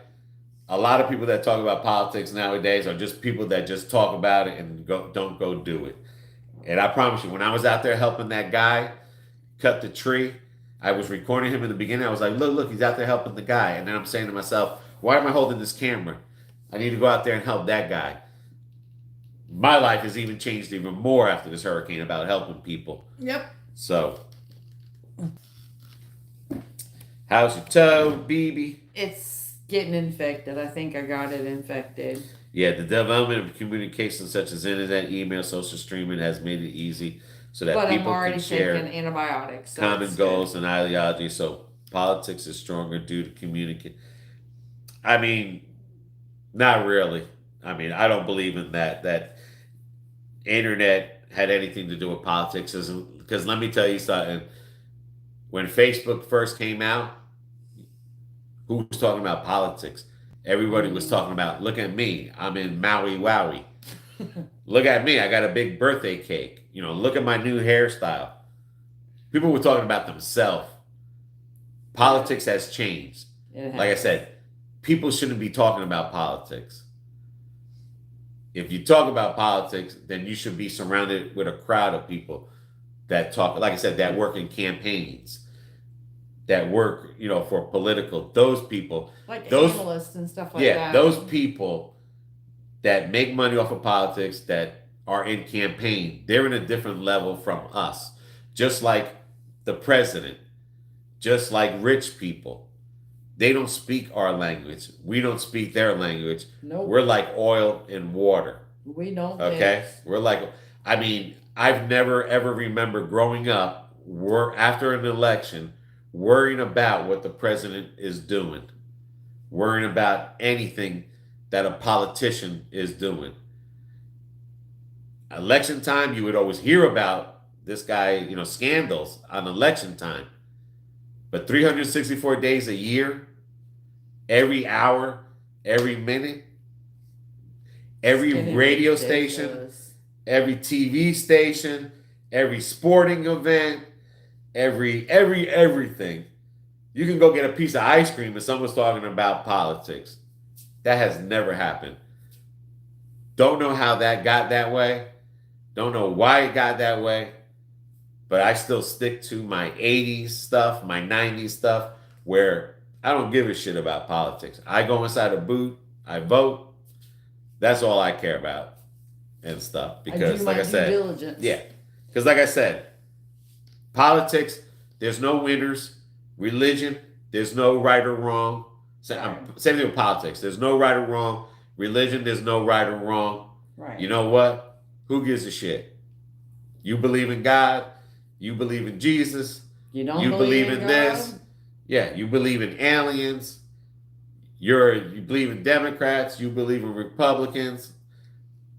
A lot of people that talk about politics nowadays are just people that just talk about it and don't go do it. And I promise you, when I was out there helping that guy cut the tree, I was recording him in the beginning. I was like, look, he's out there helping the guy. And then I'm saying to myself, why am I holding this camera? I need to go out there and help that guy. My life has even changed even more after this hurricane about helping people. Yep. So, how's your toe, BB? It's getting infected. I think I got it infected. Yeah, the development of communication such as internet, email, social streaming has made it easy so that But I'm people already can share taking antibiotics. So common it's goals and ideologies. So politics is stronger due to communicate. I mean, not really. I mean, I don't believe in that internet had anything to do with politics. Because let me tell you something. When Facebook first came out, who was talking about politics? Everybody was talking about, look at me. I'm in Maui Wowie. Look at me. I got a big birthday cake. You know, look at my new hairstyle. People were talking about themselves. Politics has changed. It Like I has. said, people shouldn't be talking about politics. If you talk about politics, then you should be surrounded with a crowd of people that talk, like I said, that work in campaigns, that work, you know, for political, those people, like those- analysts and stuff like yeah, that. those people that make money off of politics, that are in campaign, they're in a different level from us. Just like the president, just like rich people. They don't speak our language. We don't speak their language. Nope. We're like oil and water. We don't. Okay, Mix. we're like, I mean, I've never ever remember growing up, after an election, worrying about what the president is doing, worrying about anything that a politician is doing. Election time, you would always hear about this guy, scandals on election time. But 364 days a year, every hour, every minute, every Getting radio ridiculous. station, every TV station, every sporting event, everything. You can go get a piece of ice cream and someone's talking about politics. That has never happened. Don't know how that got that way. Don't know why it got that way. But I still stick to my 80s stuff, my 90s stuff, where I don't give a shit about politics. I go inside a booth, I vote. That's all I care about and stuff. Because, like I said, diligence. yeah. Because, like I said, politics, there's no winners. Religion, there's no right or wrong. Same thing with politics. There's no right or wrong. Religion, there's no right or wrong. Right. You know what? Who gives a shit? You believe in God. You believe in Jesus. You don't believe in God? this. Yeah, you believe in aliens. You believe in Democrats. You believe in Republicans.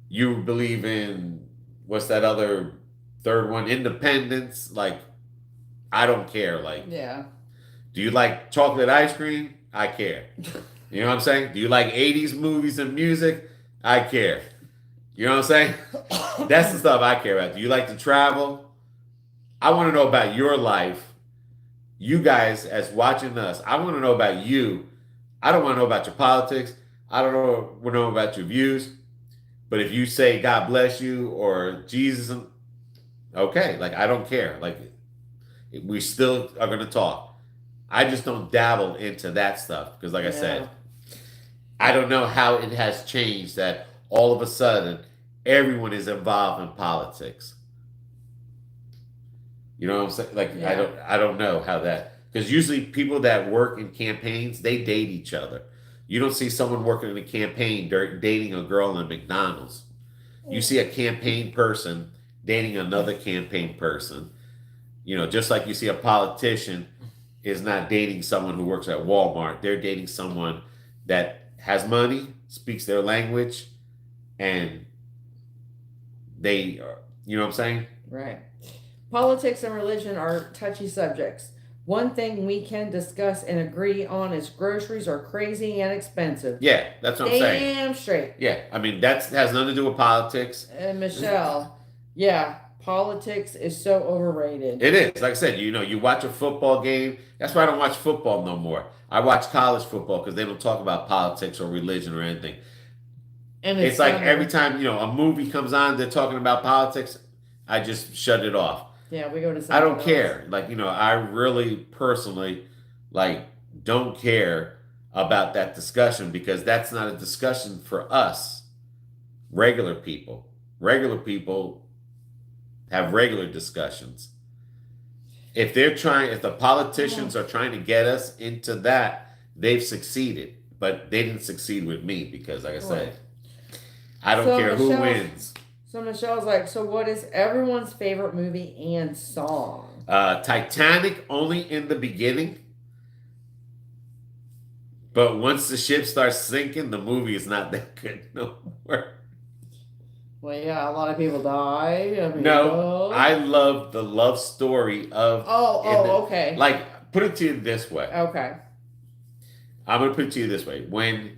You believe in, what's that other third one? Independents. Like, I don't care. Like, yeah. Do you like chocolate ice cream? I care. You know what I'm saying? Do you like 80s movies and music? I care. You know what I'm saying? That's the stuff I care about. Do you like to travel? I want to know about your life. You guys, as watching us, I want to know about you. I don't want to know about your politics. I don't want to know about your views. But if you say God bless you or Jesus, okay, like I don't care. Like we still are going to talk. I just don't dabble into that stuff because, like I said, I don't know how it has changed that all of a sudden everyone is involved in politics. You know what I'm saying? Like I don't know how that, because usually people that work in campaigns, they date each other. You don't see someone working in a campaign dating a girl in McDonald's. You see a campaign person dating another campaign person. Just like you see a politician is not dating someone who works at Walmart. They're dating someone that has money, speaks their language, and they are, you know what I'm saying? Right. Politics and religion are touchy subjects. One thing we can discuss and agree on is groceries are crazy and expensive. Yeah, that's what I'm saying. Damn straight. Yeah, I mean, that has nothing to do with politics. And Michele, yeah, politics is so overrated. It is. Like I said, you watch a football game. That's why I don't watch football no more. I watch college football because they don't talk about politics or religion or anything. And it's like every time, a movie comes on, they're talking about politics, I just shut it off. Yeah, we go to I don't care. Like, I really personally, don't care about that discussion because that's not a discussion for us, regular people. Regular people have regular discussions. If the politicians are trying to get us into that, they've succeeded. But they didn't succeed with me because, like I said, I don't care who wins. So Michelle's like, so what is everyone's favorite movie and song? Titanic only in the beginning. But once the ship starts sinking, the movie is not that good no more. Well, yeah, a lot of people die. I love the love story of... okay. Like, put it to you this way. Okay. I'm going to put it to you this way. When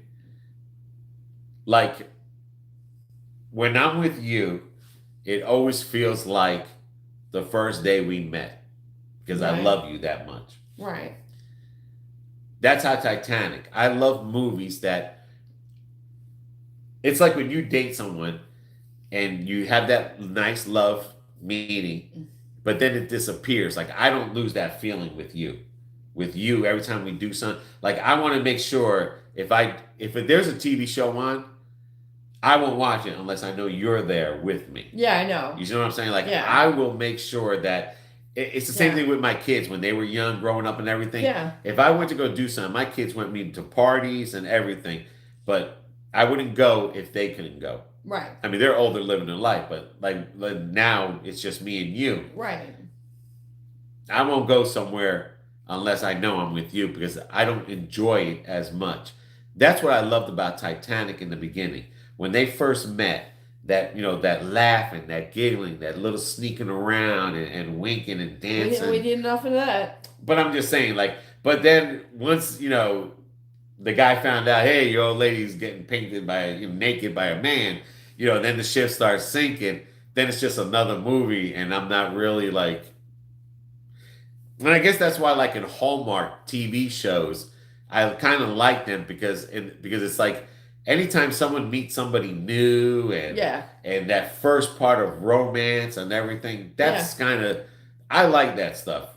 I'm with you, it always feels like the first day we met because I love you that much. Right. That's how Titanic. I love movies that it's like when you date someone and you have that nice love meeting, but then it disappears. Like I don't lose that feeling with you. With you, every time we do something, like I want to make sure if there's a TV show on, I won't watch it unless I know you're there with me. Yeah, I know. You know what I'm saying? Like I will make sure that it's the same thing with my kids when they were young, growing up and everything. Yeah. If I went to go do something, my kids went me to parties and everything, but I wouldn't go if they couldn't go. Right. I mean, they're older, living their life, but like now it's just me and you. Right. I won't go somewhere unless I know I'm with you because I don't enjoy it as much. That's what I loved about Titanic in the beginning. When they first met, that that laughing, that giggling, that little sneaking around and winking and dancing. We did enough of that. But I'm just saying, like, but then once the guy found out, hey, your old lady's getting painted by naked by a man, then the ship starts sinking. Then it's just another movie, and I'm not really like. And I guess that's why, like in Hallmark TV shows, I kind of like them because it's like anytime someone meets somebody new and that first part of romance and everything, that's kind of I like that stuff.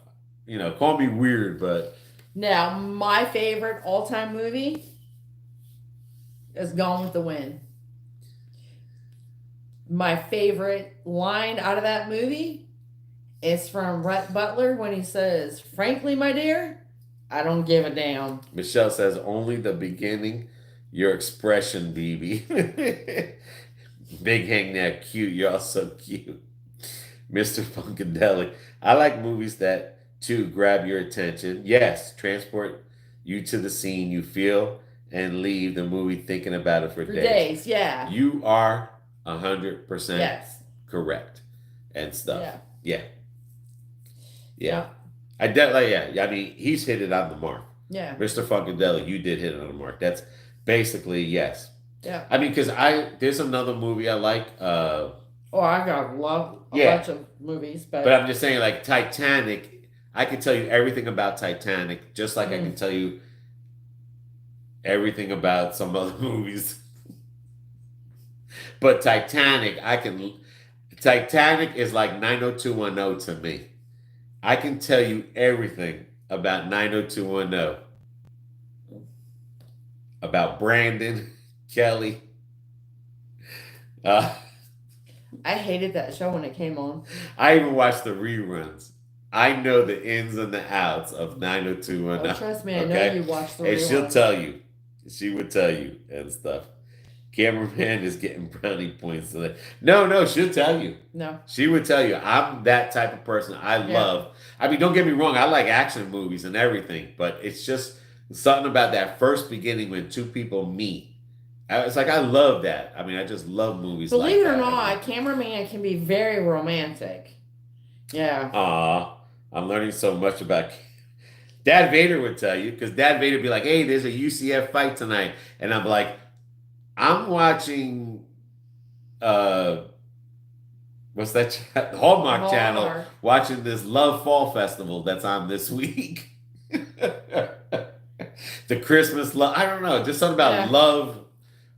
Call me weird, but now my favorite all-time movie is Gone with the Wind. My favorite line out of that movie is from Rhett Butler when he says, "Frankly, my dear, I don't give a damn." Michele says, only the beginning, your expression, BB. Bighangnail, cute. You're all so cute. Mr. Funkadelic. I like movies that, too, grab your attention. Yes, transport you to the scene you feel and leave the movie thinking about it for days. Yeah. You are 100% correct and stuff. Yeah. I mean, he's hit it on the mark. Yeah. Mr. Funkadelic, you did hit it on the mark. That's basically yes. Yeah. I mean, because there's another movie I like. I love a bunch of movies, but I'm just saying, like Titanic, I can tell you everything about Titanic, just like I can tell you everything about some other movies. But Titanic is like 90210 to me. I can tell you everything about 90210. About Brandon, Kelly. I hated that show when it came on. I even watched the reruns. I know the ins and the outs of 90210. Oh, trust me, I know you watched the reruns. And she'll tell you. She would tell you and stuff. Cameraman is getting brownie points today. No, she'll tell you. No. She would tell you. I'm that type of person. I love. I mean, don't get me wrong. I like action movies and everything, but it's just something about that first beginning when two people meet. It's like I love that. I mean, I just love movies. Believe like it or that. not, Cameraman can be very romantic. Yeah. I'm learning so much about. Dad Vader would tell you because Dad Vader would be like, "Hey, there's a UCF fight tonight," and I'm like, "I'm watching." What's that? Hallmark Channel. Watching this Love Fall Festival that's on this week. The Christmas love. I don't know. Just something about love.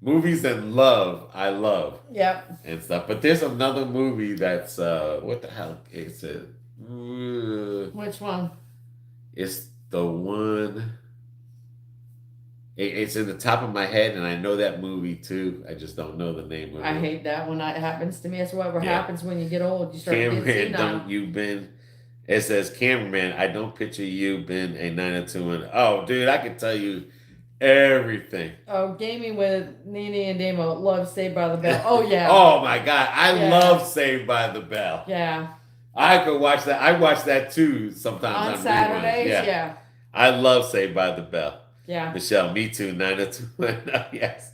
Movies and love. I love. Yep. And stuff. But there's another movie that's what the hell is it? Which one? It's the one. It's in the top of my head, and I know that movie too. I just don't know the name of it. I hate that when that happens to me. That's what happens when you get old. You start Cameraman, getting don't you been? It says, Cameraman, I don't picture you been a 90210. Oh, dude, I can tell you everything. Oh, Gaming with Nene and Damo love Saved by the Bell. Oh, yeah. Oh, my God. I love Saved by the Bell. Yeah. I could watch that. I watch that too sometimes. On Saturdays, yeah. I love Saved by the Bell. Yeah. Michele, me too. 90210. Yes.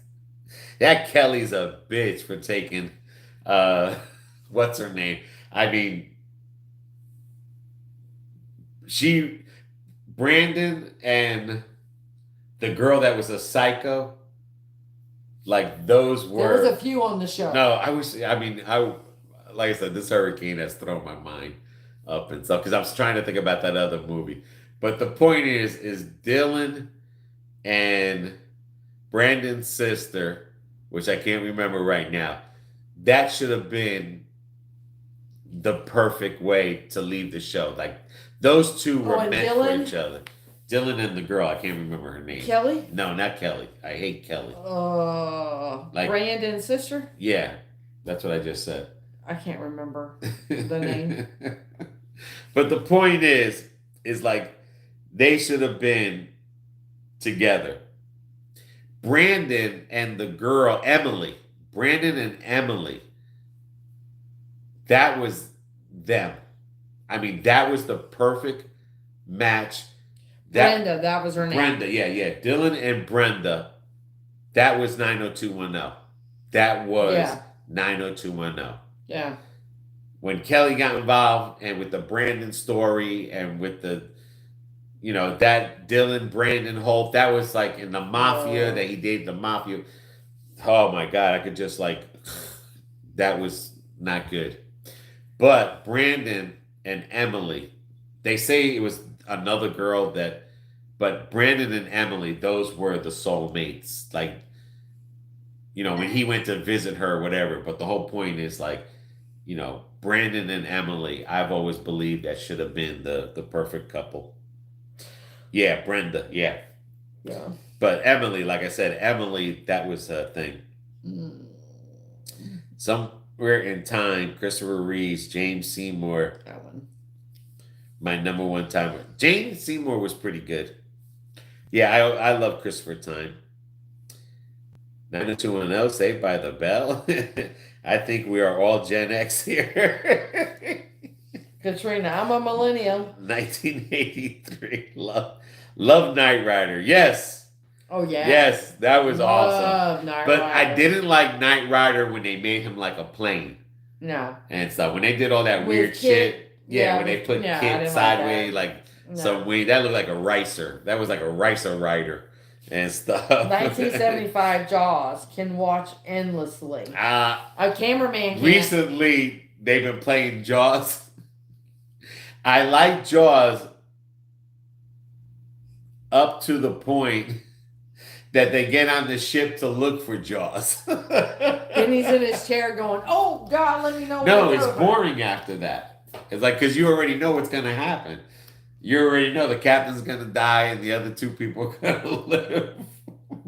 That Kelly's a bitch for taking, what's her name? I mean, Brandon and the girl that was a psycho, like those were. There was a few on the show. No, like I said, this hurricane has thrown my mind up and stuff because I was trying to think about that other movie. But the point is Dylan and Brandon's sister, which I can't remember right now, that should have been the perfect way to leave the show. Like those two were meant for each other. Dylan and the girl, I can't remember her name. Kelly? No, not Kelly. I hate Kelly. Like Brandon's sister? Yeah, that's what I just said. I can't remember the name. But the point is like they should have been together. Brandon and the girl, Emily. Brandon and Emily, that was them. I mean, that was the perfect match. Brenda, that was her name. Brenda, yeah. Dylan and Brenda, that was 90210. That was 90210. Yeah. When Kelly got involved and with the Brandon story and with the, that Dylan, Brandon Holt, that was like in the mafia that he dated the mafia. Oh my God, I could just that was not good. But Brandon and Emily, they say it was another girl but Brandon and Emily, those were the soulmates. Like, when he went to visit her or whatever. But the whole point is Brandon and Emily, I've always believed that should have been the perfect couple. Yeah, Brenda, yeah. Yeah. But Emily, like I said, that was her thing. Somewhere in Time, Christopher Reeves, James Seymour. That one. My number one timer. James Seymour was pretty good. Yeah, I love Christopher Time. 90210, Saved by the Bell. I think we are all Gen X here. Katrina, I'm a millennial. 1983. Love Knight Rider. Yes. Oh, yeah. Yes, that was awesome. Knight But Rider. I didn't like Knight Rider when they made him like a plane. No. And stuff. When they did all that With weird Kit, shit. Yeah, when with- they put yeah, I Kit didn't sideways, like some wing. That looked like a ricer. That was like a ricer rider and stuff. 1975 Jaws can watch endlessly. A cameraman can't. Recently, they've been playing Jaws. I like Jaws up to the point that they get on the ship to look for Jaws. Then he's in his chair going, "Oh God, let me know." No, what's it's over." boring after that. It's like, because you already know what's going to happen. You already know the captain's going to die and the other two people are going to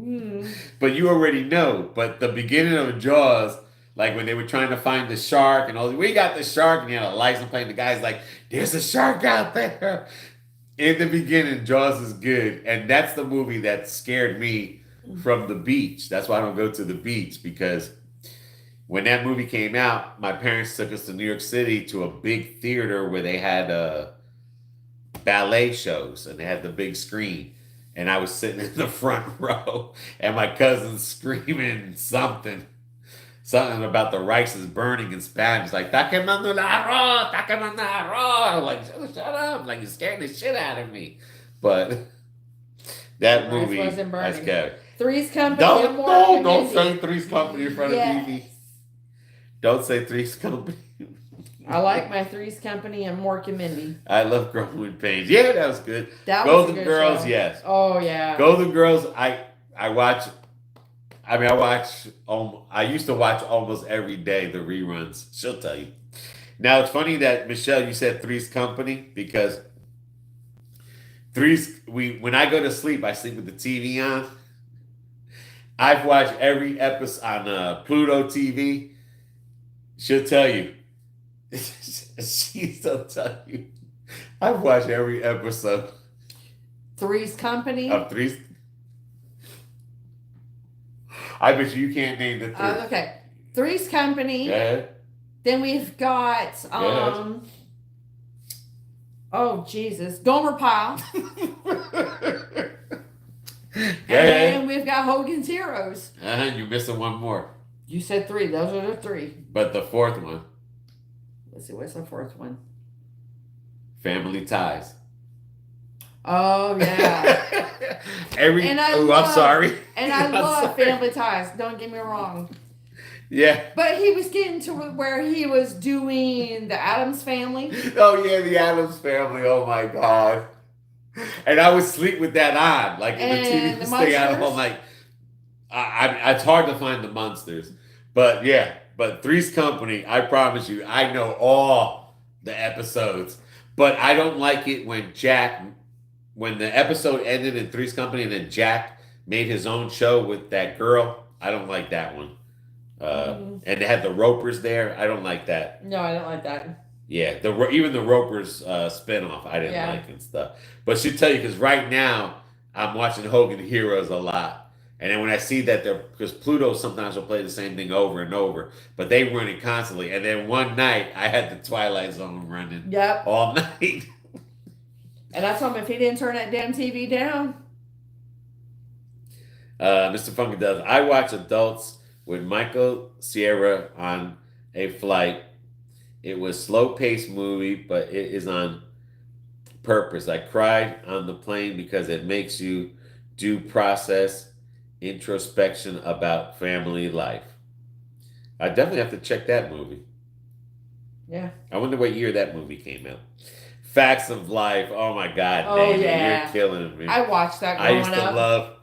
live. But you already know. But the beginning of Jaws, like when they were trying to find the shark and all, we got the shark, and you had a license plate, and the guy's like, "There's a shark out there." In the beginning, Jaws is good. And that's the movie that scared me from the beach. That's why I don't go to the beach, because when that movie came out, my parents took us to New York City to a big theater where they had ballet shows, and they had the big screen. And I was sitting in the front row, and my cousin's screaming something about the rice is burning in Spanish, like "Está quemando el arroz, está quemando el arroz." I'm like, shut up! Like, you're scaring the shit out of me. But that Rice movie, wasn't burning. that's good. Three's Company. Don't say Three's Company in front of Yes. TV. Don't say Three's Company. I like my Three's Company and Mork and Mindy. I love Growing Pains. Yeah, that was good. That was Golden a good Girls, show. yes. Oh yeah. Golden Girls, I watch. I used to watch almost every day the reruns. She'll tell you. Now, it's funny that, Michele, you said Three's Company, because when I go to sleep, I sleep with the TV on. I've watched every episode on Pluto TV. She'll tell you. She'll tell you. I've watched every episode Three's Company. of Three's. I bet you can't name the three. Okay. Three's Company. Yeah. Then we've got oh Jesus, Gomer Pyle. And we've got Hogan's Heroes. You're missing one more. You said three. Those are the three. But the fourth one, Let's see. What's the fourth one? Family Ties. Oh yeah. I'm sorry. And I love Family Ties. Don't get me wrong. Yeah. But he was getting to where he was doing the Addams Family. Oh yeah, the Addams Family. Oh my God. And I would sleep with that on, like And the TV the would stay out all Munsters. night. It's hard to find the Munsters, but yeah. But Three's Company, I promise you, I know all the episodes. But I don't like it when the episode ended in Three's Company and then Jack made his own show with that girl. I don't like that one. And they had the Ropers there. I don't like that. No, I don't like that. Yeah, even the Ropers spinoff, I didn't like and stuff. But she'll tell you, because right now I'm watching Hogan Heroes a lot, And then when I see that they're, because Pluto sometimes will play the same thing over and over, but they run it constantly. And then one night I had the Twilight Zone running Yep. all night. And I told him if he didn't turn that damn TV down. Mr. Funky does. I watch adults with Michael Sierra on a flight. It was slow-paced movie, but it is on purpose. I cried on the plane because it makes you do process introspection about family life. I definitely have to check that movie. Yeah. I wonder what year that movie came out. Facts of Life. Oh my God, Oh, Nate, yeah. you're killing me. I watched that I growing used to up. love.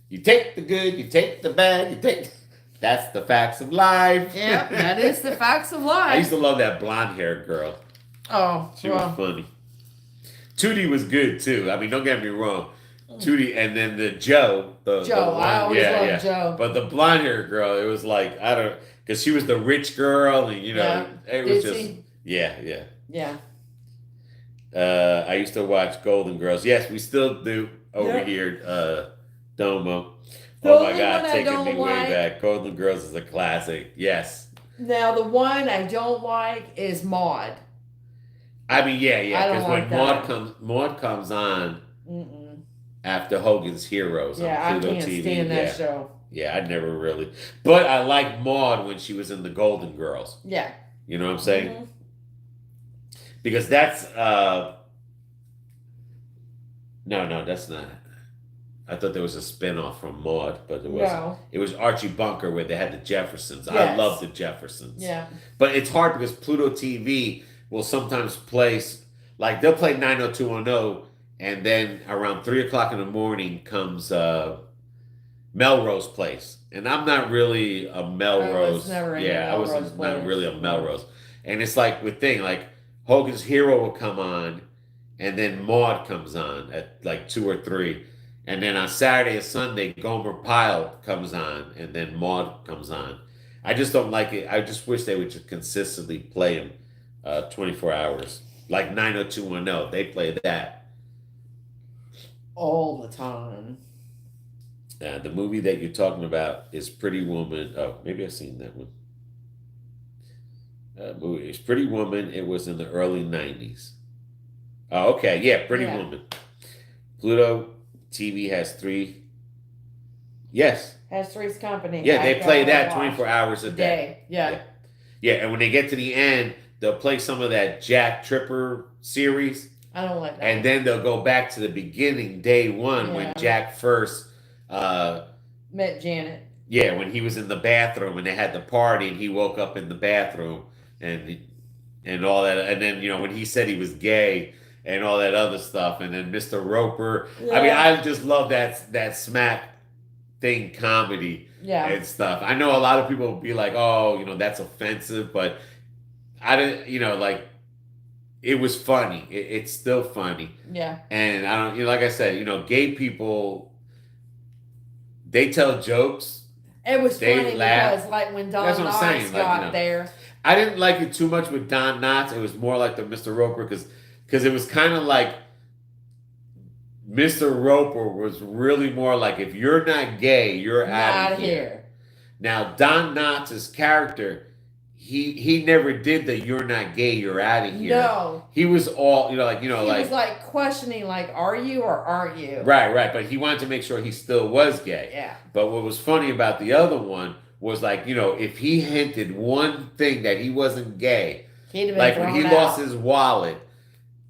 You take the good, you take the bad, you take. That's the facts of life. Yep, that is the facts of I used life. to love that blonde-haired girl. Oh, She was funny. Tootie was good too. I mean, don't get me wrong. Tootie, and then the Joe. The I always loved Joe. But the blonde-haired girl, it was like, I don't, because she was the rich girl, and you know, it was just, Ditzy. yeah. Yeah. I used to watch Golden Girls. Yes, we still do over Yep. here. Domo. The Oh my only God, one I taking don't me way like- back. Golden Girls is a classic. Yes. Now, the one I don't like is Maud. I mean, yeah, I don't because like when Maud comes on Mm-mm. after Hogan's Heroes Yeah, on I Pluto can't TV. stand yeah. that show. Yeah, I never really. But I like Maud when she was in the Golden Girls. Yeah. You know what I'm saying? Mhm. Because that's no, that's not. I thought there was a spinoff from Maud, but it wasn't. No. It was Archie Bunker where they had the Jeffersons. I Yes. love the Jeffersons. Yeah. But it's hard because Pluto TV will sometimes place, like they'll play 90210, and then around 3 o'clock in the morning comes Melrose Place. And I'm not really a Melrose. never into I was Melrose not Place. really a Melrose. And it's like with thing, like Hogan's Hero will come on, and then Maud comes on at like 2 or 3. And then on Saturday or Sunday, Gomer Pyle comes on, and then Maud comes on. I just don't like it. I just wish they would just consistently play them 24 hours. Like 90210, they play that. All the time. The movie that you're talking about is Pretty Woman. Oh, maybe I've seen that one. Movie. It's Pretty Woman. It was in the early 90s. Oh, okay. Yeah, Pretty Yeah. Woman. Pluto TV has 3. Yes. Has Three's Company. Yeah, they play that watch 24 hours a day. Yeah. Yeah, and when they get to the end, they'll play some of that Jack Tripper series, I don't like that. and then they'll go back to the beginning, day one, when Yeah. Jack first, Met Janet. when he was in the bathroom and they had the party, and he woke up in the bathroom, and all that, and then when he said he was gay and all that other stuff, and then Mr. Roper. I mean, I just love that smack thing comedy. Yeah. And stuff. I know a lot of people will be like, "Oh, that's offensive," but I didn't. Like it was funny. It's still funny, Yeah. and I don't. Like I said, gay people, they tell jokes. It was They funny laugh. because, like, when Don That's what I'm Knotts saying, like, got there, I didn't like it too much with Don Knotts. It was more like the Mr. Roper because it was kind of like Mr. Roper was really more like, if you're not gay, you're out of here. Now, Don Knotts' character, he never did the "you're not gay, you're out of here." No. He was all, He was like questioning, like, are you or aren't you? right. But he wanted to make sure he still was gay. Yeah. But what was funny about the other one was like, if he hinted one thing that he wasn't gay, He'd have been like when he thrown lost out. his wallet,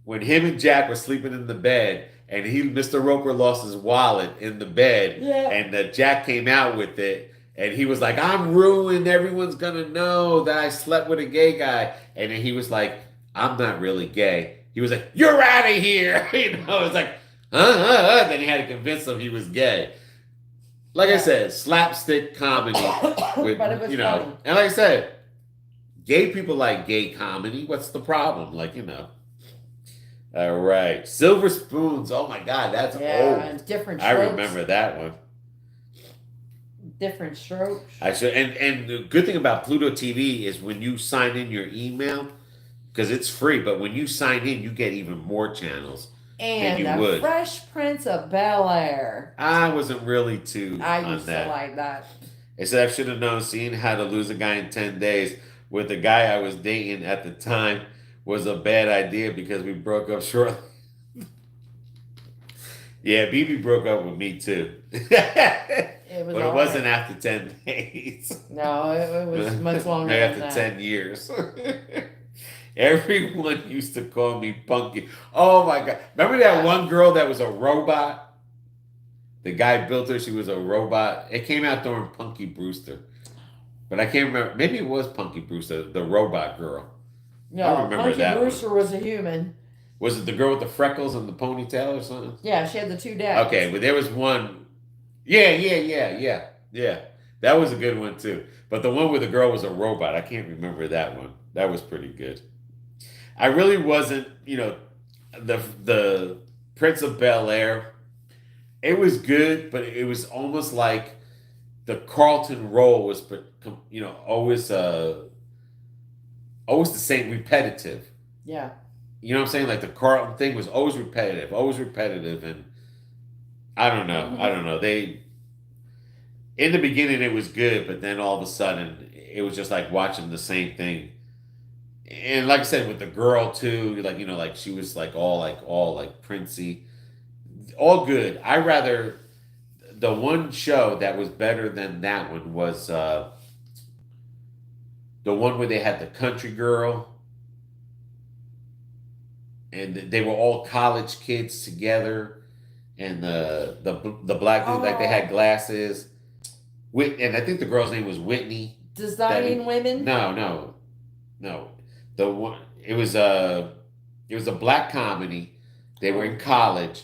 when him and Jack were sleeping in the bed, and Mr. Roper lost his wallet in the bed, Yeah. and Jack came out with it. And he was like, "I'm ruined. Everyone's going to know that I slept with a gay guy." And then he was like, "I'm not really gay." He was like, "You're out of here." It's like, Then he had to convince him he was gay. Like I said, slapstick comedy. With, But it was funny. And like I said, gay people like gay comedy. What's the problem? All right. Silver Spoons. Oh my God, that's Yeah, old. different I strokes. remember that one. Different strokes. I should, and the good thing about Pluto TV is when you sign in your email, because it's free, but when you sign in, you get even more channels. And you the would. Fresh Prince of Bel-Air. I wasn't really too I on used that. to like that. It said I should have known seeing how to lose a guy in 10 days with the guy I was dating at the time was a bad idea because we broke up shortly. Yeah, BB broke up with me too. It was But it all wasn't right. after 10 days. No, it was much longer Maybe than after that. 10 years. Everyone used to call me Punky. Oh my God. Remember that one girl that was a robot? The guy built her, she was a robot. It came out during Punky Brewster. But I can't remember. Maybe it was Punky Brewster, the robot girl. I No, remember Punky that Brewster was a human. Was it the girl with the freckles and the ponytail or something? Yeah, she had the 2 dads. Okay, but there was one. Yeah. That was a good one too. But the one where the girl was a robot, I can't remember that one. That was pretty good. I really wasn't, the Prince of Bel-Air. It was good, but it was almost like the Carlton role was, always the same, repetitive. Yeah. You know what I'm saying? Like the Carlton thing was always repetitive, and I don't know. They in the beginning it was good, but then all of a sudden it was just like watching the same thing. And like I said, with the girl too, like she was all princey, all good. I rather the one show that was better than that one was the one where they had the country girl. And they were all college kids together, and the black dude, like they had glasses. And I think the girl's name was Whitney. Designing Women? No. The one it was a black comedy. They were in college.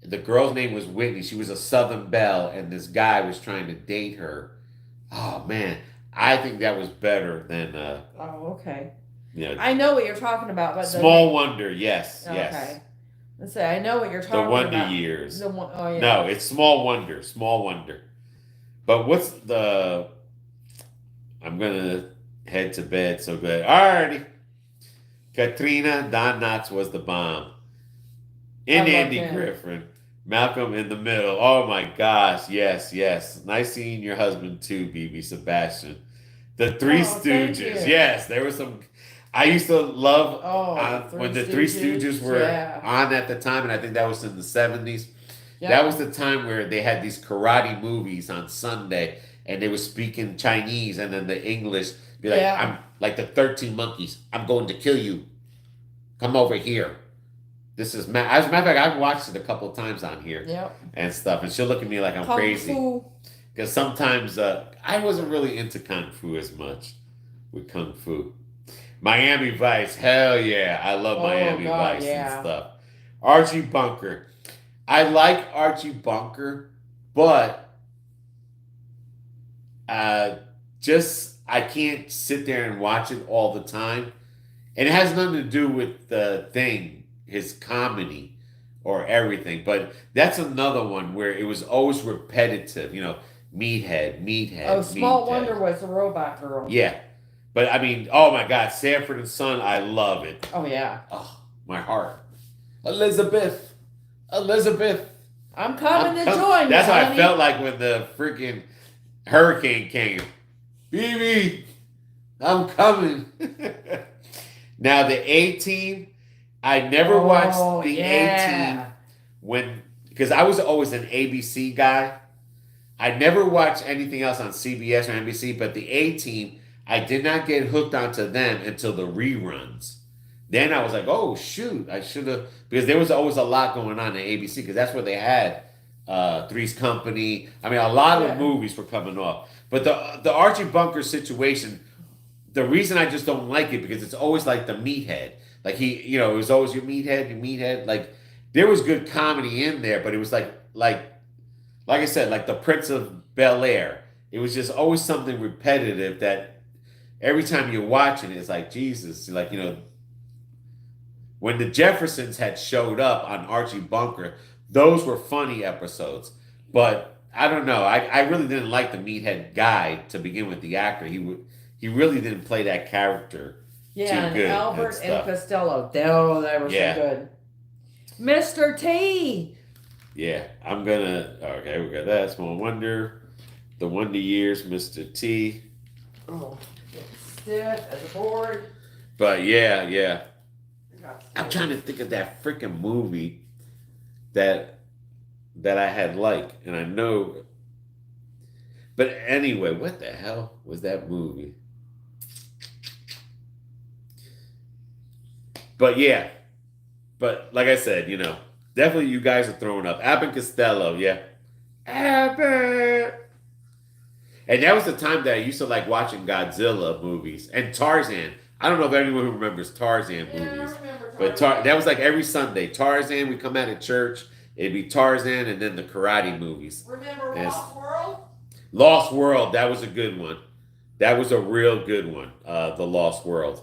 The girl's name was Whitney. She was a Southern belle, and this guy was trying to date her. Oh man, I think that was better than. Oh, okay. Yeah, I know what you're talking about, but Small Wonder, yes. Okay. Let's say I know what you're talking The about. Wonder Years. Oh yeah. No, it's Small Wonder. But what's the? I'm gonna head to bed. So good. Alrighty. Katrina Don Knotts was the bomb. And Andy Griffin. Malcolm in the Middle. Oh my gosh. Yes. Nice seeing your husband too, BB Sebastian. The Three Stooges. Yes, there was some. I used to love when the Three Stooges were on at the time, and I think that was in the 70s. Yeah. That was the time where they had these karate movies on Sunday, and they were speaking Chinese, and then the English be like, "I'm like the 13 monkeys. I'm going to kill you. Come over here." This is as a matter of fact, I've watched it a couple of times on here and stuff, and she'll look at me like I'm crazy because sometimes I wasn't really into kung fu as much with kung fu. Miami Vice, hell yeah. I love Miami Vice and stuff. Archie Bunker. I like Archie Bunker, but I can't sit there and watch it all the time. And it has nothing to do with the thing, his comedy or everything. But that's another one where it was always repetitive, meathead. Oh, Small Wonder was the robot girl. Yeah. But I mean, oh my God, Sanford and Son, I love it. Oh yeah. Oh, my heart. Elizabeth. I'm coming to join you. That's how I felt like when the freaking hurricane came. BB, I'm coming. Now the A-Team, I never watched the A-Team because I was always an ABC guy. I never watched anything else on CBS or NBC, but the A-Team, I did not get hooked onto them until the reruns. Then I was like, oh, shoot, I should have, because there was always a lot going on in ABC, because that's where they had Three's Company. I mean, a lot of movies were coming off. But the Archie Bunker situation, the reason I just don't like it, because it's always like the meathead. Like it was always your meathead. Like, there was good comedy in there, but it was like I said, like the Prince of Bel-Air. It was just always something repetitive that every time you're watching it, it's like, Jesus, like, when the Jeffersons had showed up on Archie Bunker, those were funny episodes. But I don't know. I really didn't like the meathead guy to begin with, the actor. He really didn't play that character too good. Albert and Costello. They were so good. Mr. T. Yeah, I'm gonna. Okay, we got that. Small Wonder, The Wonder Years, Mr. T. Oh, getting stiff as a board. But yeah. I got I'm stiff. trying to think of that freaking movie that I had liked, and I know. But anyway, what the hell was that movie? But yeah, but like I said, definitely you guys are throwing up. Abbott and Costello, yeah. Abbott. And that was the time that I used to like watching Godzilla movies and Tarzan. I don't know if anyone who remembers Tarzan Yeah, I movies. remember But that was like every Sunday. Tarzan, we come out of church, it'd be Tarzan and then the karate movies. Remember Yes. Lost World? Lost World, that was a good one. That was a real good one. The Lost World.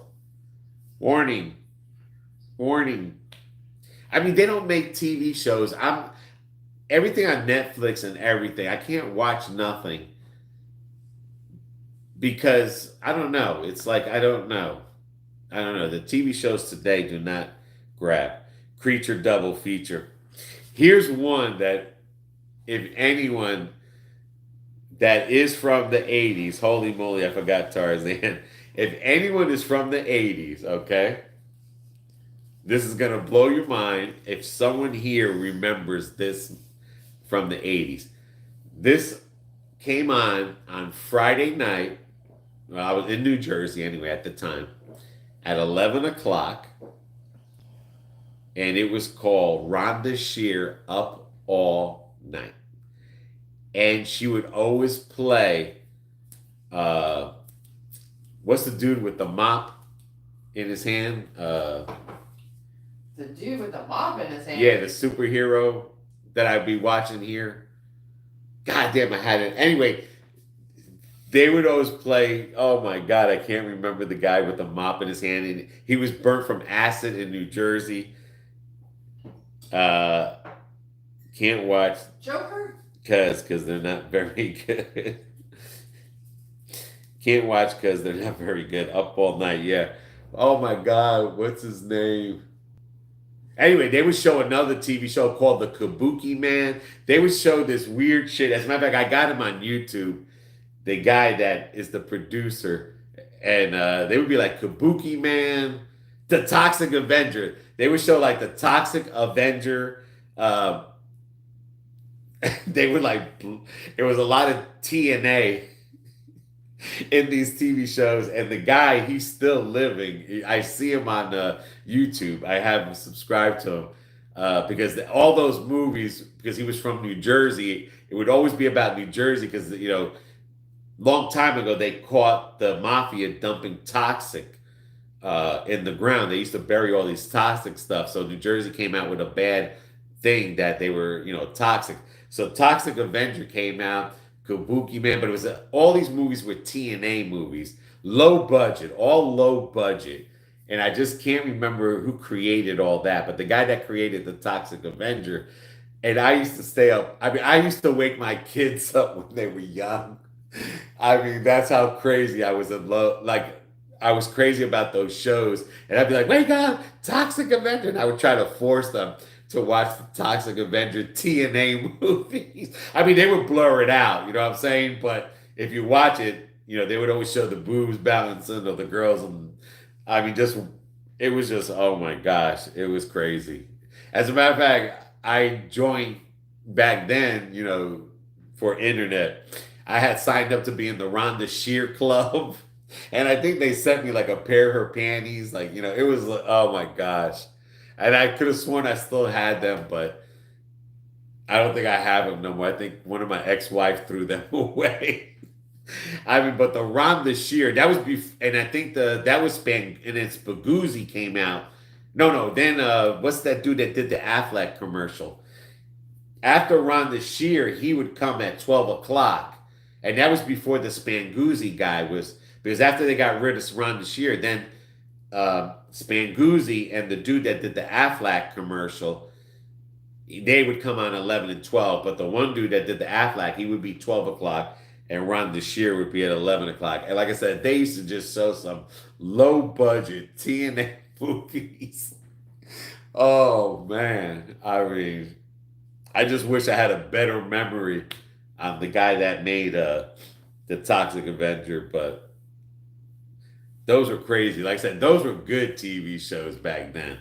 Warning. I mean, they don't make TV shows. Everything on Netflix and everything. I can't watch nothing because I don't know. It's like I don't know. The TV shows today do not grab. Creature double feature. Here's one that, if anyone that is from the 80s, holy moly, I forgot Tarzan. If anyone is from the 80s, okay, this is going to blow your mind if someone here remembers this from the 80s. This came on Friday night. Well, I was in New Jersey anyway at the time, at 11 o'clock. And it was called Rhonda Shear Up All Night. And she would always play, what's the dude with the mop in his hand? The dude with the mop in his hand. Yeah, the superhero that I'd be watching here. God damn, I had it. Anyway, they would always play, oh my God, I can't remember the guy with the mop in his hand. And he was burnt from acid in New Jersey. Can't watch. Joker? Because they're not very good. Can't watch because they're not very good. Up All Night, yeah. Oh my God, what's his name? Anyway, they would show another TV show called The Kabuki Man. They would show this weird shit. As a matter of fact, I got him on YouTube. The guy that is the producer. And they would be like Kabuki Man, The Toxic Avenger. They would show like The Toxic Avenger. They would like, it was a lot of TNA in these TV shows, and the guy, he's still living. I see him on YouTube. I have him subscribed to him because all those movies, because he was from New Jersey, it would always be about New Jersey because, long time ago, they caught the mafia dumping toxic in the ground. They used to bury all these toxic stuff. So New Jersey came out with a bad thing that they were, toxic. So Toxic Avenger came out, Kabuki Man, but it was all these movies were TNA movies, low budget, all low budget. And I just can't remember who created all that, but the guy that created the Toxic Avenger, and I used to stay up. I mean, I used to wake my kids up when they were young. I mean, that's how crazy I was in love. Like, I was crazy about those shows. And I'd be like, wake up, Toxic Avenger. And I would try to force them to watch the Toxic Avenger TNA movies. I mean, they would blur it out, you know what I'm saying? But if you watch it, they would always show the boobs balancing of the girls. And I mean, it was just, oh my gosh, it was crazy. As a matter of fact, I joined back then, for internet. I had signed up to be in the Rhonda Shear Club. And I think they sent me like a pair of her panties. Like, it was like, oh my gosh. And I could have sworn I still had them, but I don't think I have them no more. I think one of my ex-wives threw them away. I mean, but the Rhonda Shear, that was and I think that was and then Spaguzzi came out. No, then what's that dude that did the Affleck commercial? After Rhonda Shear, he would come at 12 o'clock. And that was before the Spanguzzi guy was, because after they got rid of Rhonda Shear, then Spanguzzi and the dude that did the Affleck commercial, they would come on 11 and 12. But the one dude that did the Affleck, he would be 12 o'clock, and Rhonda Shear would be at 11 o'clock. And like I said, they used to just show some low budget TNA movies. Oh man, I mean, I just wish I had a better memory on the guy that made the Toxic Avenger, but those were crazy. Like I said, those were good TV shows back then.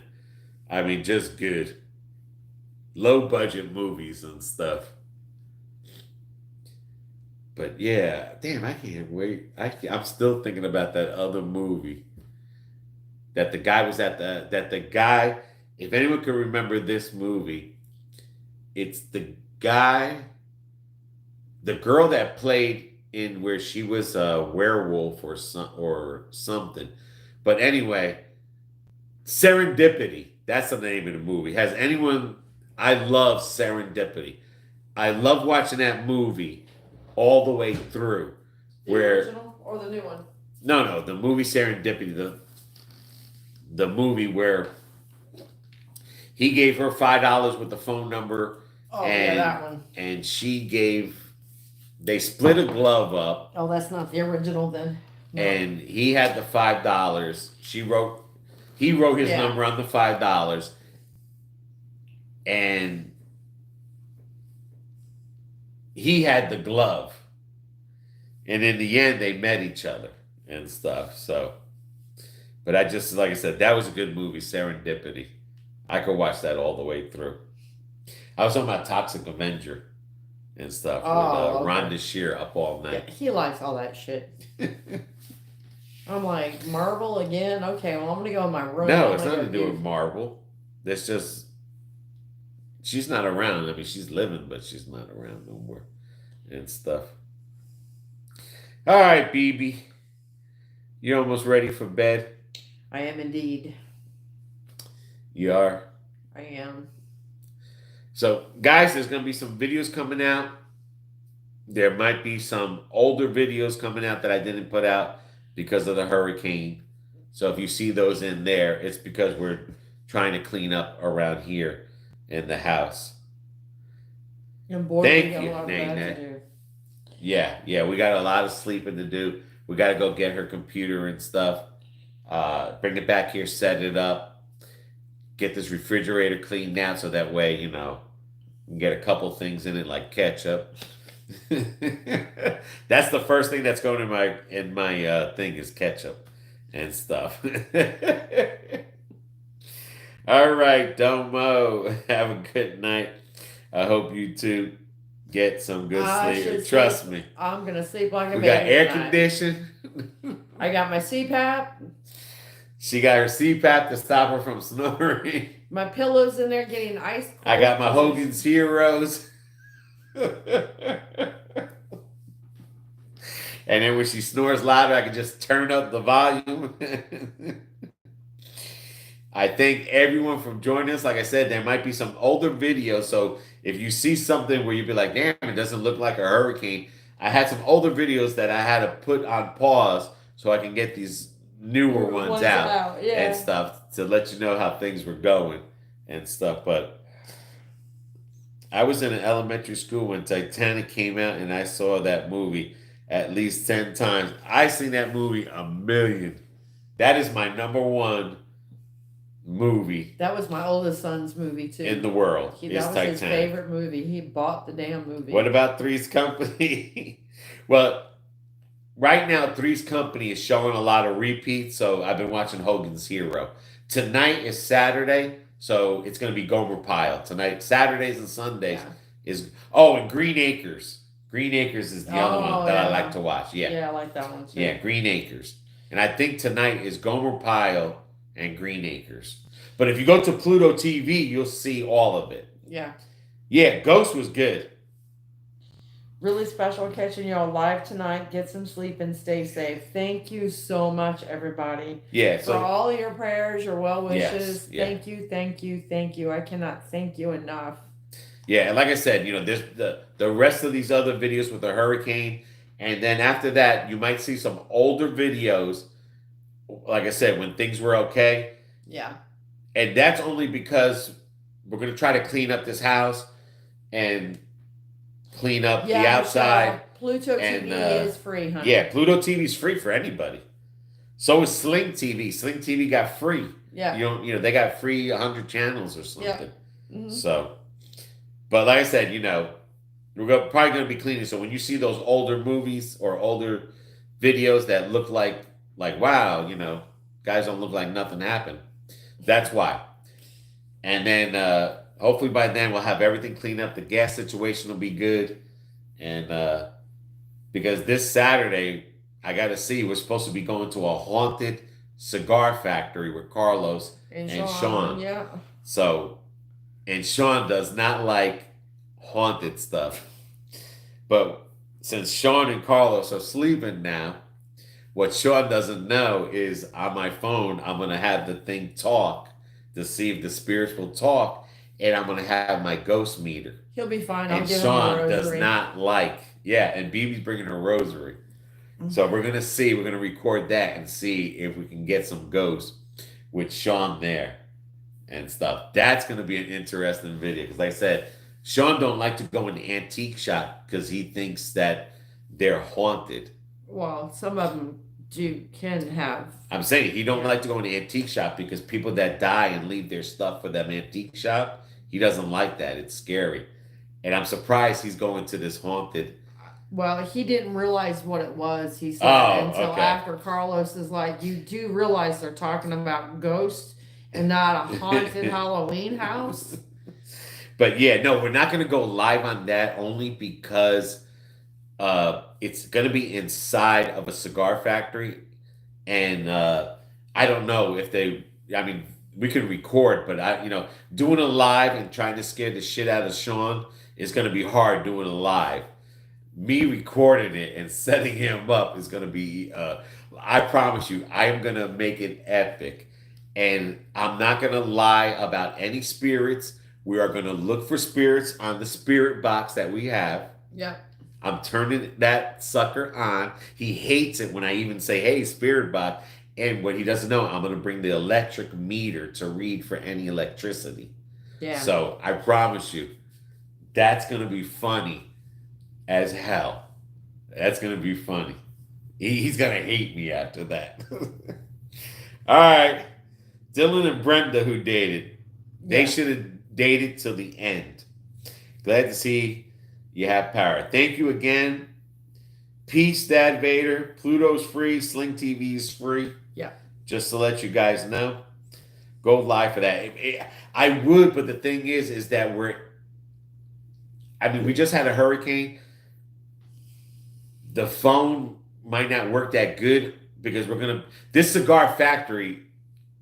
I mean, just good, low budget movies and stuff. But yeah, damn, I can't wait. I'm still thinking about that other movie that the guy was at that the guy. If anyone can remember this movie, it's the guy, the girl that played in where she was a werewolf or something. But anyway, Serendipity. That's the name of the movie. Has anyone? I love Serendipity. I love watching that movie all the way through. The Where original or the new one? no, the movie Serendipity, the movie where he gave her $5 with the phone number, Oh, and yeah, that one. and they split a glove up, Oh, that's not the original then. No. and he had the $5. He wrote his Yeah. number on the $5, and he had the glove. And in the end, they met each other and stuff. So, but like I said, that was a good movie, Serendipity. I could watch that all the way through. I was talking about Toxic Avenger and stuff Oh, with okay. Rhonda Shear up all Yeah, night. he likes all that shit. I'm like, Marvel again? Okay, well, I'm going to go in my room. No, I'm it's gonna nothing to go do with Marvel. That's just she's not around. I mean, she's living, but she's not around no more and stuff. All right, BB, you're almost ready for bed. I am indeed. You are. I am. So, guys, there's going to be some videos coming out. There might be some older videos coming out that I didn't put out because of the hurricane. So if you see those in there, it's because we're trying to clean up around here in the house. And boy, Thank we got you, a lot of Nene. that to do. Yeah, we got a lot of sleeping to do. We got to go get her computer and stuff. Bring it back here, set it up. Get this refrigerator cleaned out so that way, we can get a couple things in it like ketchup. That's the first thing that's going in my thing is ketchup and stuff. All right, Domo. Have a good night. I hope you two get some good I sleep. should Trust sleep. me. I'm going to sleep like a We baby got air tonight. conditioning. I got my CPAP. She got her CPAP to stop her from snoring. My pillow's in there getting ice cold. I got my Hogan's Heroes. And then when she snores louder, I can just turn up the volume. I thank everyone for joining us. Like I said, there might be some older videos. So if you see something where you'd be like, damn, it doesn't look like a hurricane. I had some older videos that I had to put on pause so I can get these newer ones out Yeah. and stuff to let you know how things were going and stuff. But I was in an elementary school when Titanic came out, and I saw that movie at least 10 times. I seen that movie a million. That is my number one movie That was my oldest son's movie, too. in the world. That Is was Titanic. his favorite movie. He bought the damn movie. What about Three's Company? Well, right now, Three's Company is showing a lot of repeats, so I've been watching Hogan's Hero. Tonight is Saturday, so it's going to be Gomer Pyle. Tonight, Saturdays and Sundays is... Oh, and Green Acres. Green Acres is the other one that I like to watch. Yeah, I like that one, too. Yeah, Green Acres. And I think tonight is Gomer Pyle and Green Acres. But if you go to Pluto TV, you'll see all of it. Yeah. Yeah, Ghost was good. Really special catching y'all live tonight. Get some sleep and stay safe. Thank you so much, everybody. Yeah, For so all your prayers, your well wishes. Yes, yeah. Thank you, thank you, thank you. I cannot thank you enough. yeah, and like I said, there's the rest of these other videos with the hurricane, and then after that, you might see some older videos. Like I said, when things were okay, Yeah. and that's only because we're gonna try to clean up this house and clean up the outside. Michele, Pluto and, TV is free, honey. Yeah, Pluto TV is free for anybody. So is Sling TV. Sling TV got free. Yeah. They got free 100 channels or something. Mhm. So, but like I said, we're probably going to be cleaning. So when you see those older movies or older videos that look like wow, guys don't look like nothing happened. That's why. And then hopefully by then we'll have everything cleaned up. The gas situation will be good. And because this Saturday, I got to see, we're supposed to be going to a haunted cigar factory with Carlos and Sean. Yeah. So, and Sean does not like haunted stuff. But since Sean and Carlos are sleeping now, what Sean doesn't know is on my phone, I'm going to have the thing talk to see if the spirits will talk, and I'm going to have my ghost meter. He'll be fine. And Sean does not like, and BB's bringing her rosary. Mm-hmm. So we're going to see, we're going to record that and see if we can get some ghosts with Sean there and stuff. That's going to be an interesting video because like I said, Sean don't like to go in the antique shop because he thinks that they're haunted. Well, some of them can have. I'm saying he don't like to go in the antique shop because people that die and leave their stuff for them antique shop, he doesn't like that. It's scary. And I'm surprised he's going to this haunted. Well, he didn't realize what it was, he said, until okay. After Carlos is like, you do realize they're talking about ghosts and not a haunted Halloween house? But yeah, no, we're not going to go live on that only because it's going to be inside of a cigar factory. And I don't know if we can record, but doing a live and trying to scare the shit out of Sean is going to be hard doing a live. Me recording it and setting him up is going to be, I promise you, I am going to make it epic. And I'm not going to lie about any spirits. We are going to look for spirits on the spirit box that we have. Yep. I'm turning that sucker on. He hates it when I even say, hey, spirit box. And what he doesn't know, I'm going to bring the electric meter to read for any electricity. Yeah. So I promise you, that's going to be funny as hell. That's going to be funny. He's going to hate me after that. All right. Dylan and Brenda, who dated, they should have dated till the end. Glad to see you have power. Thank you again. Peace, Dad Vader. Pluto's free. Sling TV is free. Yeah. Just to let you guys know. Go live for that. I would, but the thing is that we just had a hurricane. The phone might not work that good because this cigar factory,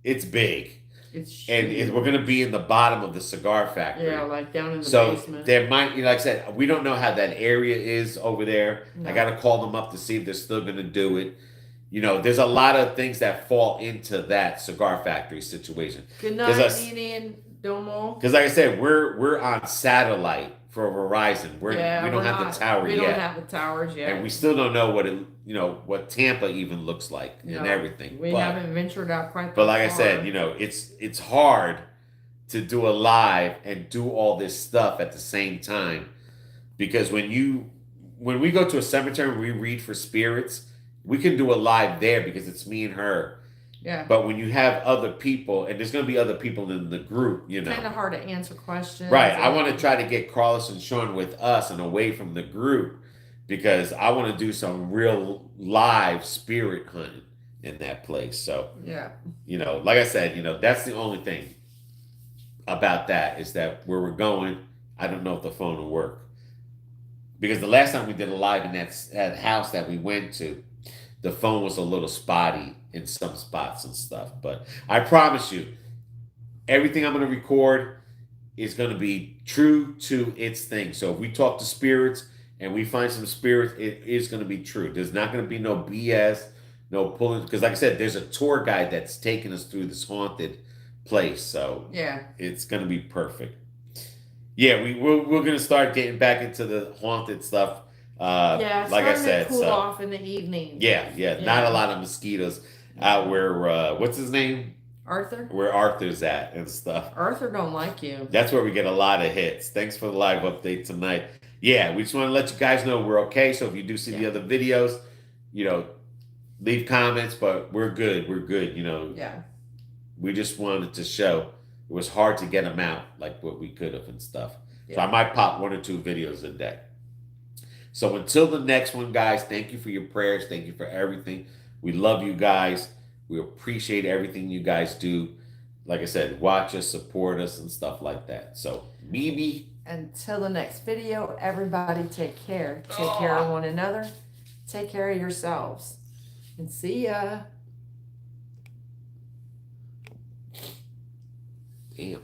it's big. And we're going to be in the bottom of the cigar factory. Yeah, like down in the So basement. there might, like I said, we don't know how that area is over there. No. I got to call them up to see if they're still going to do it. There's a lot of things that fall into that cigar factory situation. Good night, Nene and Domo. Because like I said, we're on satellite for Verizon. We don't have the tower yet. We don't have the towers yet. And we still don't know what Tampa even looks like and everything. We haven't ventured out quite that But like far. I said, it's hard to do a live and do all this stuff at the same time. Because when we go to a cemetery and we read for spirits, we can do a live there because it's me and her. Yeah. But when you have other people, and there's going to be other people in the group, It's kind of hard to answer questions. Right. I want to try to get Carlos and Sean with us and away from the group because I want to do some real live spirit hunting in that place. So, like I said, that's the only thing about that is that where we're going, I don't know if the phone will work. Because the last time we did a live in that house that we went to, the phone was a little spotty in some spots and stuff. But I promise you, everything I'm going to record is going to be true to its thing. So if we talk to spirits and we find some spirits, it is going to be true. There's not going to be no BS, no pulling. Because like I said, there's a tour guide that's taking us through this haunted place. So it's going to be perfect. Yeah, we're going to start getting back into the haunted stuff. It's like I said, to cool off in the evening. Yeah. Not a lot of mosquitoes out where what's his name? Arthur. Where Arthur's at and stuff. Arthur don't like you. That's where we get a lot of hits. Thanks for the live update tonight. Yeah, we just want to let you guys know we're okay. So if you do see the other videos, leave comments. But we're good. We're good. Yeah. we just wanted to show it was hard to get them out like what we could have and stuff. So Yeah. I might pop 1 or 2 videos a day. So until the next one, guys, thank you for your prayers. Thank you for everything. We love you guys. We appreciate everything you guys do. Like I said, watch us, support us, and stuff like that. So, Mimi. Until the next video, everybody take care. Take care of one another. Take care of yourselves. And see ya. Damn.